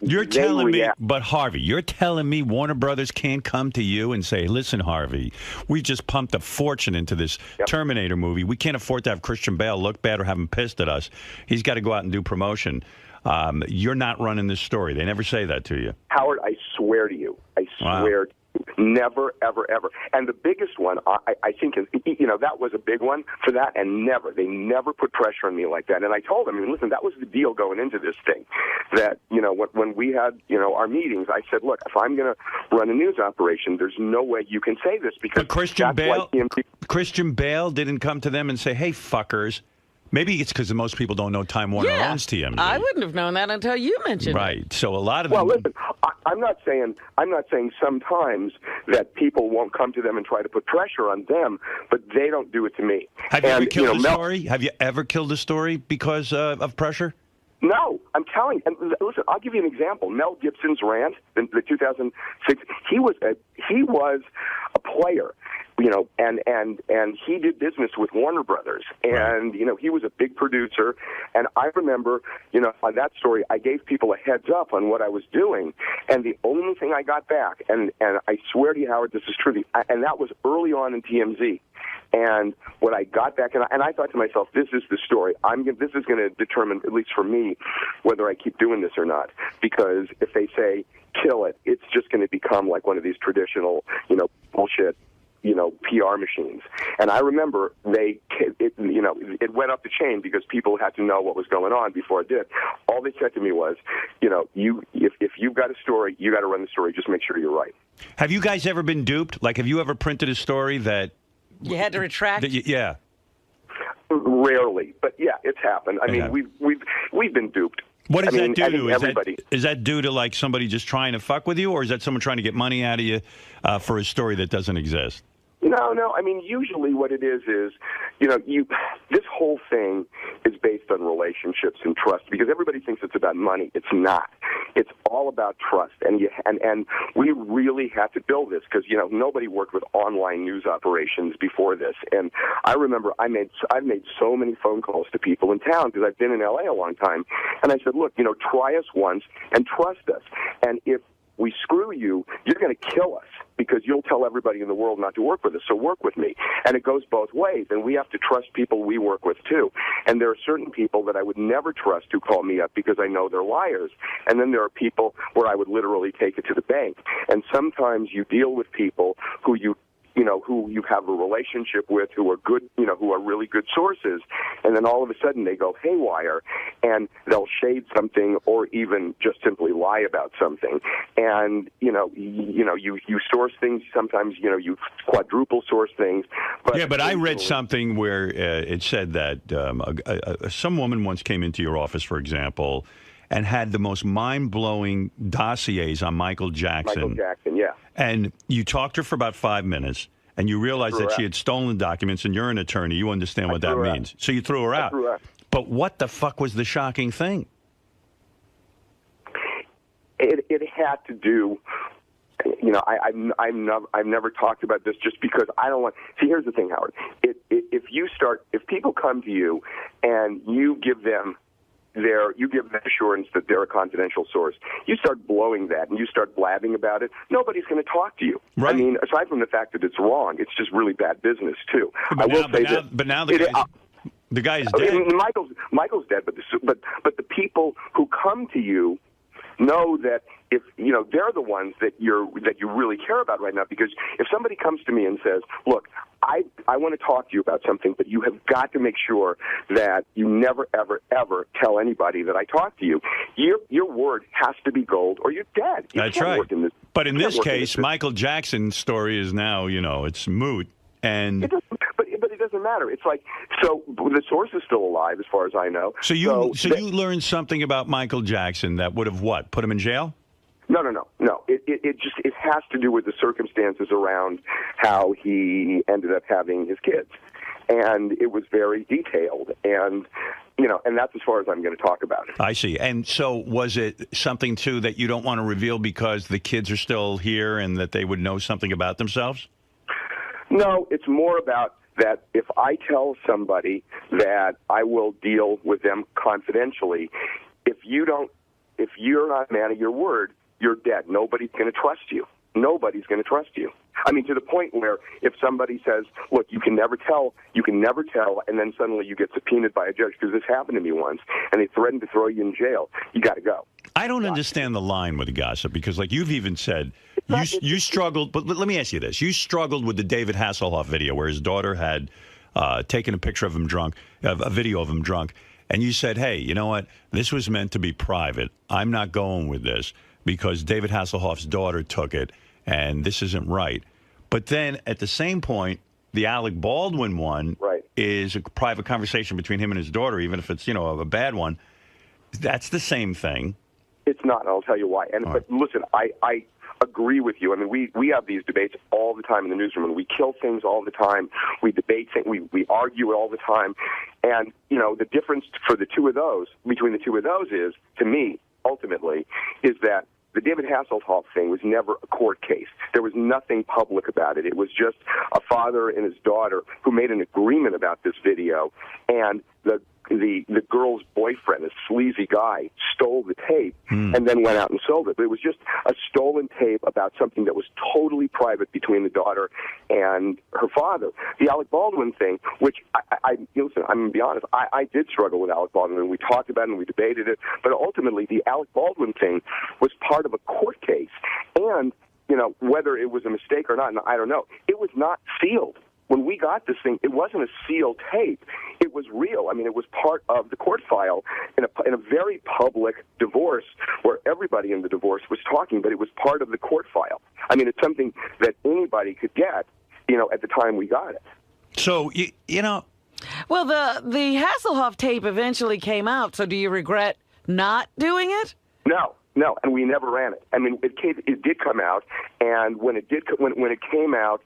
you're telling me, but Harvey, you're telling me Warner Brothers can't come to you and say, listen, Harvey, we just pumped a fortune into this Terminator movie. We can't afford to have Christian Bale look bad or have him pissed at us. He's got to go out and do promotion. You're not running this story. They never say that to you. Howard, I swear to you. I swear to you. Never, ever, ever. And the biggest one, I think, is, that was a big one for that, and they never put pressure on me like that. And I told them, listen, that was the deal going into this thing, that, when we had, our meetings, I said, look, if I'm going to run a news operation, there's no way you can say this, because Christian Bale didn't come to them and say, hey, fuckers. Maybe it's because most people don't know Time Warner owns TMZ. I wouldn't have known that until you mentioned it. Right. So a lot of them... Well, listen, I'm not saying sometimes that people won't come to them and try to put pressure on them, but they don't do it to me. Have you ever killed a story? Have you ever killed a story because of pressure? No, I'm telling you. And listen, I'll give you an example. Mel Gibson's rant, the 2006, he was a player. And he did business with Warner Brothers, and he was a big producer. And I remember, on that story, I gave people a heads up on what I was doing, and the only thing I got back, and I swear to you, Howard, this is true, and that was early on in TMZ. And what I got back, and I thought to myself, this is the story. This is going to determine, at least for me, whether I keep doing this or not. Because if they say kill it, it's just going to become like one of these traditional, bullshit, PR machines. And I remember it went up the chain because people had to know what was going on before it did. All they said to me was, if you've got a story, you got to run the story. Just make sure you're right. Have you guys ever been duped? Like, have you ever printed a story that you had to retract? Yeah. Rarely, but yeah, it's happened. I mean, we've been duped. What does that do to? Is that due to like somebody just trying to fuck with you, or is that someone trying to get money out of you for a story that doesn't exist? No. I mean, usually what it is, this whole thing is based on relationships and trust because everybody thinks it's about money. It's not. It's all about trust, and we really have to build this because nobody worked with online news operations before this. And I remember I've made so many phone calls to people in town because I've been in LA a long time, and I said, look, try us once and trust us, and if we screw you, you're going to kill us because you'll tell everybody in the world not to work with us, so work with me. And it goes both ways, and we have to trust people we work with, too. And there are certain people that I would never trust who call me up because I know they're liars. And then there are people where I would literally take it to the bank. And sometimes you deal with people who you have a relationship with, who are good, who are really good sources, and then all of a sudden they go haywire, and they'll shade something or even just simply lie about something. And you source things. Sometimes you quadruple source things. But I read something where it said that some woman once came into your office, for example, and had the most mind-blowing dossiers on Michael Jackson. Michael Jackson, yeah. And you talked to her for about 5 minutes, and you realized that she had stolen documents, and you're an attorney. You understand what that means. So you threw her out. But what the fuck was the shocking thing? It had to do... I've never talked about this just because I don't want. See, here's the thing, Howard. If people come to you and you give them assurance that they're a confidential source, you start blowing that and you start blabbing about it, nobody's going to talk to you. Right. I mean, aside from the fact that it's wrong, it's just really bad business too. But now the guy is dead. Michael's dead, but the people who come to you know that if they're the ones that you really care about right now, because if somebody comes to me and says, look, I want to talk to you about something, but you have got to make sure that you never, ever, ever tell anybody that I talked to you. Your word has to be gold or you're dead. That's right. But in this case, Michael Jackson's story is now, it's moot. And but it doesn't matter. It's like, so the source is still alive as far as I know. So you learned something about Michael Jackson that would have put him in jail? No. It has to do with the circumstances around how he ended up having his kids, and it was very detailed, and that's as far as I'm going to talk about it. I see. And so, was it something too that you don't want to reveal because the kids are still here and that they would know something about themselves? No, it's more about that if I tell somebody that I will deal with them confidentially, if you're not a man of your word, you're dead. Nobody's going to trust you. Nobody's going to trust you. I mean, to the point where if somebody says, look, you can never tell, and then suddenly you get subpoenaed by a judge, because this happened to me once, and they threatened to throw you in jail, you got to go. I don't understand the line with the gossip, because like you've even said, you struggled, but let me ask you this. You struggled with the David Hasselhoff video where his daughter had taken a picture of him drunk, a video of him drunk, and you said, hey, you know what? This was meant to be private. I'm not going with this because David Hasselhoff's daughter took it, and this isn't right. But then at the same point, the Alec Baldwin one is a private conversation between him and his daughter, even if it's, a bad one. That's the same thing. It's not, and I'll tell you why. But listen, I agree with you. I mean, we have these debates all the time in the newsroom, and we kill things all the time. We debate things. We argue all the time. And, the difference between the two of those is, to me, ultimately, is that the David Hasselhoff thing was never a court case. There was nothing public about it. It was just a father and his daughter who made an agreement about this video, and the girl's boyfriend, a sleazy guy, stole the tape and then went out and sold it. But it was just a stolen tape about something that was totally private between the daughter and her father. The Alec Baldwin thing, which listen, I'm going to be honest, I did struggle with Alec Baldwin, and we talked about it and we debated it, but ultimately the Alec Baldwin thing was part of a court case. And, whether it was a mistake or not, I don't know, it was not sealed. When we got this thing, it wasn't a sealed tape. It was real. I mean, it was part of the court file in a very public divorce where everybody in the divorce was talking, but it was part of the court file. I mean, it's something that anybody could get, at the time we got it. So, Well, the Hasselhoff tape eventually came out, so do you regret not doing it? No. No, and we never ran it. I mean, it did come out, and when it came out,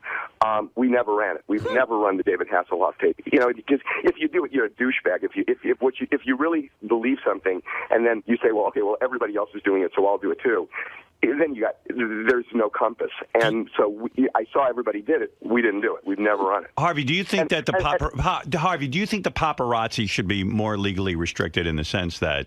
we never ran it. We've never run the David Hasselhoff tape. You know, because if you do it, you're a douchebag. If you really believe something, and then you say, well, everybody else is doing it, so I'll do it too. Then there's no compass, and so I saw everybody did it. We didn't do it. We've never run it. Harvey, do you think that Harvey, do you think the paparazzi should be more legally restricted in the sense that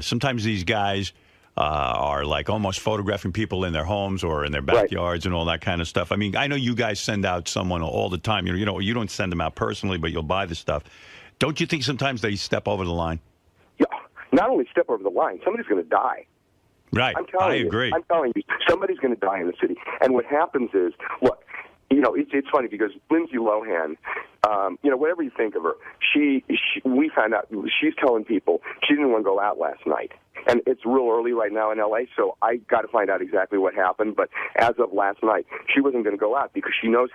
sometimes these guys are like almost photographing people in their homes or in their backyards and all that kind of stuff? I mean, I know you guys send out someone all the time. You know, you don't send them out personally, but you'll buy the stuff. Don't you think sometimes they step over the line? Yeah, not only step over the line, somebody's going to die. Right, I agree. I'm telling you, somebody's going to die in the city. And what happens is, look, you know, it's funny because Lindsay Lohan, you know, whatever you think of her, we found out she's telling people she didn't want to go out last night. And it's real early right now in L.A., so I got to find out exactly what happened. But as of last night, she wasn't going to go out because she knows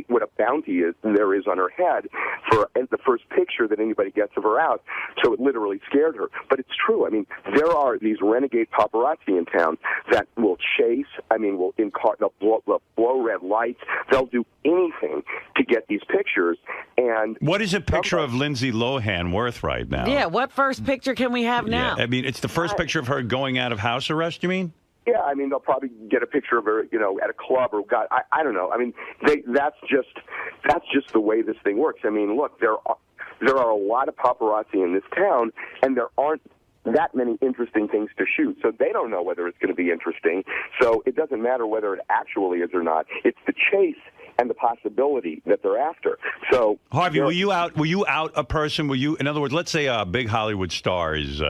what a bounty there is on her head for the first picture that anybody gets of her out. So it literally scared her. But it's true. I mean, there are these renegade paparazzi in town that will chase. I mean, they'll blow red lights. They'll do anything to get these pictures. And what is a picture of Lindsay Lohan worth right now? Yeah, what first picture can we have now? Yeah, I mean, it's the first picture of her going out of house arrest, you mean? Yeah, I mean, they'll probably get a picture of her, you know, at a club or I don't know. I mean, that's just the way this thing works. I mean, look, there are a lot of paparazzi in this town, and there aren't that many interesting things to shoot. So they don't know whether it's going to be interesting. So it doesn't matter whether it actually is or not. It's the chase and the possibility that they're after. So Harvey, were you out a person? Were you, in other words, let's say a big Hollywood star is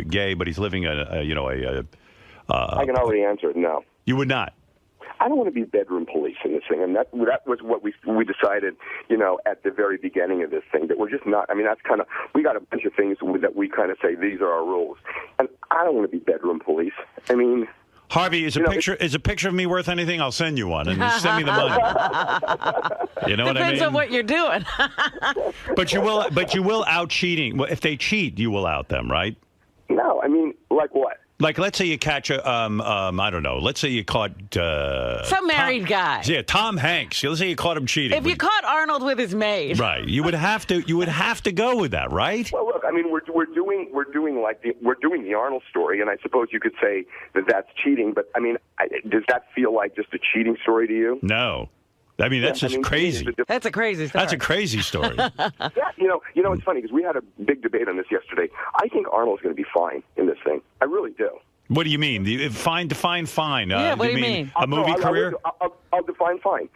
gay, but he's living I can already answer it. No, you would not. I don't want to be bedroom police in this thing, and that was what we decided, you know, at the very beginning of this thing, that we're just not. I mean, that's kind of, we got a bunch of things that we kind of say these are our rules, and I don't want to be bedroom police. I mean, Harvey, is a picture of me worth anything? I'll send you one, and you send me the money. You know what I mean? Depends on what you're doing. But you will out cheating. Well, if they cheat, you will out them, right? No, I mean, like what? Like, let's say you catch a, I don't know. Let's say you caught some married guy. Yeah, Tom Hanks. Let's say you caught him cheating. If you caught Arnold with his maid, right? You would have to go with that, right? Well, look, I mean, we're doing the Arnold story, and I suppose you could say that that's cheating. But I mean, does that feel like just a cheating story to you? No. I mean, that's just crazy. That's a crazy story. That's a crazy story. Yeah, you know, it's funny because we had a big debate on this yesterday. I think Arnold's going to be fine in this thing. I really do. What do you mean? Define fine. Yeah, what do you mean? A movie career? I'll define fine.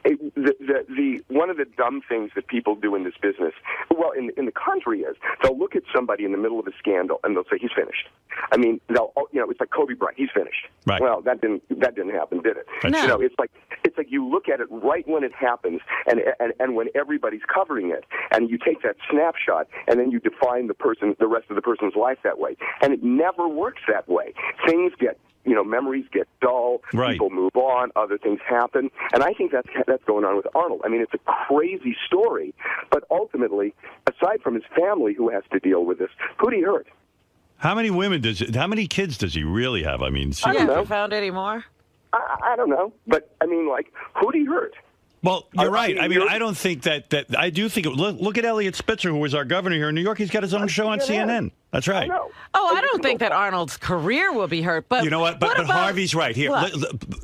The one of the dumb things that people do in this business, well, in the country, is they'll look at somebody in the middle of a scandal and they'll say he's finished. I mean, it's like Kobe Bryant, he's finished. Right. Well, that didn't happen, did it? No. You know, it's like you look at it right when it happens, and when everybody's covering it, and you take that snapshot, and then you define the rest of the person's life that way, and it never works that way. Things get. You know, memories get dull. Right. People move on. Other things happen, and I think that's going on with Arnold. I mean, it's a crazy story, but ultimately, aside from his family who has to deal with this, who'd he hurt? How many kids does he really have? I mean, have you found any more? I don't know, but I mean, like, who'd he hurt? Well, you're right. I mean, I don't think that I do think. Look at Elliot Spitzer, who was our governor here in New York. He's got his own show on CNN. That's right. Oh, I don't think that Arnold's career will be hurt. But you know what? But Harvey's right here.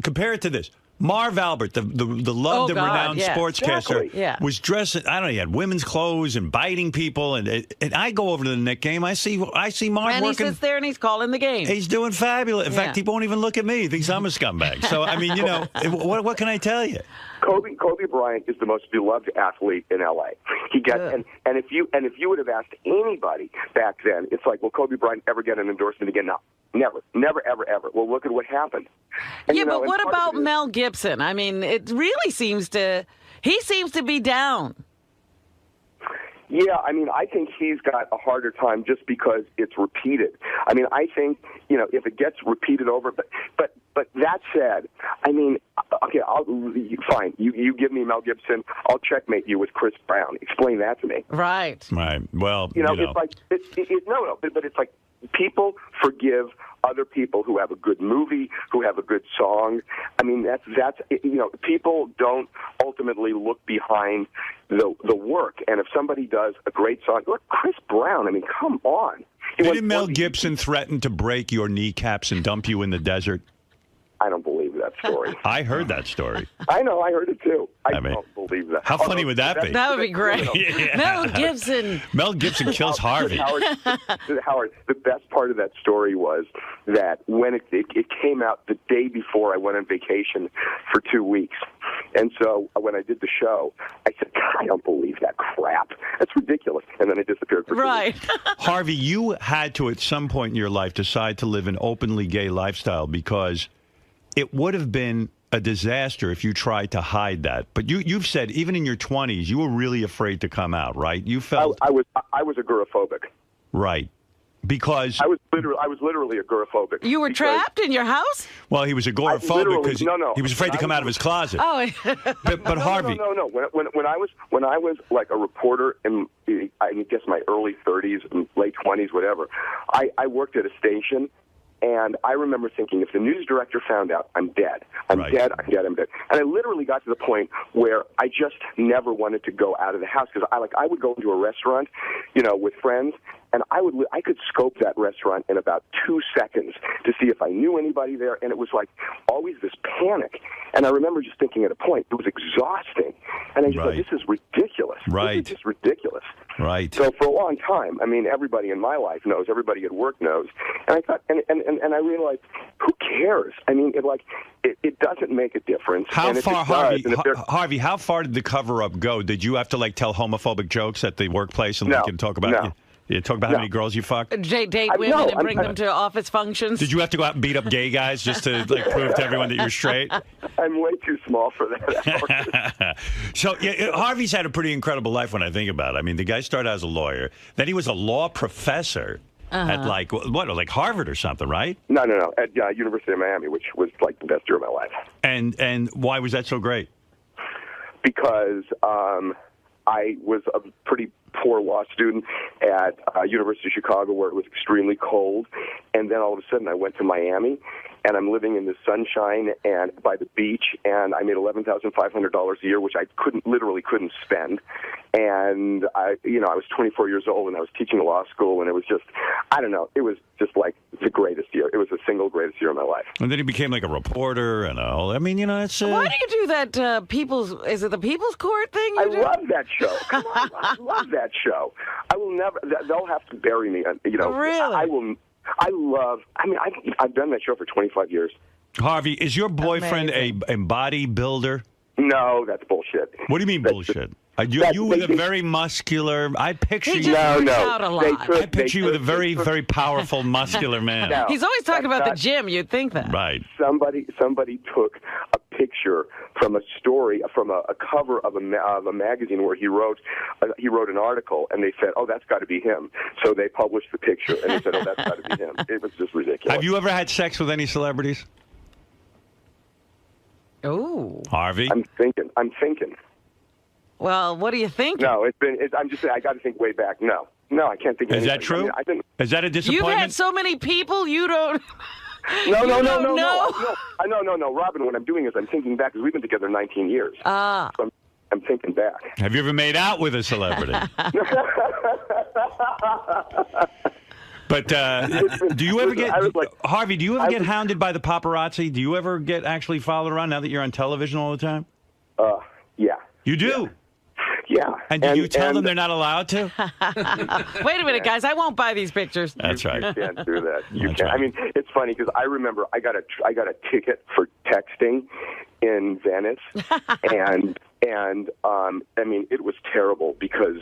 Compare it to this. Marv Albert, the loved and renowned sportscaster, was dressed. I don't know. He had women's clothes and biting people. And I go over to the Knicks game. I see Marv and working. He sits there and he's calling the game. He's doing fabulous. In fact, he won't even look at me. He thinks I'm a scumbag. So I mean, you know, what can I tell you? Kobe Bryant is the most beloved athlete in L.A. He gets and if you would have asked anybody back then, it's like, will Kobe Bryant ever get an endorsement again? No, never, ever. Well, look at what happened. And, but what about Mel Gibson? I mean, it really seems to be down. Yeah, I mean, I think he's got a harder time just because it's repeated. I mean, I think, you know, if it gets repeated over, but that said, I mean, okay, fine. You give me Mel Gibson, I'll checkmate you with Chris Brown. Explain that to me. Right. Right. Well, it's like but it's like people forgive other people who have a good movie, who have a good song. I mean, that's people don't ultimately look behind the work. And if somebody does a great song, look, Chris Brown. I mean, come on. Didn't Mel Gibson threaten to break your kneecaps and dump you in the desert? I don't believe that story. I heard that story. I know, I heard it too. I don't believe that. How funny would that be? That would be great. Yeah. Mel Gibson. Mel Gibson kills Harvey. Howard, the best part of that story was that when it came out the day before I went on vacation for 2 weeks. And so when I did the show, I said, God, I don't believe that crap. That's ridiculous. And then it disappeared for 2 weeks. Harvey, you had to, at some point in your life, decide to live an openly gay lifestyle because it would have been a disaster if you tried to hide that. But you've said even in your 20s, you were really afraid to come out, right? You felt I was agoraphobic. Right. Because I was literally agoraphobic. You were trapped in your house? Well, he was agoraphobic because he was afraid to come out of his closet. Oh, but Harvey, no. When I was like a reporter in I guess my early 30s, late 20s, whatever, I worked at a station. And I remember thinking, if the news director found out, I'm dead. I'm dead. And I literally got to the point where I just never wanted to go out of the house because I would go into a restaurant, with friends, and I could scope that restaurant in about 2 seconds to see if I knew anybody there, and it was like always this panic. And I remember just thinking at a point, it was exhausting, and I just thought, this is ridiculous. Right. This is just ridiculous. Right. So for a long time, I mean, everybody in my life knows, everybody at work knows, and I thought, and I realized, who cares? I mean, it doesn't make a difference. How and far, Harvey? How far did the cover-up go? Did you have to tell homophobic jokes at the workplace and talk about? You talk about how many girls you fucked? Date women and bring them to office functions? Did you have to go out and beat up gay guys just to prove to everyone that you're straight? I'm way too small for that. So Harvey's had a pretty incredible life when I think about it. I mean, the guy started as a lawyer. Then he was a law professor at like Harvard or something, right? No. At University of Miami, which was like the best year of my life. And why was that so great? Because I was a pretty poor law student at University of Chicago where it was extremely cold, and then all of a sudden I went to Miami, and I'm living in the sunshine and by the beach, and I made $11,500 a year, which I literally couldn't spend. And I was 24 years old, and I was teaching law school, and it was just, I don't know, it was just like the greatest year. It was the single greatest year of my life. And then he became like a reporter and all. I mean, it's. Why do you do that? Is it the People's Court thing? I love that show. Come on, I love that show. I will never. They'll have to bury me. Really? I will. I've done that show for 25 years. Harvey, is your boyfriend a bodybuilder? No, that's bullshit. What do you mean bullshit? You with a very muscular. I picture he you. just works out a lot. I picture you with a very, very powerful, muscular man. No, he's always talking about the gym. You'd think that. Right. Somebody took a picture from a story, from a cover of a magazine where he wrote an article, and they said, "Oh, that's got to be him." So they published the picture, and they said, "Oh, that's got to be him." It was just ridiculous. Have you ever had sex with any celebrities? Oh, Harvey. I'm thinking. Well, what do you think? No, I'm just saying. I got to think way back. No, I can't think. Is that true? Is that a disappointment? You've had so many people. You don't. No. No. Robin, what I'm doing is I'm thinking back because we've been together 19 years. Ah. So I'm thinking back. Have you ever made out with a celebrity? But do you ever get Harvey? Do you ever get hounded by the paparazzi? Do you ever get actually followed around now that you're on television all the time? Yeah. You do. Yeah. And do you tell them they're not allowed to? Wait a minute, guys. I won't buy these pictures. That's right. You can't do that. You That's can't. right. I mean, it's funny because I remember I got a ticket for texting in Venice, and I mean, it was terrible because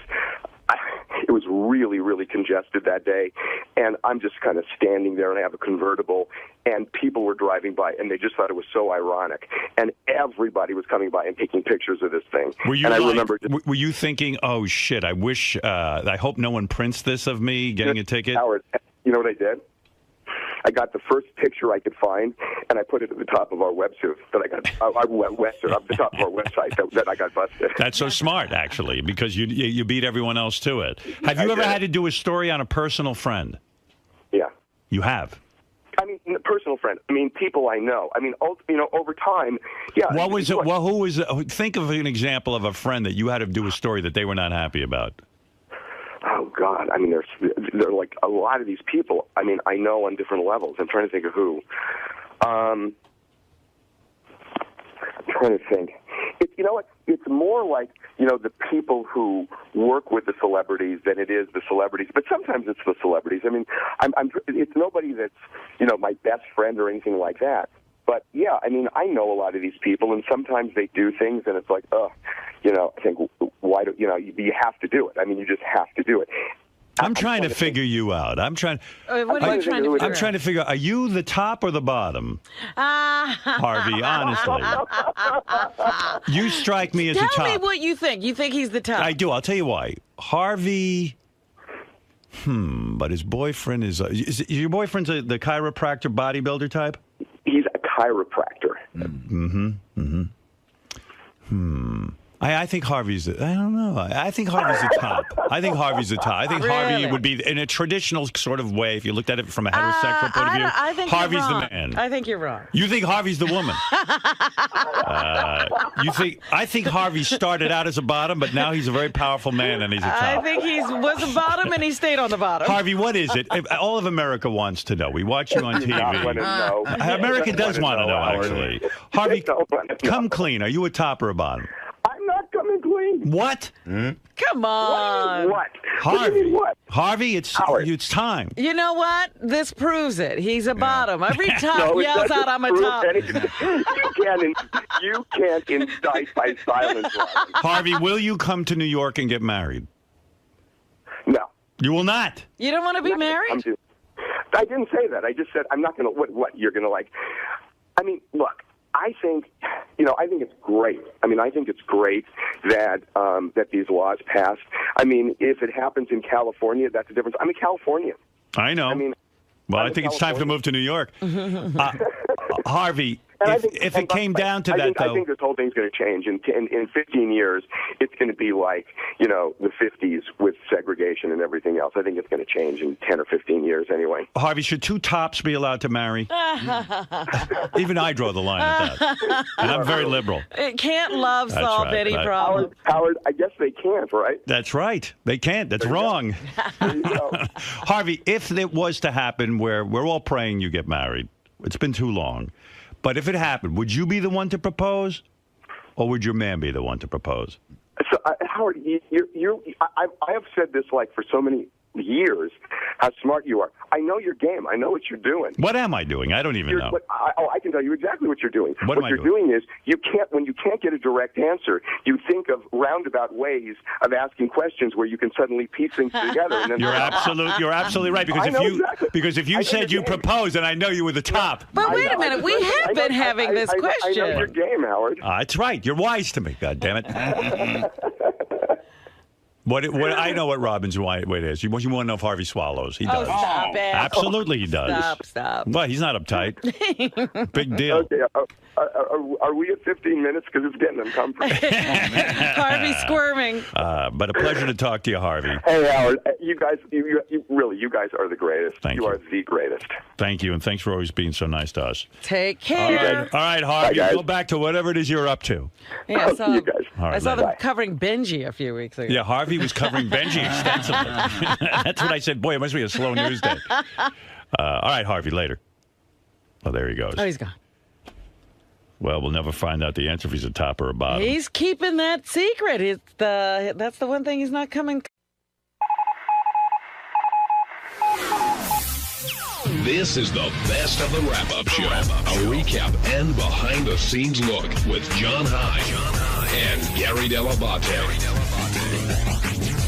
it was really, really congested that day, and I'm just kind of standing there, and I have a convertible, and people were driving by, and they just thought it was so ironic, and everybody was coming by and taking pictures of this thing. Were you and I remember were you thinking, oh shit, I hope no one prints this of me getting a ticket? Howard, you know what I did? I got the first picture I could find, and I put it at the top of our website that I got. The top of our website that I got busted. That's so smart, actually, because you beat everyone else to it. Have you ever had to do a story on a personal friend? Yeah. You have. I mean, personal friends. I mean, people I know. I mean, over time, yeah. What was it? Well, who was? Think of an example of a friend that you had to do a story that they were not happy about. Oh God! I mean, there are like a lot of these people. I mean, I know on different levels. I'm trying to think of who. I'm trying to think. You know what? It's more like, the people who work with the celebrities than it is the celebrities. But sometimes it's the celebrities. I mean, it's nobody that's, my best friend or anything like that. But, yeah, I mean, I know a lot of these people, and sometimes they do things, and it's like, I think, why do, you have to do it. I mean, you just have to do it. I'm trying to figure you out. I'm trying. What are you trying to figure out? I'm trying to figure out. Are you the top or the bottom, Harvey? Honestly, you strike me as the top. Tell me what you think. You think he's the top? I do. I'll tell you why. Harvey. But his boyfriend is your boyfriend's the chiropractor bodybuilder type? He's a chiropractor. I think Harvey's. I don't know. I think Harvey's the top. I think Harvey's the top. I think Harvey would be in a traditional sort of way. If you looked at it from a heterosexual point of view, I think Harvey's you're wrong. the man. I think you're wrong. You think Harvey's the woman? I think Harvey started out as a bottom, but now he's a very powerful man and he's a top. I think he was a bottom and he stayed on the bottom. Harvey, what is it? All of America wants to know. We watch you on TV. America does want to know, actually. Harvey, come clean. Are you a top or a bottom? I'm not coming clean. What? Come on. What? Harvey. What? Harvey, it's time. You know what? This proves it. He's a bottom. Every top yells out, I'm a top. You can't indict by silence. Harvey, will you come to New York and get married? No. You will not? You don't want to be married? I didn't say that. I just said I'm not going to. What? You're going to like. I mean, look. I think it's great. I mean, I think it's great that that these laws passed. I mean, if it happens in California, that's a difference. I'm a Californian. I know. I mean, I think it's time to move to New York. Harvey, if it came down to that, though. I think this whole thing's going to change. In 15 years, it's going to be like, the 50s with segregation and everything else. I think it's going to change in 10 or 15 years anyway. Harvey, should two tops be allowed to marry? Even I draw the line at that. And I'm very liberal. It can't love solve any problem. Howard, I guess they can't, right? That's right. They can't. That's wrong. Harvey, if it was to happen where we're all praying you get married, it's been too long. But if it happened, would you be the one to propose, or would your man be the one to propose? So, Howard, I have said this for so many years, how smart you are. I know your game. I know what you're doing. What am I doing? I don't even know. I can tell you exactly what you're doing. What you're doing is when you can't get a direct answer, you think of roundabout ways of asking questions where you can suddenly piece things together. And then You're absolutely right. Because if you said you proposed, then I know you were the top. But wait a minute, we have been having this question. I know your game, Howard. That's right. You're wise to me. God damn it. What I know what Robin's way is. You want to know if Harvey swallows. He does. Stop it. Absolutely, he does. Stop. Well, he's not uptight. Big deal. Okay. Are we at 15 minutes? Because it's getting uncomfortable. Harvey's squirming. But a pleasure to talk to you, Harvey. Hey, Howard. You guys, you are the greatest. Thank you. You are the greatest. Thank you, and thanks for always being so nice to us. Take care. All right, Harvey. Bye, go back to whatever it is you're up to. Yeah, I saw, you guys. I saw them covering Benji a few weeks ago. Yeah, Harvey was covering Benji extensively. That's what I said. Boy, it must be a slow news day. All right, Harvey, later. Oh, there he goes. Oh, he's gone. Well, we'll never find out the answer if he's a top or a bottom. He's keeping that secret. That's the one thing he's not coming. This is the best of the wrap-up show. A recap and behind-the-scenes look with John High and Gary Dell'Abate.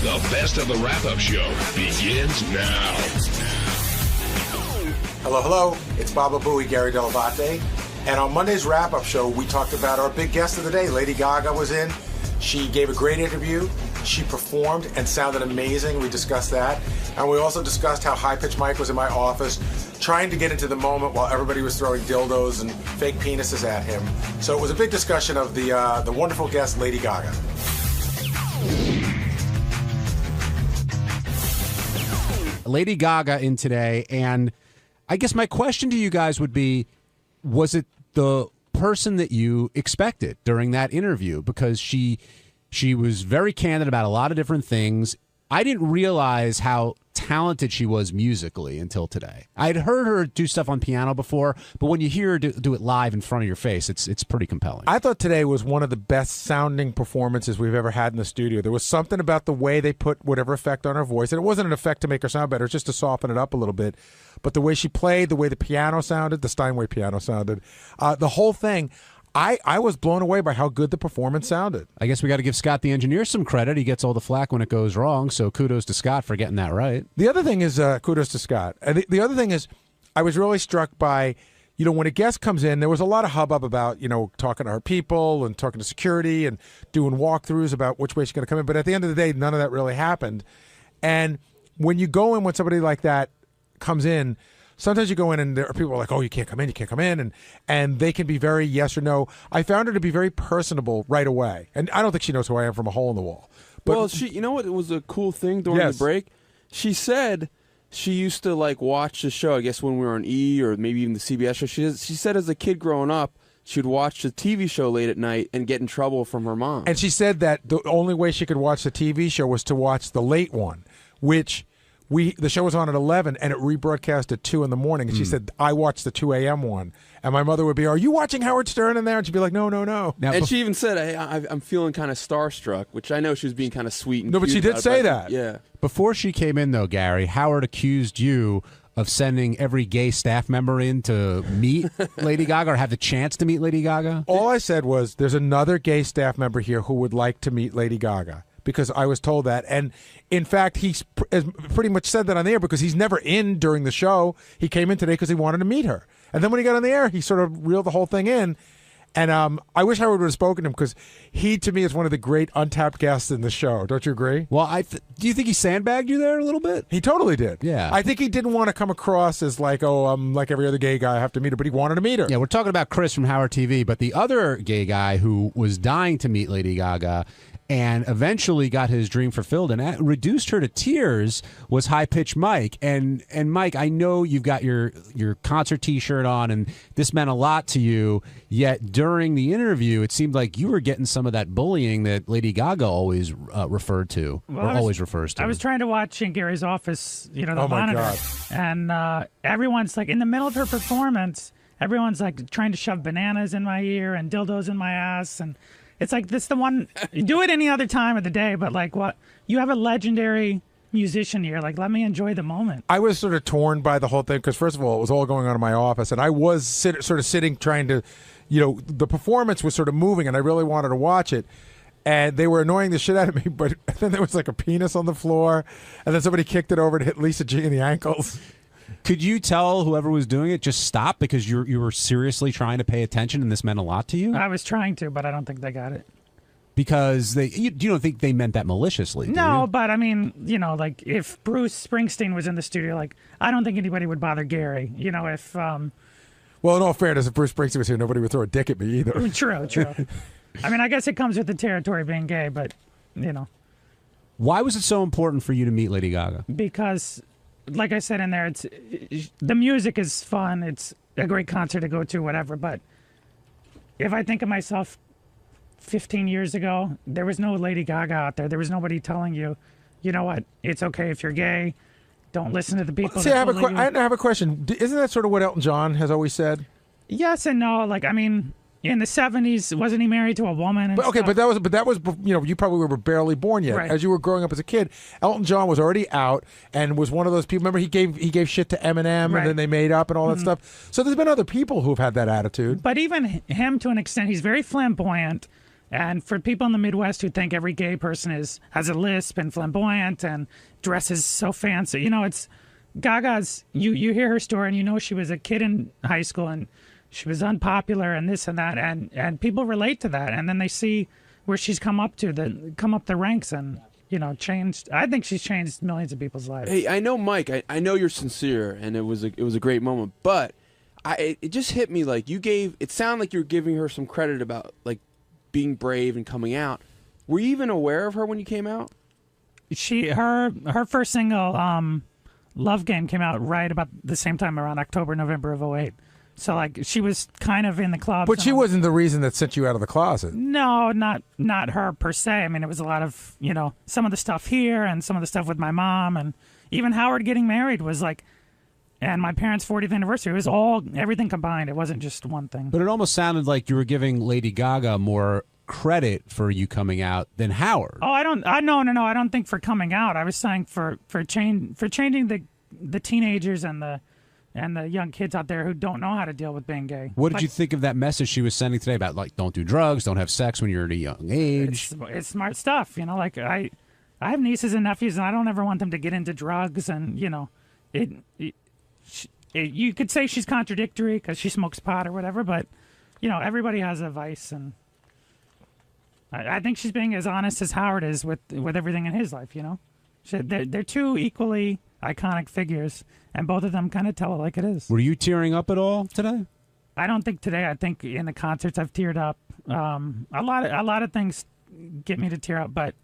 The best of the wrap-up show begins now. Hello. It's Baba Booey, Gary Dell'Abate. And on Monday's wrap-up show, we talked about our big guest of the day. Lady Gaga was in. She gave a great interview. She performed and sounded amazing. We discussed that. And we also discussed how high-pitched Mike was in my office trying to get into the moment while everybody was throwing dildos and fake penises at him. So it was a big discussion of the wonderful guest, Lady Gaga. Lady Gaga in today, and I guess my question to you guys would be, was it the person that you expected during that interview? Because she was very candid about a lot of different things. I didn't realize how talented she was musically until today. I'd heard her do stuff on piano before, but when you hear her do it live in front of your face, it's pretty compelling. I thought today was one of the best sounding performances we've ever had in the studio. There was something about the way they put whatever effect on her voice, and it wasn't an effect to make her sound better, it's just to soften it up a little bit. But the way she played, the way the piano sounded, the Steinway piano sounded, the whole thing, I was blown away by how good the performance sounded. I guess we got to give Scott the engineer some credit. He gets all the flack when it goes wrong, so kudos to Scott for getting that right. The other thing is, kudos to Scott. The other thing is, I was really struck by, when a guest comes in, there was a lot of hubbub about, talking to our people and talking to security and doing walkthroughs about which way she's going to come in. But at the end of the day, none of that really happened. And when you go in when somebody like that comes in, sometimes you go in and there are people like, oh, you can't come in, and they can be very yes or no. I found her to be very personable right away. And I don't think she knows who I am from a hole in the wall. But, well, you know what? It was a cool thing during the break. She said she used to watch the show, I guess when we were on E! Or maybe even the CBS show. She said as a kid growing up, she'd watch the TV show late at night and get in trouble from her mom. And she said that the only way she could watch the TV show was to watch the late one, which the show was on at 11 and it rebroadcast at 2 in the morning. And she said, I watched the 2 a.m. one. And my mother would be, are you watching Howard Stern in there? And she'd be like, no. And she even said, hey, I'm feeling kind of starstruck, which I know she was being kind of sweet and No, but she did say that. Yeah. Before she came in, though, Gary, Howard accused you of sending every gay staff member in to meet Lady Gaga or have the chance to meet Lady Gaga. All I said was, there's another gay staff member here who would like to meet Lady Gaga. Because I was told that. And in fact, he pretty much said that on the air because he's never in during the show. He came in today because he wanted to meet her. And then when he got on the air, he sort of reeled the whole thing in. And I wish Howard would have spoken to him because he, to me, is one of the great untapped guests in the show. Don't you agree? Well, do you think he sandbagged you there a little bit? He totally did. Yeah. I think he didn't want to come across as like, oh, I'm like every other gay guy. I have to meet her. But he wanted to meet her. Yeah, we're talking about Chris from Howard TV. But the other gay guy who was dying to meet Lady Gaga and eventually got his dream fulfilled and reduced her to tears was High Pitch Mike. And Mike, I know you've got your concert T-shirt on, and this meant a lot to you. Yet during the interview, it seemed like you were getting some of that bullying that Lady Gaga always referred to, always refers to. I was trying to watch in Gary's office, the Oh, my monitor, God. and everyone's like in the middle of her performance. Everyone's like trying to shove bananas in my ear and dildos in my ass, and it's like this the one. You do it any other time of the day, but like what? You have a legendary musician here. Like, let me enjoy the moment. I was sort of torn by the whole thing because, first of all, it was all going on in my office, and I was sort of sitting trying to, the performance was sort of moving, and I really wanted to watch it. And they were annoying the shit out of me, but then there was like a penis on the floor, and then somebody kicked it over to hit Lisa G in the ankles. Could you tell whoever was doing it just stop because you were seriously trying to pay attention and this meant a lot to you? I was trying to, but I don't think they got it. Because you don't think they meant that maliciously, do No, you? but I mean, like if Bruce Springsteen was in the studio, like I don't think anybody would bother Gary. If Well, in all fairness, if Bruce Springsteen was here, nobody would throw a dick at me either. True. I mean, I guess it comes with the territory of being gay, but Why was it so important for you to meet Lady Gaga? because, like I said in there, the music is fun. It's a great concert to go to, whatever. But if I think of myself 15 years ago, there was no Lady Gaga out there. There was nobody telling you, you know what, it's okay if you're gay. Don't listen to the people. See, I that bully you. I have a question. Isn't that sort of what Elton John has always said? Yes and no. Like, I mean, in the 70s, wasn't he married to a woman? And But okay, stuff? but that was you probably were barely born yet. Right. As you were growing up as a kid, Elton John was already out and was one of those people. Remember, he gave shit to Eminem, Right. and then they made up and all that stuff. So there's been other people who've had that attitude. But even him, to an extent, he's very flamboyant. And for people in the Midwest who think every gay person has a lisp and flamboyant and dresses so fancy, it's Gaga's. You hear her story and she was a kid in high school and she was unpopular and this and that, and people relate to that, and then they see where she's come up the ranks and changed. I think she's changed millions of people's lives. Hey, I know, Mike. I know you're sincere, and it was a great moment. But it just hit me like it sounded like you were giving her some credit about like being brave and coming out. Were you even aware of her when you came out? Her first single, Love Game came out right about the same time, around October, November of '08. So like she was kind of in the clubs. But she wasn't the reason that sent you out of the closet. No, not her per se. I mean, it was a lot of, some of the stuff here and some of the stuff with my mom, and even Howard getting married was like, and my parents' 40th anniversary. It was everything combined. It wasn't just one thing. But it almost sounded like you were giving Lady Gaga more credit for you coming out than Howard. Oh, no. I don't think for coming out. I was saying for changing the teenagers and the young kids out there who don't know how to deal with being gay. What did you think of that message she was sending today about, like, don't do drugs, don't have sex when you're at a young age? It's smart stuff, like I have nieces and nephews, and I don't ever want them to get into drugs, and you could say she's contradictory because she smokes pot or whatever, but everybody has a vice, and I think she's being as honest as Howard is with everything in his life. They're two equally iconic figures, and both of them kind of tell it like it is. Were you tearing up at all today? I don't think today. I think in the concerts I've teared up. A lot of things get me to tear up, but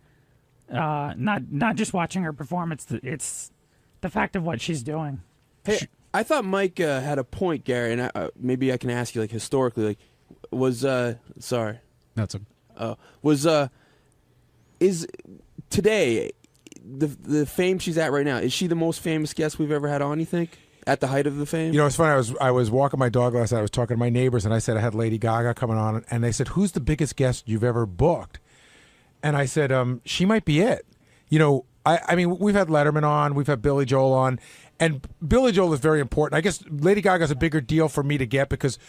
not just watching her perform. It's the fact of what she's doing. Hey, I thought Mike had a point, Gary, and maybe I can ask you, like, historically, like, sorry, that's is today the fame she's at right now, is she the most famous guest we've ever had on, you think, at the height of the fame? It's funny. I was walking my dog last night. I was talking to my neighbors, and I said I had Lady Gaga coming on, and they said, "Who's the biggest guest you've ever booked?" And I said, "She might be it." I mean, we've had Letterman on, we've had Billy Joel on, and Billy Joel is very important. I guess Lady Gaga's a bigger deal for me to get because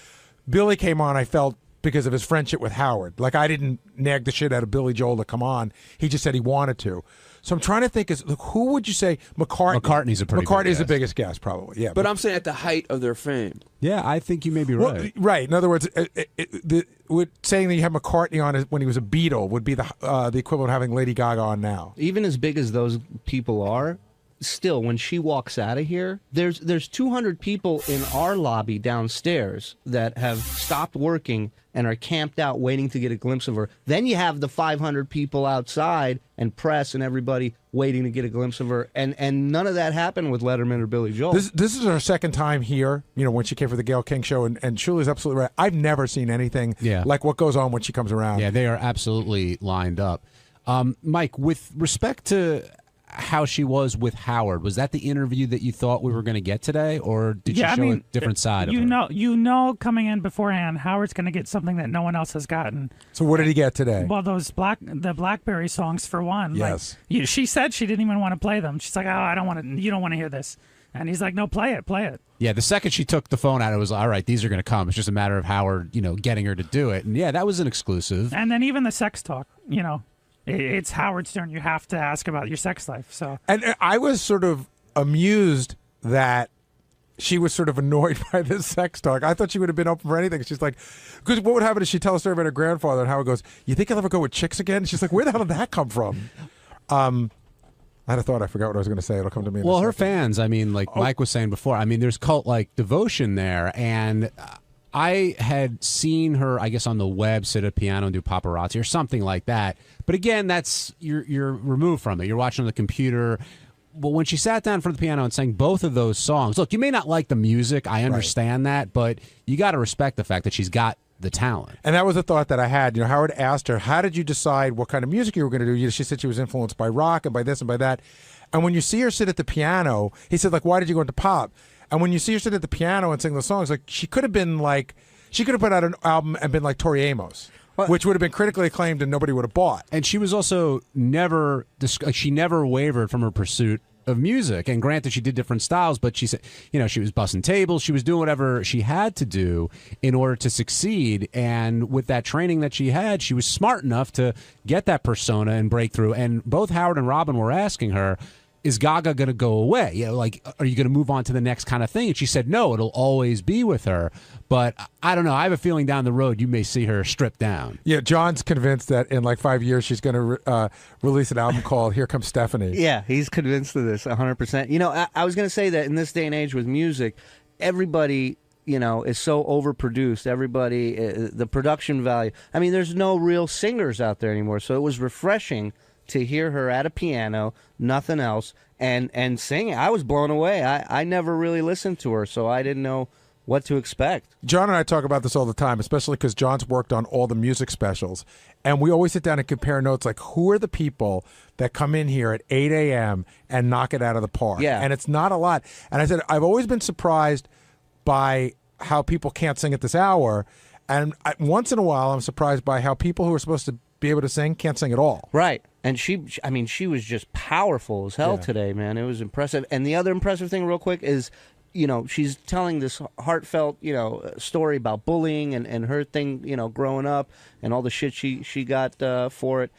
Billy came on, I felt, because of his friendship with Howard. Like, I didn't nag the shit out of Billy Joel to come on. He just said he wanted to. So I'm trying to think, who would you say? McCartney. McCartney's a pretty McCartney's the biggest guest, probably. Yeah, but I'm saying at the height of their fame. Yeah, I think you may be right. Well, right. In other words, saying that you have McCartney on when he was a Beatle would be the equivalent of having Lady Gaga on now. Even as big as those people are, still, when she walks out of here, there's 200 people in our lobby downstairs that have stopped working and are camped out waiting to get a glimpse of her. Then you have the 500 people outside and press and everybody waiting to get a glimpse of her. And none of that happened with Letterman or Billy Joel. This is our second time here, when she came for the Gayle King show, and Shirley's absolutely right. I've never seen anything like what goes on when she comes around. Yeah, they are absolutely lined up. Mike, with respect to how she was with Howard, was that the interview that you thought we were going to get today, or did she show a different side of her? Coming in beforehand, Howard's going to get something that no one else has gotten. So what did he get today? Well, the Blackberry songs, for one. Yes. Like, she said she didn't even want to play them. She's like, I don't want to. You don't want to hear this. And he's like, no, play it. Yeah, the second she took the phone out, it was all right. These are going to come. It's just a matter of Howard, getting her to do it. And yeah, that was an exclusive. And then even the sex talk, it's Howard's turn. You have to ask about your sex life. So, and I was sort of amused that she was sort of annoyed by this sex talk. I thought she would have been open for anything. She's like, because what would happen if she tell a story about her grandfather, and Howard goes, "You think he'll ever go with chicks again?" She's like, "Where the hell did that come from?" I had a thought. I forgot what I was going to say. It'll come to me. Well, her fans. I mean, like Mike was saying before. I mean, there's cult-like devotion there, and I had seen her, I guess, on the web sit at a piano and do paparazzi or something like that. But again, that's you're removed from it. You're watching on the computer. But when she sat down in front of the piano and sang both of those songs, look, you may not like the music. I understand that, but you got to respect the fact that she's got the talent. And that was a thought that I had. Howard asked her, "How did you decide what kind of music you were going to do?" She said she was influenced by rock and by this and by that. And when you see her sit at the piano, he said, like, "Why did you go into pop?" And when you see her sit at the piano and sing the songs, like, she could have put out an album and been like Tori Amos, which would have been critically acclaimed and nobody would have bought. And she was also never wavered from her pursuit of music. And granted, she did different styles, but she said, she was bussing tables. She was doing whatever she had to do in order to succeed. And with that training that she had, she was smart enough to get that persona and breakthrough. And both Howard and Robin were asking her, is Gaga going to go away? Are you going to move on to the next kind of thing? And she said, no, it'll always be with her. But I don't know. I have a feeling down the road you may see her stripped down. Yeah, John's convinced that in like 5 years she's going to release an album called Here Comes Stephanie. Yeah, he's convinced of this 100%. I was going to say that in this day and age with music, everybody is so overproduced. Everybody, the production value. I mean, there's no real singers out there anymore. So it was refreshing to hear her at a piano, nothing else, and singing. I was blown away. I never really listened to her, so I didn't know what to expect. John and I talk about this all the time, especially because John's worked on all the music specials. And we always sit down and compare notes like, who are the people that come in here at 8 a.m. and knock it out of the park? Yeah. And it's not a lot. And I said, I've always been surprised by how people can't sing at this hour. And once in a while, I'm surprised by how people who are supposed to be able to sing can't sing at all. Right. And she was just powerful as hell today, man. It was impressive. And the other impressive thing, real quick, is, she's telling this heartfelt, story about bullying and her thing, growing up and all the shit she got for it.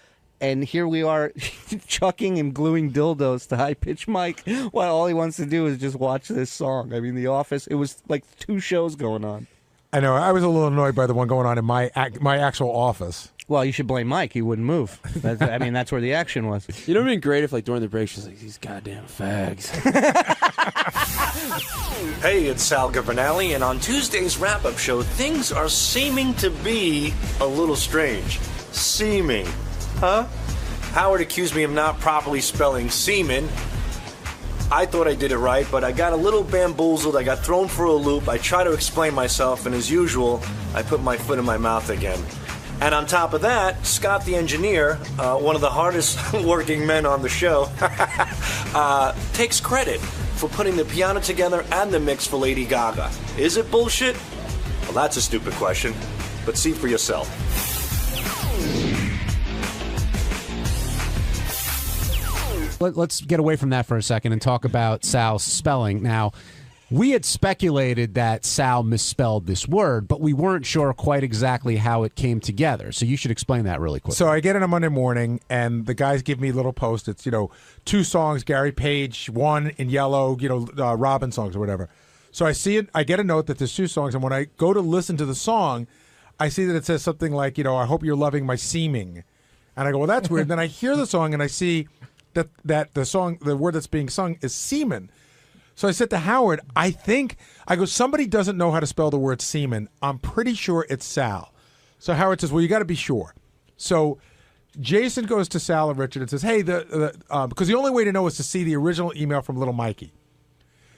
And here we are chucking and gluing dildos to high-pitched mic while all he wants to do is just watch this song. I mean, The Office, it was like 2 shows going on. I know. I was a little annoyed by the one going on in my actual office. Well, you should blame Mike. He wouldn't move. That's where the action was. You know what would be great if, during the break, she's like, these goddamn fags. Hey, it's Sal Governale, and on Tuesday's wrap-up show, things are seeming to be a little strange. Seeming. Huh? Howard accused me of not properly spelling semen. I thought I did it right, but I got a little bamboozled. I got thrown for a loop. I try to explain myself, and as usual, I put my foot in my mouth again. And on top of that, Scott the engineer, one of the hardest working men on the show, takes credit for putting the piano together and the mix for Lady Gaga. Is it bullshit? Well, that's a stupid question, but see for yourself. Let's get away from that for a second and talk about Sal's spelling. Now, we had speculated that Sal misspelled this word, but we weren't sure quite exactly how it came together. So you should explain that really quick. So I get in a Monday morning, and the guys give me little Post-its, 2 songs, Gary Page, 1 in yellow, Robin songs or whatever. So I see it, I get a note that there's 2 songs, and when I go to listen to the song, I see that it says something like, I hope you're loving my seeming. And I go, well, that's weird. Then I hear the song, and I see that the song, the word that's being sung is semen. So I said to Howard, somebody doesn't know how to spell the word semen. I'm pretty sure it's Sal. So Howard says, well, you got to be sure. So Jason goes to Sal and Richard and says, hey, because the only way to know is to see the original email from Little Mikey.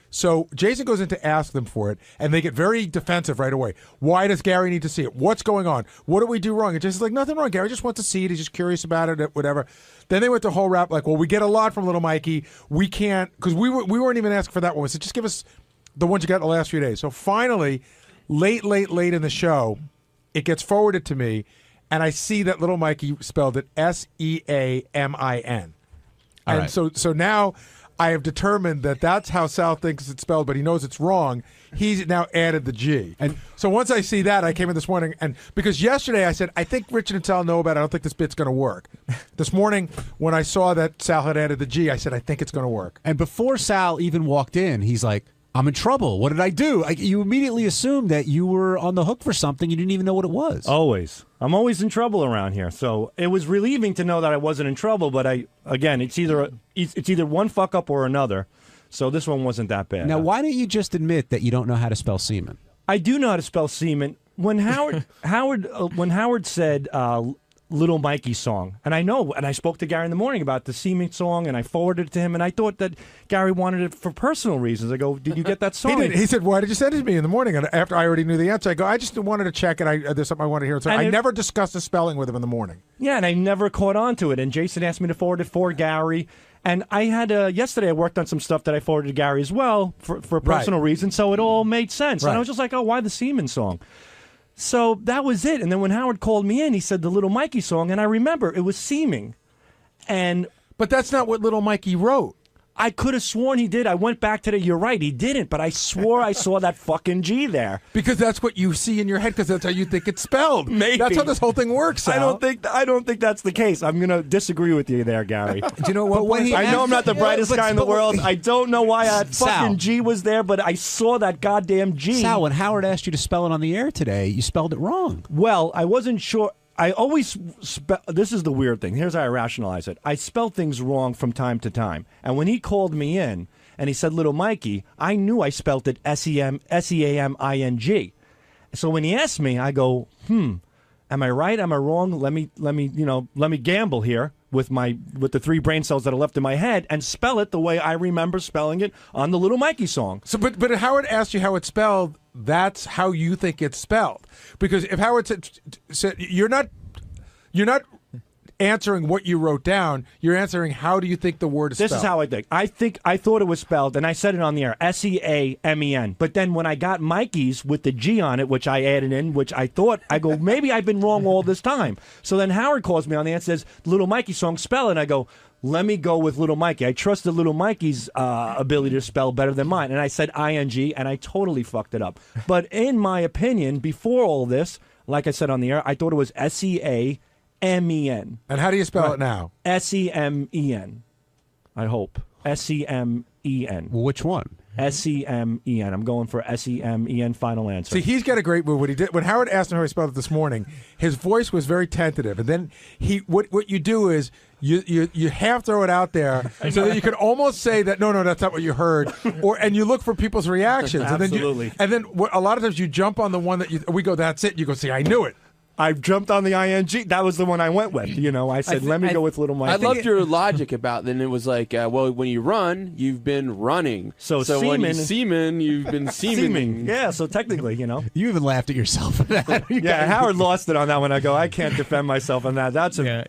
So Jason goes in to ask them for it, and they get very defensive right away. Why does Gary need to see it? What's going on? What do we do wrong? And Jason's like, nothing wrong. Gary just wants to see it. He's just curious about it, whatever. Then they went to whole rap like, well, we get a lot from Little Mikey. We can't, because we weren't even asking for that one. We said, just give us the ones you got in the last few days. So finally, late in the show, it gets forwarded to me, and I see that Little Mikey spelled it Seamin. And right. So now I have determined that that's how Sal thinks it's spelled, but he knows it's wrong. He's now added the G. And so once I see that, I came in this morning, and because yesterday I said, I think Richard and Sal know about it. I don't think this bit's going to work. This morning, when I saw that Sal had added the G, I said, I think it's going to work. And before Sal even walked in, he's like, I'm in trouble. What did I do? You immediately assumed that you were on the hook for something. You didn't even know what it was. Always. I'm always in trouble around here. So it was relieving to know that I wasn't in trouble, but it's either one fuck up or another. So this one wasn't that bad. Now, why don't you just admit that you don't know how to spell semen? I do know how to spell semen. When Howard said Little Mikey song, and I spoke to Gary in the morning about the semen song, and I forwarded it to him, and I thought that Gary wanted it for personal reasons. I go, did you get that song? He did. He said, why did you send it to me in the morning? And after I already knew the answer, I go, I just wanted to check, and there's something I wanted to hear. So I never discussed the spelling with him in the morning. Yeah, and I never caught on to it, and Jason asked me to forward it for Gary. And I had yesterday I worked on some stuff that I forwarded to Gary as well for personal reasons, so it all made sense. Right. And I was just like, oh, why the semen song? So that was it. And then when Howard called me in, he said the Little Mikey song, and I remember it was seeming. But that's not what Little Mikey wrote. I could have sworn he did. I went back to you're right, he didn't, but I swore I saw that fucking G there. Because that's what you see in your head, because that's how you think it's spelled. Maybe. That's how this whole thing works, Sal. I don't think that's the case. I'm going to disagree with you there, Gary. Do you know what? I know I'm not the brightest guy in the world. I don't know why that Sal. fucking G was there, but I saw that goddamn G. Sal, when Howard asked you to spell it on the air today, you spelled it wrong. Well, I wasn't sure. I always this is the weird thing. Here's how I rationalize it. I spell things wrong from time to time. And when he called me in and he said Little Mikey, I knew I spelled it Seaming. So when he asked me, I go, am I right? Am I wrong? Let me gamble here. with the 3 brain cells that are left in my head and spell it the way I remember spelling it on the Little Mikey song. So, but Howard asked you how it's spelled. That's how you think it's spelled. Because if Howard said you're not answering what you wrote down, you're answering how do you think the word is spelled. This is how I think. I thought it was spelled, and I said it on the air, Seamen. But then when I got Mikey's with the G on it, which I added in, which I thought, I go, maybe I've been wrong all this time. So then Howard calls me on the air and says, Little Mikey song, spell it. And I go, let me go with Little Mikey. I trusted Little Mikey's ability to spell better than mine. And I said ing, and I totally fucked it up. But in my opinion, before all this, like I said on the air, I thought it was Seamen. And how do you spell it now? Semen. I hope. Semen. Well, which one? Semen. I'm going for Semen. Final answer. See, he's got a great move. When Howard asked him how he spelled it this morning, his voice was very tentative. And then what you do is you half throw it out there so that you can almost say that no, that's not what you heard, and you look for people's reactions. Absolutely. And then a lot of times you jump on the one that we go, that's it. You go, see, I knew it. I jumped on the ing. That was the one I went with. I said, let me go with Little Mikey. I loved your logic about then it was like, well, when you run, you've been running. So when you semen, you've been semening. Yeah, so technically, You even laughed at yourself for that. Yeah, Howard lost it on that one. I go, I can't defend myself on that. That's a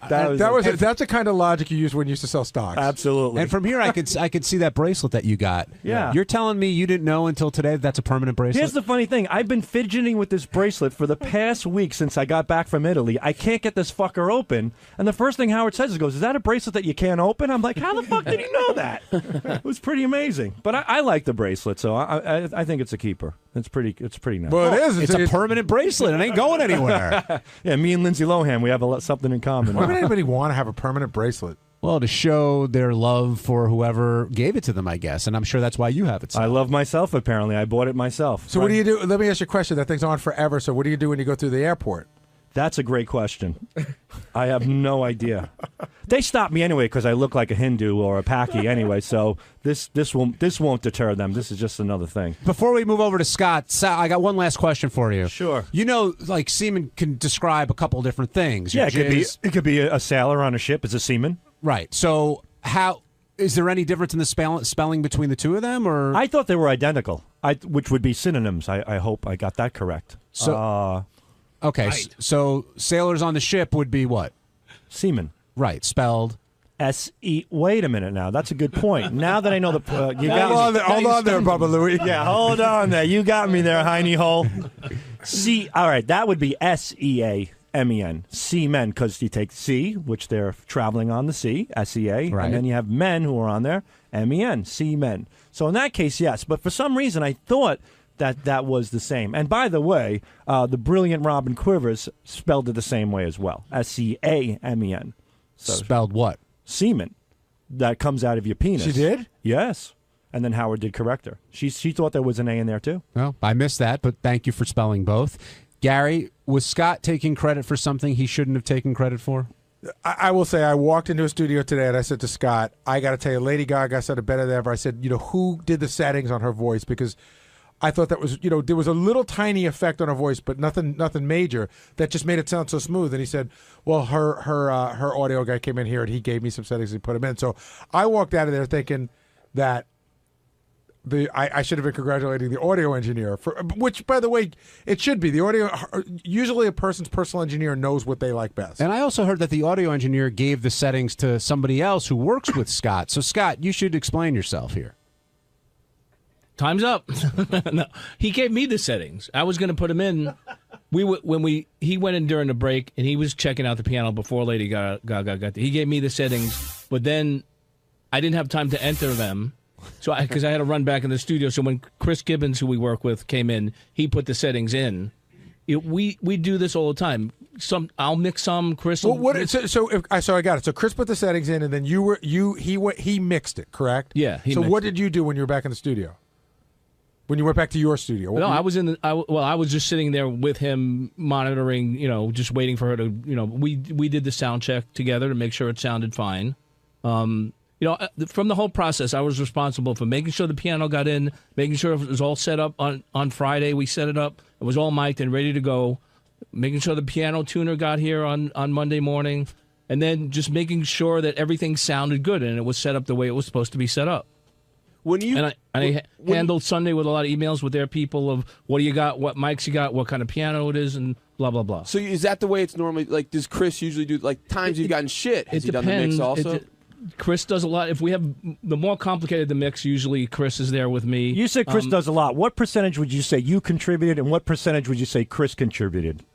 kind of logic you used when you used to sell stocks. Absolutely. And from here, I could see that bracelet that you got. Yeah. You're telling me you didn't know until today that's a permanent bracelet? Here's the funny thing. I've been fidgeting with this bracelet for the past week since I got back from Italy. I can't get this fucker open. And the first thing Howard says is, that a bracelet that you can't open? I'm like, how the fuck did you know that? It was pretty amazing. But I like the bracelet, so I think it's a keeper. It's pretty nice. Well, it is. It's a permanent bracelet. It ain't going anywhere. Yeah, me and Lindsay Lohan, we have something in common. Why would anybody want to have a permanent bracelet? Well, to show their love for whoever gave it to them, I guess. And I'm sure that's why you have it. I love myself, apparently. I bought it myself. So what do you do? Let me ask you a question. That thing's on forever, so what do you do when you go through the airport? That's a great question. I have no idea. They stop me anyway because I look like a Hindu or a Paki anyway, so this won't deter them. This is just another thing. Before we move over to Scott, I got one last question for you. Sure. Like semen can describe a couple different things. Yeah, it could be a sailor on a ship. It's a seaman. Right. So how is there any difference in the spelling between the two of them? Or I thought they were identical, which would be synonyms. I hope I got that correct. So. Okay, right. So sailors on the ship would be what? Seamen. Right, spelled S-E. Wait a minute now. That's a good point. Now that I know you got hold on there, Bubba Louie. Yeah, hold on there. You got me there, Heiny Hole. All right, that would be S-E-A-M-E-N. Seamen, because you take sea, which they're traveling on the sea, S-E-A, right. And then you have men who are on there, M-E-N, seamen. So in that case, yes. But for some reason, I thought that was the same. And by the way, the brilliant Robin Quivers spelled it the same way as well. S-C-A-M-E-N. So, spelled what? Semen. That comes out of your penis. She did? Yes. And then Howard did correct her. She thought there was an A in there, too. Well, I missed that, but thank you for spelling both. Gary, was Scott taking credit for something he shouldn't have taken credit for? I will say I walked into a studio today and I said to Scott, I got to tell you, Lady Gaga said it better than ever. I said, who did the settings on her voice? Because I thought that was, there was a little tiny effect on her voice, but nothing major that just made it sound so smooth. And he said, well, her audio guy came in here and he gave me some settings and put them in. So I walked out of there thinking that I should have been congratulating the audio engineer, which, by the way, it should be. The audio, usually a person's personal engineer knows what they like best. And I also heard that the audio engineer gave the settings to somebody else who works with Scott. So, Scott, you should explain yourself here. Time's up. No, he gave me the settings. I was going to put him in. He went in during the break and he was checking out the piano before Lady Gaga got there. He gave me the settings, but then I didn't have time to enter them, because I had to run back in the studio. So when Chris Gibbons, who we work with, came in, he put the settings in. We do this all the time. I'll mix some. Chris. Well, so I got it. So Chris put the settings in, and then he mixed it, correct? Yeah. So what did you do when you were back in the studio? When you went back to your studio? No, I was I was just sitting there with him, monitoring. Just waiting for her to. We did the sound check together to make sure it sounded fine. From the whole process, I was responsible for making sure the piano got in, making sure it was all set up on Friday. We set it up. It was all mic'd and ready to go. Making sure the piano tuner got here on Monday morning. and then just making sure that everything sounded good and it was set up the way it was supposed to be set up. When you and I handled Sunday with a lot of emails with their people of what do you got, what mics you got, what kind of piano it is, and blah blah blah. So is that the way it's normally? Like, does Chris usually do times you've gotten shit? Has he done the mix also? Chris does a lot. If we have the more complicated the mix, usually Chris is there with me. You said Chris does a lot. What percentage would you say you contributed, and what percentage would you say Chris contributed?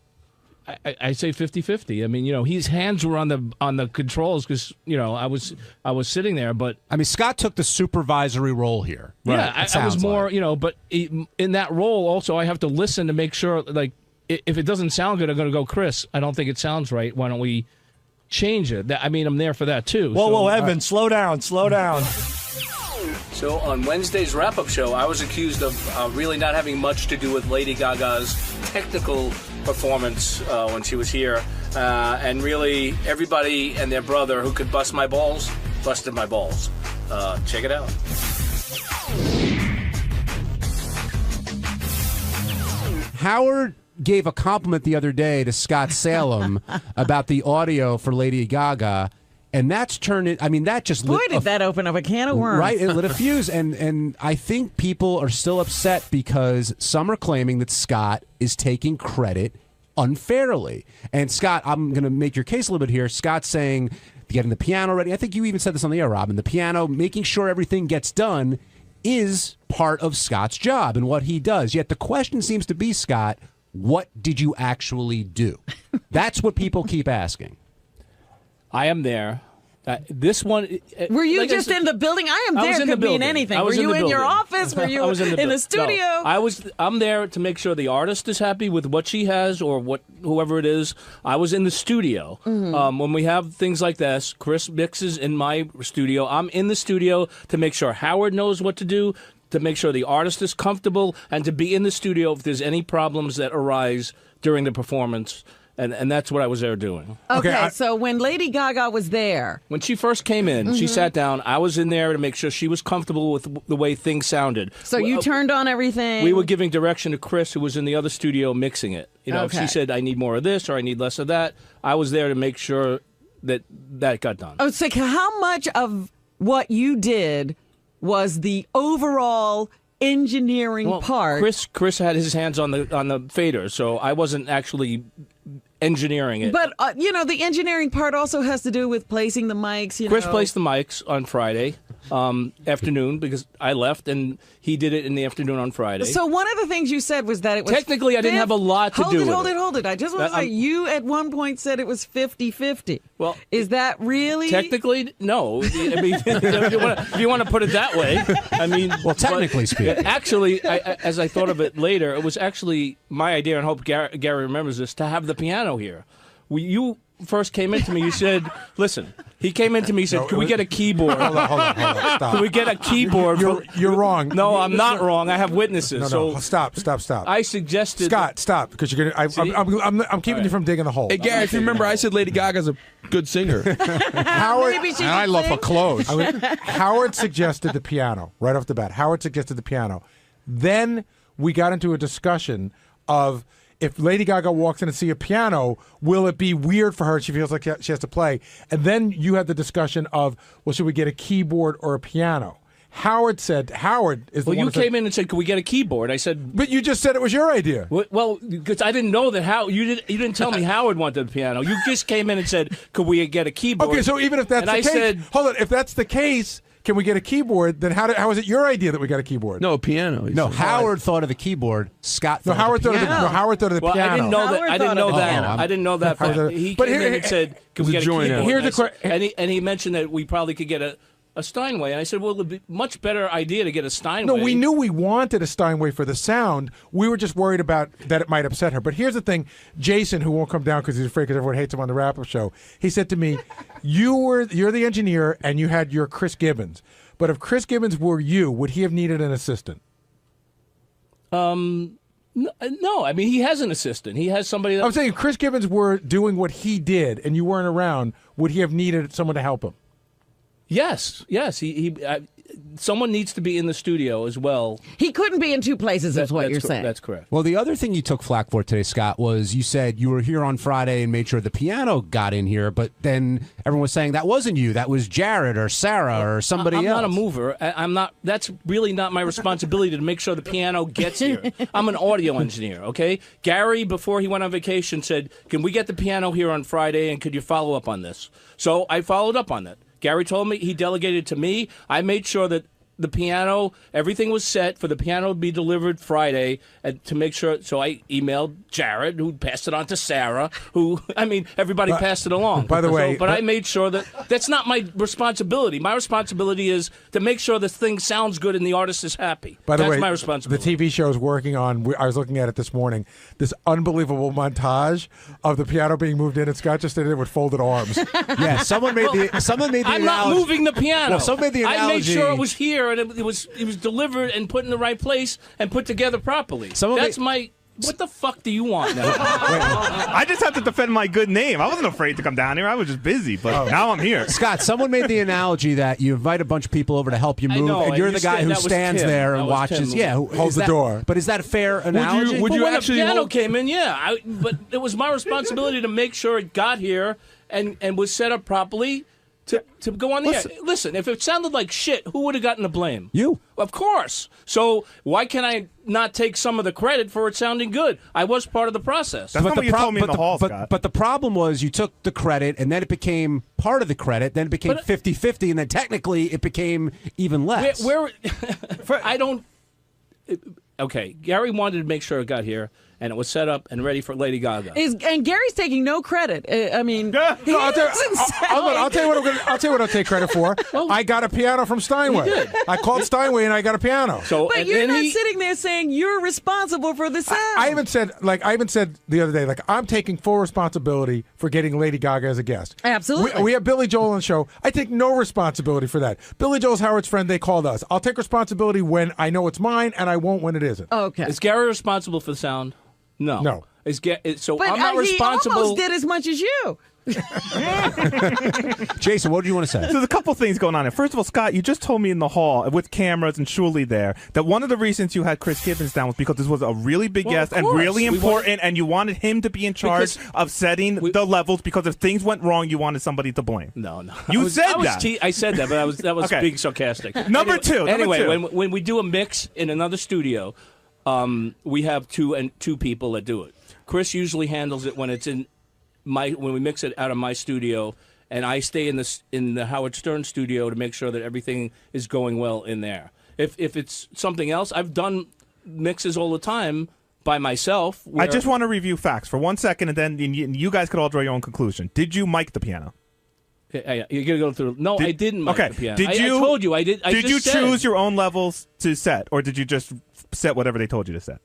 I say 50-50. I mean, his hands were on the controls because I was sitting there, but I mean, Scott took the supervisory role here. Yeah, I was more, but in that role also I have to listen to make sure, like, if it doesn't sound good, I'm going to go, Chris, I don't think it sounds right. Why don't we change it? I mean, I'm there for that too. Whoa, Evan, slow down. So on Wednesday's wrap-up show, I was accused of really not having much to do with Lady Gaga's technical performance when she was here. And really, everybody and their brother who could bust my balls, busted my balls. Check it out. Howard gave a compliment the other day to Scott Salem about the audio for Lady Gaga. And that's turned it. I mean, that just boy, did that open up a can of worms. Right, it lit a fuse, and I think people are still upset because some are claiming that Scott is taking credit unfairly. And Scott, I'm going to make your case a little bit here. Scott's saying getting the piano ready. I think you even said this on the air, Robin. The piano, making sure everything gets done, is part of Scott's job and what he does. Yet the question seems to be, Scott, what did you actually do? That's what people keep asking. I am there. This one. Were you just in the building? I am there. Could mean anything. Were you in your office? Were you in the studio? No, I'm there to make sure the artist is happy with what she has or whoever it is. I was in the studio. Mm-hmm. When we have things like this, Chris mixes in my studio. I'm in the studio to make sure Howard knows what to do, to make sure the artist is comfortable, and to be in the studio if there's any problems that arise during the performance. And that's what I was there doing. Okay, so when Lady Gaga was there. When she first came in, she sat down. I was in there to make sure she was comfortable with the way things sounded. So you turned on everything? We were giving direction to Chris, who was in the other studio mixing it. If she said, I need more of this or I need less of that, I was there to make sure that got done. Oh, so how much of what you did was the overall engineering part? Chris had his hands on the fader, so I wasn't actually engineering it. But the engineering part also has to do with placing the mics. Chris placed the mics on Friday afternoon because I left, and he did it in the afternoon on Friday. So one of the things you said was that it was technically I didn't have a lot to do with it. Hold it. I just want to say you at one point said it was 50-50. Well, is that really? Technically, no. I mean, if you want to put it that way, I mean. Well, technically speaking. Actually, as I thought of it later, it was actually my idea, and I hope Gary remembers this, to have the piano here. You first came into me, you said, listen, he came into me, he said, can we get a keyboard? Hold on, stop. Can we get a keyboard? You're wrong. No, I'm not wrong. I have witnesses. No, so stop. I suggested... Scott, stop, because you're gonna. I'm keeping you from digging the hole. Hey, Gary, if you remember, I said Lady Gaga's a good singer. Howard, and I love her clothes. Howard suggested the piano right off the bat. Howard suggested the piano. Then we got into a discussion of, if Lady Gaga walks in and see a piano, will it be weird for her? She feels like she has to play. And then you had the discussion of, well, should we get a keyboard or a piano? Howard is the one you that came in and said, can we get a keyboard? I said... But you just said it was your idea. Well, because I didn't know that you didn't tell me Howard wanted the piano. You just came in and said, could we get a keyboard? Okay, so even if that's the case... Hold on, if that's the case... Can we get a keyboard? Then how is it your idea that we got a keyboard? No, a piano. No, Howard thought of the keyboard. Scott thought of the piano. Howard thought of the piano. I didn't know that. I didn't know that. He came in and said, "Can we get a keyboard?" And he mentioned that we probably could get a Steinway. And I said, well, it'd be a much better idea to get a Steinway. No, we knew we wanted a Steinway for the sound. We were just worried about that it might upset her. But here's the thing. Jason, who won't come down because he's afraid because everyone hates him on the wrap-up show, he said to me, you're the engineer and you had your Chris Gibbons. But if Chris Gibbons were you, would he have needed an assistant? No, I mean, he has an assistant. He has somebody that... I'm saying if Chris Gibbons were doing what he did and you weren't around, would he have needed someone to help him? Yes. someone needs to be in the studio as well. He couldn't be in two places, is what you're saying. That's correct. Well, the other thing you took flack for today, Scott, was you said you were here on Friday and made sure the piano got in here, but then everyone was saying that wasn't you. That was Jared or Sarah or somebody else. I'm not a mover. I'm not. That's really not my responsibility to make sure the piano gets here. I'm an audio engineer, okay? Gary, before he went on vacation, said, can we get the piano here on Friday, and could you follow up on this? So I followed up on that. Gary told me, he delegated to me. I made sure that the piano, everything was set for the piano to be delivered Friday, and to make sure. So I emailed Jared, who passed it on to Sarah, everybody passed it along. By the way, but I made sure that that's not my responsibility. My responsibility is to make sure this thing sounds good and the artist is happy. By the that's way, my responsibility. the TV show is working on. I was looking at it this morning. This unbelievable montage of the piano being moved in, and Scott just did it with folded arms. Yeah, someone made the I'm not moving the piano. Well, someone made the analogy. I made sure it was here and it was delivered and put in the right place and put together properly. What the fuck do you want now? I just have to defend my good name. I wasn't afraid to come down here. I was just busy, but now I'm here. Scott, someone made the analogy that you invite a bunch of people over to help you move, and you're the guy who stands there and watches. Yeah, who holds the door. But is that a fair analogy? When the piano came in, yeah. But it was my responsibility to make sure it got here and was set up properly. To go on the air. Listen, if it sounded like shit, who would have gotten the blame? You. Of course. So why can I not take some of the credit for it sounding good? I was part of the process. That's not what you told me in the hall, Scott. But the problem was you took the credit, and then it became part of the credit, then it became 50-50, and then technically it became even less. I don't... Okay, Gary wanted to make sure it got here, and it was set up and ready for Lady Gaga. And Gary's taking no credit. I mean, I'll tell you what I'll take credit for. I got a piano from Steinway. You did. I called Steinway and I got a piano. But you're not sitting there saying you're responsible for the sound. I even said the other day, I'm taking full responsibility for getting Lady Gaga as a guest. Absolutely. We have Billy Joel on the show. I take no responsibility for that. Billy Joel's Howard's friend. They called us. I'll take responsibility when I know it's mine, and I won't when it isn't. Okay. Is Gary responsible for the sound? No. No. So but I'm not responsible. He almost did as much as you. Jason, what do you want to say? So there's a couple things going on here. First of all, Scott, you just told me in the hall with cameras and Shuli there that one of the reasons you had Chris Gibbons down was because this was a really big guest and really important, and you wanted him to be in charge of setting the levels because if things went wrong, you wanted somebody to blame. No. You said that. I said that, but that was Okay. being sarcastic. Number two. When we do a mix in another studio, we have two people that do it. Chris usually handles it when it's when we mix it out of my studio, and I stay in the Howard Stern studio to make sure that everything is going well in there. If it's something else, I've done mixes all the time by myself. I just want to review facts for 1 second, and then you guys could all draw your own conclusion. Did you mic the piano? You're gonna go through. No, I didn't mic the piano. Did you? I told you I did. Did you choose your own levels to set, or did you just set whatever they told you to set?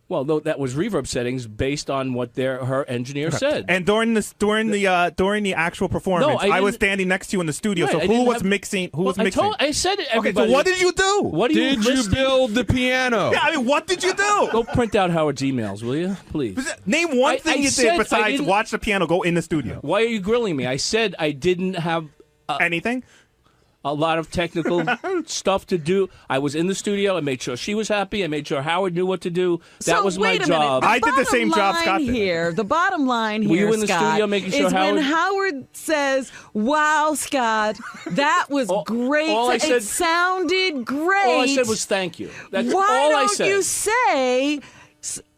Well, no, that was reverb settings based on what her engineer said. And during the actual performance, I was standing next to you in the studio. Right, so who was mixing? Who was mixing? I said it. Okay, so what did you do? What did you build the piano? Yeah, I mean, what did you do? Go print out Howard's emails, will you, please? Name one thing you did besides watch the piano go in the studio. Why are you grilling me? I said I didn't have anything. A lot of technical stuff to do. I was in the studio. I made sure she was happy. I made sure Howard knew what to do. That was my job. I did the same job Scott did. The bottom line here, Were you in the Scott, studio making sure is when Howard says, "Wow, Scott, that was great. It sounded great." All I said was thank you. That's Why all I don't said. you say?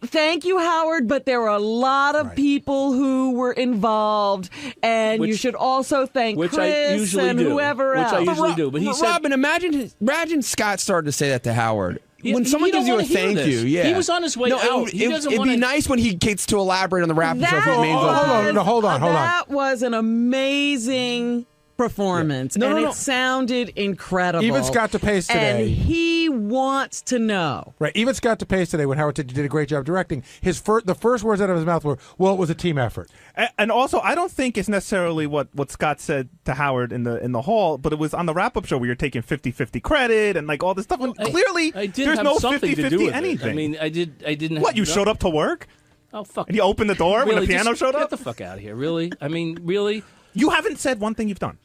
Thank you, Howard, but there were a lot of people who were involved, and you should also thank Chris and whoever else. I usually do. But he said, Robin, imagine Scott started to say that to Howard. When he someone don't gives you a wanna hear thank this. you, yeah. He was on his way out. It'd be nice when he gets to elaborate on the rap show if he remains open. Hold on. That was an amazing performance, it sounded incredible. Even Scott DePace today. And he wants to know. Right. Even Scott DePace today, when Howard said you did a great job directing, the first words out of his mouth were, well, it was a team effort. And also, I don't think it's necessarily what Scott said to Howard in the hall, but it was on the wrap-up show where you're taking 50-50 credit and like all this stuff. When clearly, I did there's have no something to do 50-50 with anything. It. I mean, I didn't. What, you showed up to work? Oh, fuck. And you opened the door when the piano showed up? Get the fuck out of here, really? I mean, really? You haven't said one thing you've done.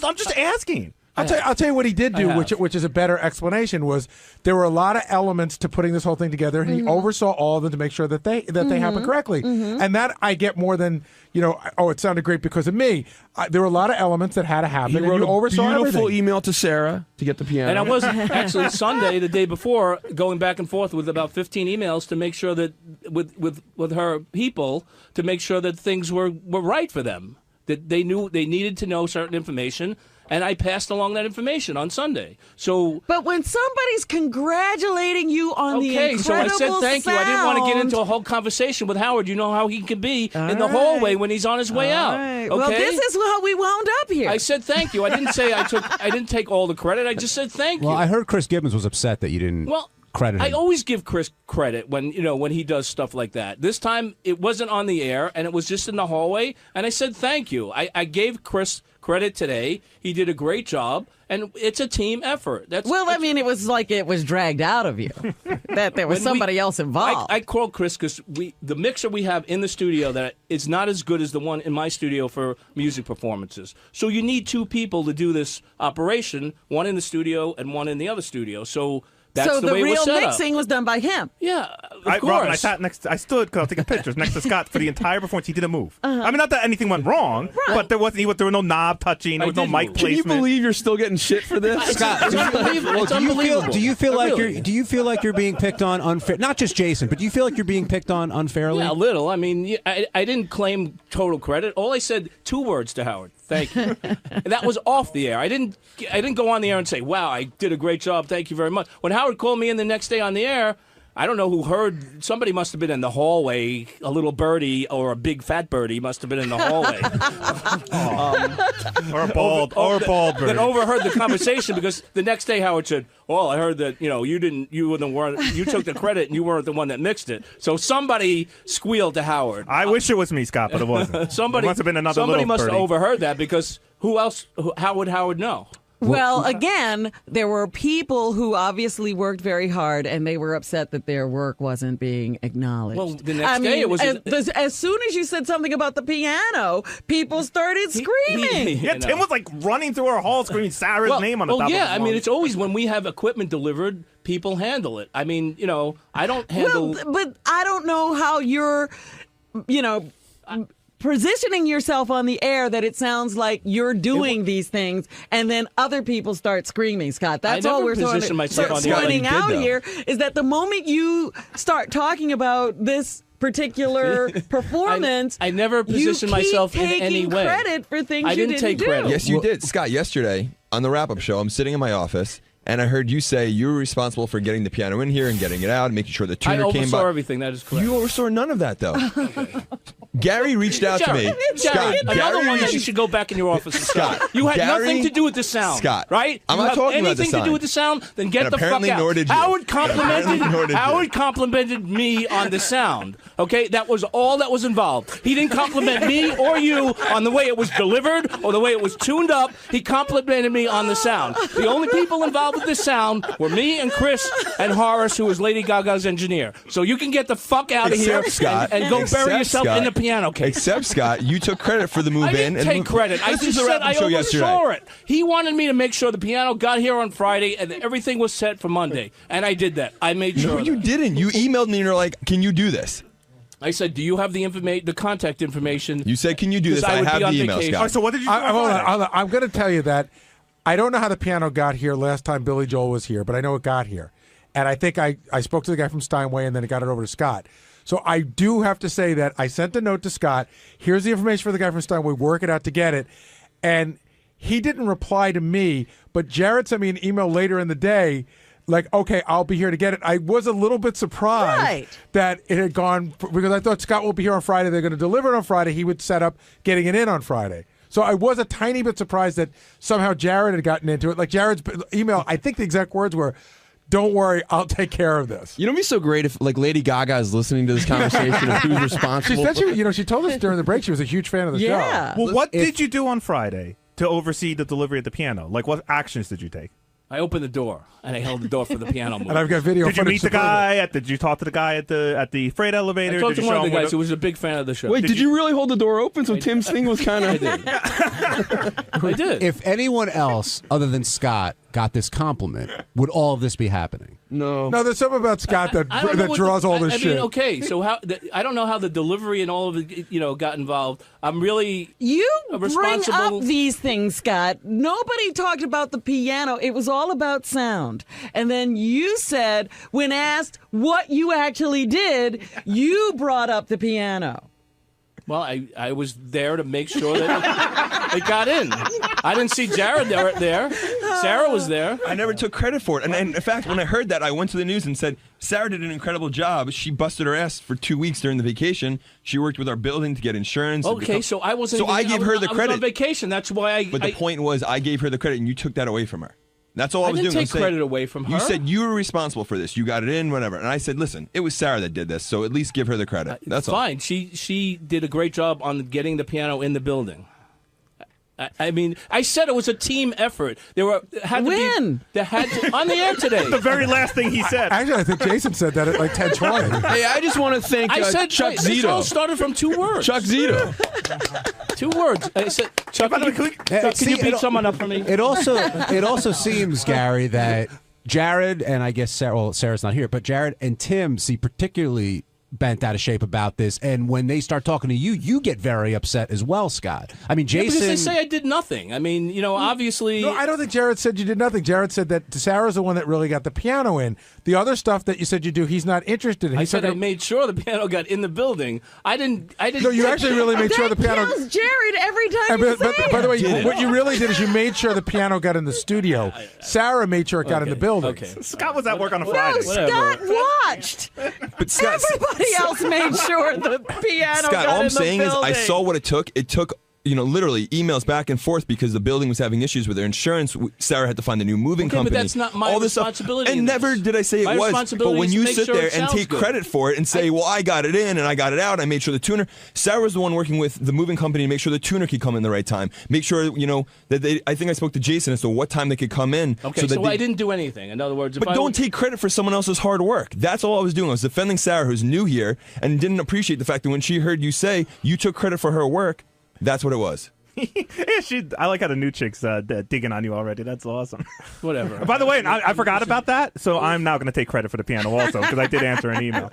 I'm just asking. I'll tell you what he did do, which is a better explanation. Was there were a lot of elements to putting this whole thing together, and he oversaw all of them to make sure that they happen correctly. And that I get more than it sounded great because of me. There were a lot of elements that had to happen. He wrote and you oversaw a beautiful everything. email to Sarah to get the piano. And I was actually Sunday, the day before, going back and forth with about 15 emails to make sure that with her people to make sure that things were right for them. That they knew they needed to know certain information, and I passed along that information on Sunday. So, but when somebody's congratulating you on the incredible so I said thank you. I didn't want to get into a whole conversation with Howard. You know how he can be in the hallway when he's on his way out. Right. Okay? Well, this is how we wound up here. I said thank you. I didn't say I didn't take all the credit. I just said thank you. Well, I heard Chris Gibbons was upset that you didn't. Credit him. I always give Chris credit when he does stuff like that. This time it wasn't on the air and it was just in the hallway, and I said thank you. I gave Chris credit today. He did a great job, and it's a team effort. It was like it was dragged out of you that there was somebody else involved. I called Chris because the mixer we have in the studio that is not as good as the one in my studio for music performances. So you need two people to do this operation, one in the studio and one in the other studio. So that's the way it was set up. So the real mixing was done by him. Yeah, of course. Robin, I stood because I was taking pictures next to Scott for the entire performance. He didn't move. I mean, not that anything went wrong, but there were no knob touching. There was no mic placement. Can you believe you're still getting shit for this, Scott? Do you feel like you're being picked on unfair? Not just Jason, but do you feel like you're being picked on unfairly? Yeah, a little. I mean, I didn't claim total credit. All I said 2 words to Howard. Thank you. And that was off the air. I didn't go on the air and say, "Wow, I did a great job. Thank you very much." When Howard called me in the next day on the air, I don't know who heard. Somebody must have been in the hallway. A little birdie or a big fat birdie must have been in the hallway. Or a bald birdie. That overheard the conversation because the next day Howard said, "Well, I heard that you took the credit and you weren't the one that mixed it." So somebody squealed to Howard. I wish it was me, Scott, but it wasn't. It must have been another Somebody little must birdie. have overheard that because who else? How would Howard know? Well, again, there were people who obviously worked very hard, and they were upset that their work wasn't being acknowledged. Well, the next day it was. As soon as you said something about the piano, people started screaming. Tim was like running through our hall screaming Sarah's name on the top of the I mean, it's always when we have equipment delivered, people handle it. I mean, I don't handle. Well, but I don't know how you're, positioning yourself on the air that it sounds like you're doing these things and then other people start screaming, Scott. That's all we're pointing out here is that the moment you start talking about this particular performance, I never positioned myself in any way. Credit for things I didn't take credit. Yes, you did. Scott, yesterday on the wrap-up show, I'm sitting in my office, and I heard you say you were responsible for getting the piano in here and getting it out and making sure the tuner came by. I oversaw everything. That is correct. You oversaw none of that, though. Gary reached out to me. Scott, another one that you should go back in your office. Scott, you had nothing to do with the sound. Scott, right? I'm not talking about the sound. Anything to do with the sound? Then get the fuck out. Nor did you. Howard complimented me on the sound. Okay, that was all that was involved. He didn't compliment me or you on the way it was delivered or the way it was tuned up. He complimented me on the sound. The only people involved with the sound were me and Chris and Horace, who was Lady Gaga's engineer. So you can get the fuck out of here and go bury yourself in the piano case. Except, Scott, you took credit for the move in. I didn't take credit. I just said I oversaw it. He wanted me to make sure the piano got here on Friday and everything was set for Monday. And I did that. I made sure. No, you didn't. You emailed me and you're like, "Can you do this?" I said, "Do you have the contact information?" You said, "Can you do this?" I have the email, Scott. Right, so what did you do? I'm going to tell you that I don't know how the piano got here last time Billy Joel was here, but I know it got here. And I think I spoke to the guy from Steinway and then it got it over to Scott. So I do have to say that I sent a note to Scott. Here's the information for the guy from Steinway. Work it out to get it. And he didn't reply to me, but Jared sent me an email later in the day like, "Okay, I'll be here to get it." I was a little bit surprised that it had gone because I thought Scott will be here on Friday. They're going to deliver it on Friday. He would set up getting it in on Friday. So I was a tiny bit surprised that somehow Jared had gotten into it. Like Jared's email, I think the exact words were, "Don't worry, I'll take care of this." You know, it'd be so great if like Lady Gaga is listening to this conversation of who's responsible. She said she told us during the break she was a huge fan of the show. Well, what did you do on Friday to oversee the delivery of the piano? Like, what actions did you take? I opened the door and I held the door for the piano movie. And I've got video. Did you meet the guy? Did you talk to the guy at the freight elevator? I talked did to you one show of the him guys who was a big fan of the show. Wait, did you really hold the door open so Tim's thing was kind of? I did. I did. If anyone else other than Scott got this compliment, would all of this be happening? No. No, there's something about Scott that I don't know what draws all this I shit. mean, okay, so I don't know how the delivery and all of it, got involved. I'm really You responsible. bring up these things, Scott. Nobody talked about the piano. It was all about sound. And then you said, when asked what you actually did, you brought up the piano. Well, I was there to make sure that it got in. I didn't see Jared there. Sarah was there. I never took credit for it. And in fact, when I heard that, I went to the news and said, Sarah did an incredible job. She busted her ass for 2 weeks during the vacation. She worked with our building to get insurance. Okay, so I wasn't. So I gave her the I was credit. on vacation. That's why But the point was, I gave her the credit, and you took that away from her. That's all I was didn't doing. take credit away from her. You said you were responsible for this. You got it in, whatever. And I said, listen, it was Sarah that did this, so at least give her the credit. That's all. Fine. She did a great job on getting the piano in the building. I mean, I said it was a team effort. There had to be on the air today. The very last thing he said. Actually, I think Jason said that at like 10:20. Hey, I just want to thank I said Chuck This Zito. all started from 2 words. Chuck Zito. 2 words. I said, Chuck, can you beat someone up for me? It also seems, Gary, that Jared and I guess Sarah's not here, but Jared and Tim seem particularly bent out of shape about this, and when they start talking to you, you get very upset as well, Scott. I mean, Jason. Because they say I did nothing. I mean, obviously. No, I don't think Jared said you did nothing. Jared said that Sarah's the one that really got the piano in. The other stuff that you said you do, he's not interested in. I said I made sure the piano got in the building. I didn't. No, you actually really made sure the piano. That kills Jared every time you say it. By the way, what you really did is you made sure the piano got in the studio. Sarah made sure it got in the building. Okay. Scott was at work on a Friday. No, Scott watched. But Scott, Everybody else made sure the piano Scott, got all in I'm the saying is building. I saw what it took. It took, literally emails back and forth because the building was having issues with their insurance. Sarah had to find a new moving company. But that's not my all this responsibility. Stuff. And never did I say it my was. But responsibility when is to you make sit sure there it and sounds take good. credit for it and say, well, I got it in and I got it out, I made sure the tuner. Sarah was the one working with the moving company to make sure the tuner could come in the right time. Make sure, that they. I think I spoke to Jason as to what time they could come in. Okay, so I didn't do anything. In other words, But don't take credit for someone else's hard work. That's all I was doing. I was defending Sarah, who's new here, and didn't appreciate the fact that when she heard you say you took credit for her work, that's what it was. I like how the new chick's digging on you already. That's awesome. Whatever. By the way, I forgot about that, so I'm now going to take credit for the piano also because I did answer an email.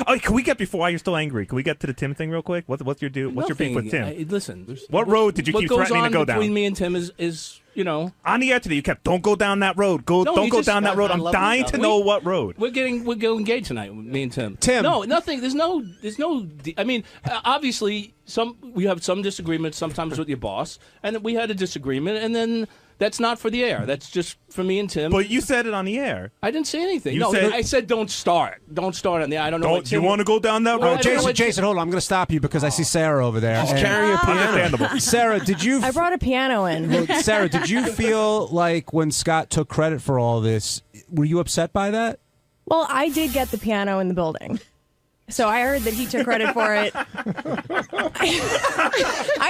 Oh, can we get before you're still angry? Can we get to the Tim thing real quick? What's your beef with Tim? Listen, what road did you keep threatening to go down? What goes on between me and Tim is on the air today. You kept don't go down that road. Don't go down that road. I'm dying to know what road. We're going engaged tonight. Me and Tim. No, nothing. There's no. I mean, obviously, we have some disagreements sometimes with your boss, and we had a disagreement, and then. That's not for the air. That's just for me and Tim. But you said it on the air. I didn't say anything. I said don't start. Don't start on the air. I don't know. Do you want to go down that road? Jason, hold on. I'm going to stop you because I see Sarah over there. She's carrying a piano. Sarah, I brought a piano in. Sarah, did you feel like when Scott took credit for all this, were you upset by that? Well, I did get the piano in the building. So I heard that he took credit for it. I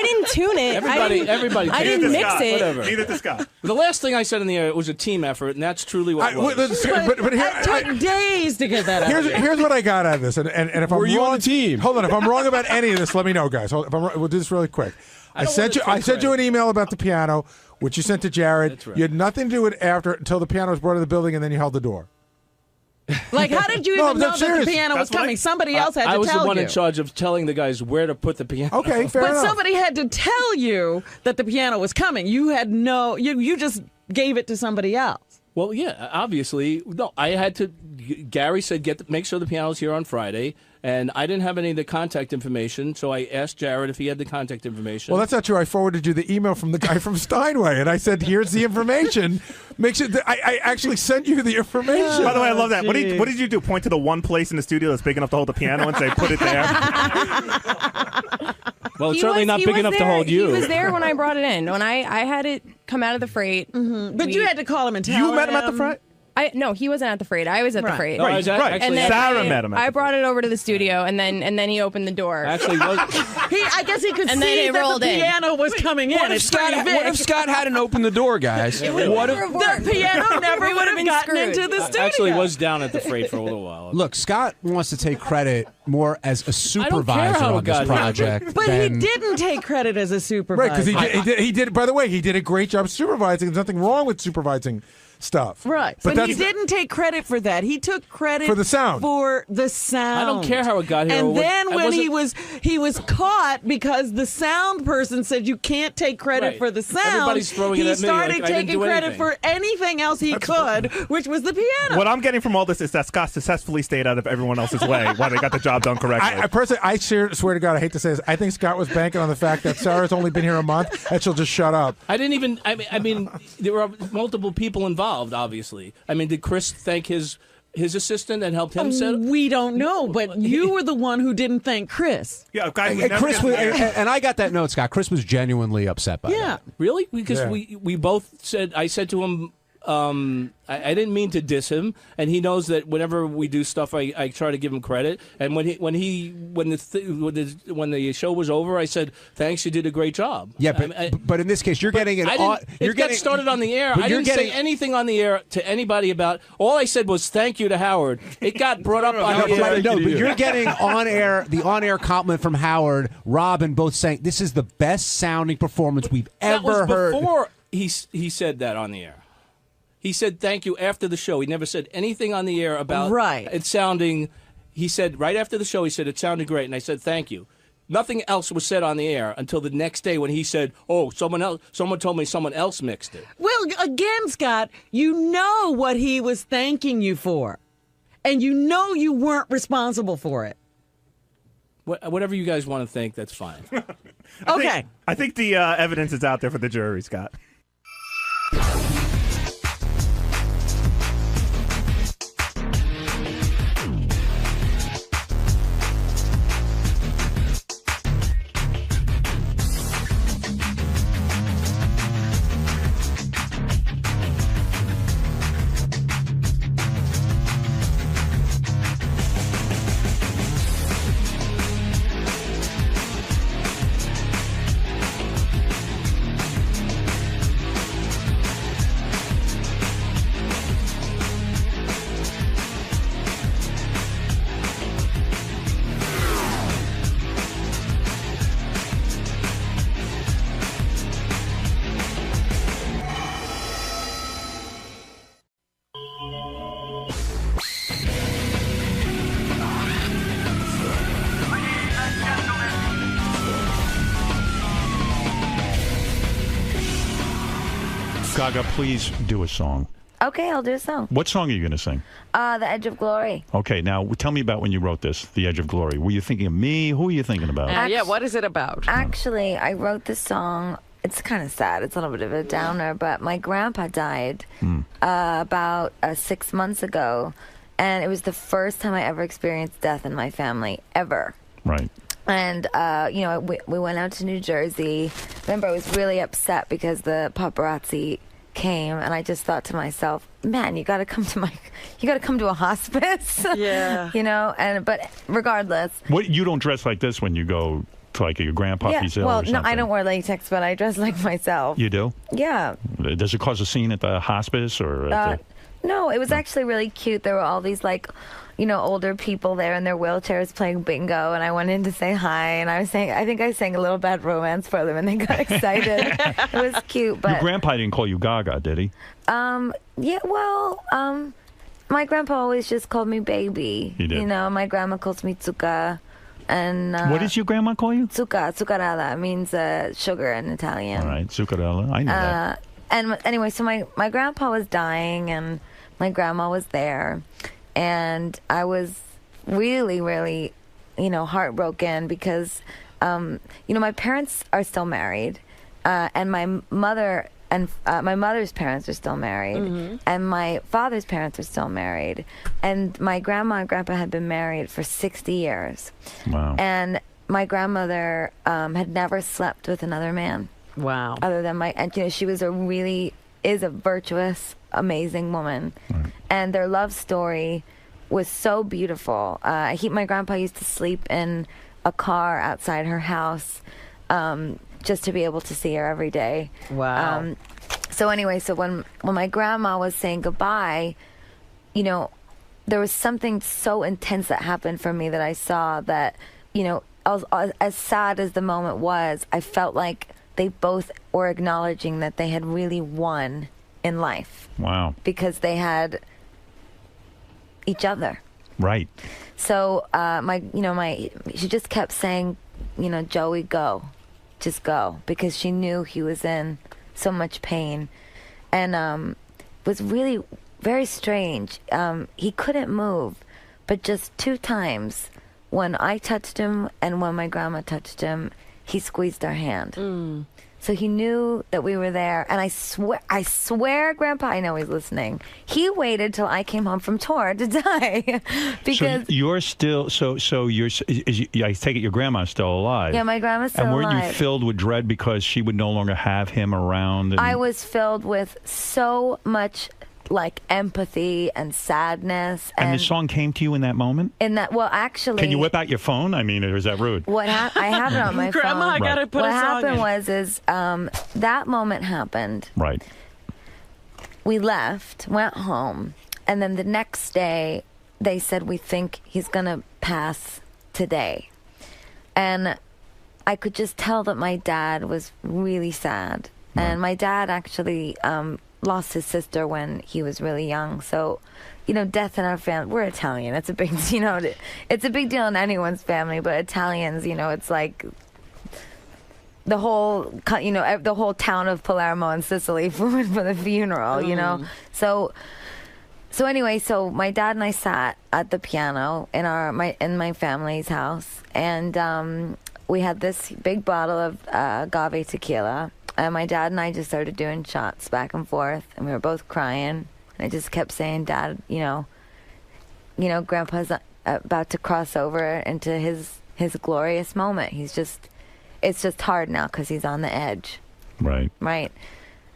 didn't tune it. Everybody. I didn't mix it. Whatever. Neither did Scott. The last thing I said in the air was a team effort, and that's truly what it was. It took days to get that out. Here's what I got out of this, and if I'm Were you wrong, on the team? Hold on, if I'm wrong about any of this, let me know, guys. We'll do this really quick. I sent you an email about the piano, which you sent to Jared. That's right. You had nothing to do with it until the piano was brought to the building, and then you held the door. Like, how did you even know that the piano was coming? Somebody else had to tell you. I was the one in charge of telling the guys where to put the piano. Okay, fair enough. But somebody had to tell you that the piano was coming. You had you just gave it to somebody else. Well, yeah, obviously. No, I had to. Gary said, make sure the piano's here on Friday. And I didn't have any of the contact information, so I asked Jared if he had the contact information. Well, that's not true. I forwarded you the email from the guy from Steinway, and I said, here's the information. Make sure I actually sent you the information. By the way, I love that. What did you do? Point to the one place in the studio that's big enough to hold the piano and say, put it there? Well, it's certainly not big enough to hold you. He was there when I brought it in. When I had it come out of the freight. Mm-hmm. But you had to call him and tell him. You met him at the freight? No, he wasn't at the Freight. I was at the Freight. Right. And then Sarah met him. I brought it over to the studio, and then he opened the door. Actually, I guess he could And see then it that rolled the in. piano was coming in. What if Scott hadn't opened the door, guys? What if the piano never would have gotten into the studio? Actually, was down at the Freight for a little while. Look, Scott wants to take credit more as a care supervisor how it on this got here. project. But than- he didn't take credit as a supervisor. Right, because he did. By the way, he did a great job supervising. There's nothing wrong with supervising stuff. Right. But But he didn't take credit for that. He took credit For the sound. For the sound. I don't care how it got here. And or what- then I when wasn't- he was caught because the sound person said you can't take credit Right. for the sound. Everybody's throwing it he at me started like I didn't taking do credit anything. for anything else he could, which was the piano. What I'm getting from all this is that Scott successfully stayed out of everyone else's way while they got the job done correctly. I personally, swear to God, I hate to say this. I think Scott was banking on the fact that Sarah's only been here a month and she'll just shut up. I didn't even. I mean, there were multiple people involved. Obviously, I mean, did Chris thank his assistant and helped him set? We don't know, but you were the one who didn't thank Chris. Yeah, guys. And Chris was, and I got that note, Scott. Chris was genuinely upset by that. Really? Because Yeah. we both said. I said to him. I didn't mean to diss him, and he knows that whenever we do stuff, I try to give him credit. And when the show was over, I said, "Thanks, you did a great job." Yeah, but in this case, you're getting an. It got started on the air. but I you're didn't say getting- anything on the air to anybody about. All I said was thank you to Howard. It got brought up on the air. No, but you're getting the on-air compliment from Howard, Robin, both saying this is the best sounding performance we've That was ever heard. before he said that on the air. He said thank you after the show. He never said anything on the air about it sounding. He said right after the show, he said it sounded great, and I said thank you. Nothing else was said on the air until the next day when he said, "Oh, someone told me someone else mixed it." Well, again, Scott, you know what he was thanking you for, and you know you weren't responsible for it. Whatever you guys want to think, that's fine. Okay. I think the evidence is out there for the jury, Scott. Gaga, please do a song. Okay, I'll do a song. What song are you going to sing? The Edge of Glory. Okay, now tell me about when you wrote this, The Edge of Glory. Were you thinking of me? Who were you thinking about? What is it about? Actually, I wrote this song. It's kind of sad. It's a little bit of a downer, but my grandpa died about 6 months ago, and it was the first time I ever experienced death in my family, ever. Right. And, we went out to New Jersey. Remember, I was really upset because the paparazzi came, and I just thought to myself, man, you got to come to a hospice. Yeah. But regardless. What, you don't dress like this when you go to like your grandpappy's Well, or something? no, I don't wear latex, but I dress like myself. You do? Yeah. Does it cause a scene at the hospice or at No, it was actually really cute. There were all these older people there in their wheelchairs playing bingo, and I went in to say hi, and I think I sang a little Bad Romance for them, and they got excited. It was cute, but Your grandpa didn't call you Gaga, did he? My grandpa always just called me baby. He did. My grandma calls me Tsuka. And what does your grandma call you? Zuccarella means sugar in Italian. All right, Zuccarella. I know that. And anyway, so my grandpa was dying, and my grandma was there, and I was really, really, heartbroken because, my parents are still married, and my mother and my mother's parents are still married, and my father's parents are still married, and my grandma and grandpa had been married for 60 years. Wow. And my grandmother had never slept with another man. Wow. Other than she was is a virtuous, amazing woman. Right. and their love story was so beautiful. My grandpa used to sleep in a car outside her house just to be able to see her every day. Wow. So anyway, when my grandma was saying goodbye, there was something so intense that happened for me that I saw that, as sad as the moment was, I felt like they both were acknowledging that they had really won in life. Wow. Because they had each other. Right. So she just kept saying, Joey, go. Just go. Because she knew he was in so much pain. And it was really very strange. He couldn't move, but just 2 times, when I touched him and when my grandma touched him, he squeezed our hand. So he knew that we were there. And I swear, Grandpa, I know he's listening. He waited till I came home from tour to die. Because so you're still, I take it your grandma's still alive. Yeah, my grandma's still alive. And weren't you filled with dread because she would no longer have him around? And I was filled with so much empathy and sadness. And the song came to you in that moment? Actually. Can you whip out your phone? I mean, or is that rude? I have it on my phone. Grandma, I gotta put what a song happened in. was that moment happened. Right. We left, went home, and then the next day they said, we think he's gonna pass today. And I could just tell that my dad was really sad. Right. And my dad actually lost his sister when he was really young. So, death in our family, we're Italian. It's a big, it's a big deal in anyone's family, but Italians, it's like the whole, the whole town of Palermo and Sicily for the funeral, So anyway, my dad and I sat at the piano in my family's house, and we had this big bottle of agave tequila. And my dad and I just started doing shots back and forth, and we were both crying. And I just kept saying, Dad, Grandpa's about to cross over into his glorious moment. It's just hard now because he's on the edge. Right. Right.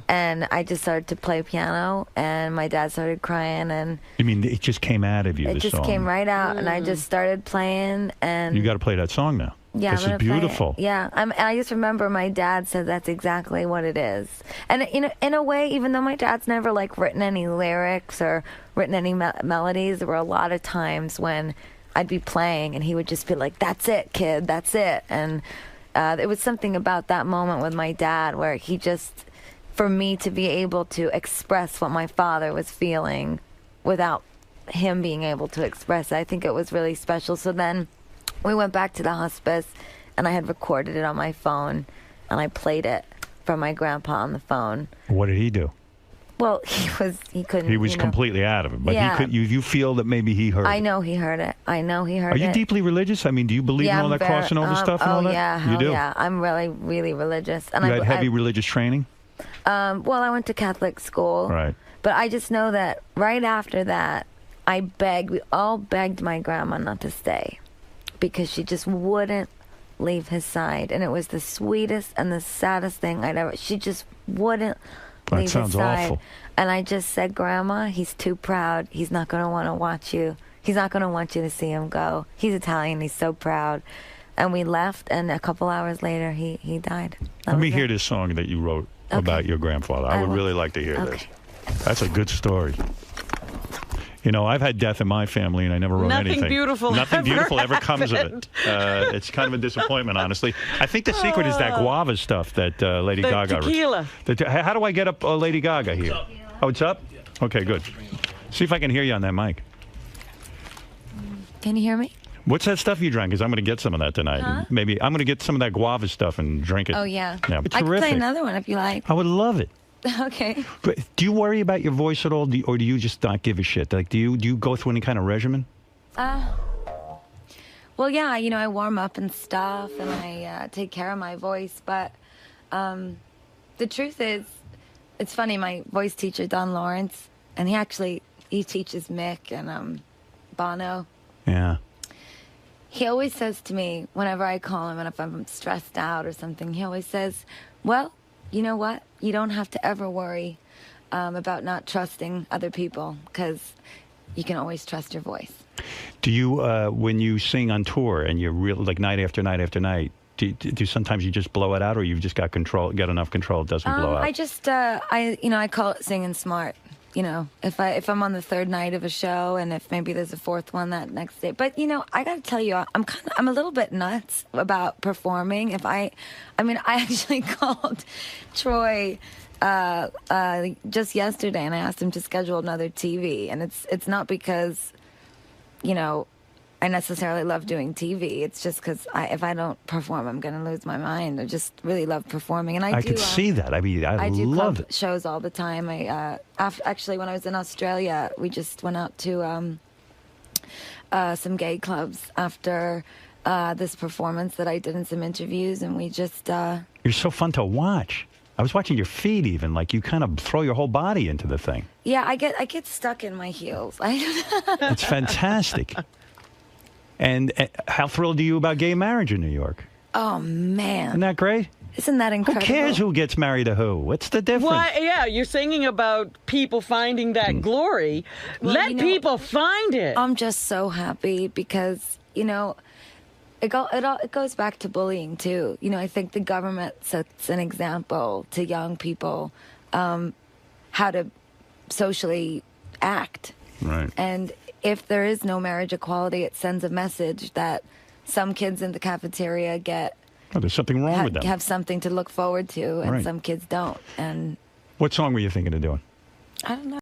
And I just started to play piano, and my dad started crying, and you mean it just came out of you? It just came right out, and I just started playing. And you got to play that song now. Yeah, this is beautiful. Yeah, I just remember my dad said that's exactly what it is. And in a way, even though my dad's never written any lyrics or written any melodies, there were a lot of times when I'd be playing and he would just be like, "That's it, kid, that's it." And it was something about that moment with my dad where he just, for me to be able to express what my father was feeling without him being able to express it, I think it was really special. So then we went back to the hospice, and I had recorded it on my phone, and I played it for my grandpa on the phone. What did he do? Well, he couldn't. He was completely out of it, but yeah. He could. You feel that maybe he heard. I know he heard it. Are you deeply religious? I mean, do you believe in all that crossing over stuff and all that? Yeah, you do. Yeah, I'm really, really religious. And you had heavy religious training. Well, I went to Catholic school. Right. But I just know that right after that, we all begged my grandma not to stay, because she just wouldn't leave his side. And it was the sweetest and the saddest thing she just wouldn't leave his side. That sounds awful. And I just said, Grandma, he's too proud. He's not going to want to watch you. He's not going to want you to see him go. He's Italian. He's so proud. And we left, and a couple hours later, he died. Let me hear this song that you wrote about your grandfather. I would really like to hear this. That's a good story. I've had death in my family, and I never wrote anything. Nothing beautiful ever comes of it. It's kind of a disappointment, honestly. I think the secret is that guava stuff that Lady Gaga. Tequila. How do I get up Lady Gaga here? Oh, it's up? Okay, good. See if I can hear you on that mic. Can you hear me? What's that stuff you drank? Because I'm going to get some of that tonight. Huh? Maybe I'm going to get some of that guava stuff and drink it. Oh, yeah. Yeah, I can play another one if you like. I would love it. Okay. But do you worry about your voice at all, or do you just not give a shit? Do you go through any kind of regimen? Well, yeah, I warm up and stuff, and I take care of my voice. But the truth is, it's funny. My voice teacher, Don Lawrence, and he teaches Mick and Bono. Yeah. He always says to me, whenever I call him, and if I'm stressed out or something, he always says, well, you know what? You don't have to ever worry about not trusting other people, because you can always trust your voice. Do you, when you sing on tour and you're real, like night after night after night, do sometimes you just blow it out, or you've just got enough control it doesn't blow out? I just, I call it singing smart. If I'm on the third night of a show, and if maybe there's a fourth one that next day. But I got to tell you, I'm a little bit nuts about performing. I actually called Troy just yesterday, and I asked him to schedule another TV, and it's not because I necessarily love doing TV. It's just because if I don't perform, I'm going to lose my mind. I just really love performing, and I could see that. I mean, I do love club it. shows all the time. Actually, when I was in Australia, we just went out to some gay clubs after this performance that I did in some interviews, and we just. You're so fun to watch. I was watching your feet, even like you kind of throw your whole body into the thing. Yeah, I get stuck in my heels. It's fantastic. And how thrilled are you about gay marriage in New York? Oh, man. Isn't that great? Isn't that incredible? Who cares who gets married to who? What's the difference? Well, yeah, you're singing about people finding that glory. Well, Let people find it. I'm just so happy because, it goes back to bullying, too. I think the government sets an example to young people how to socially act. Right. And if there is no marriage equality, it sends a message that some kids in the cafeteria there's something wrong with them. Have something to look forward to, and Right. some kids don't. And what song were you thinking of doing? I don't know.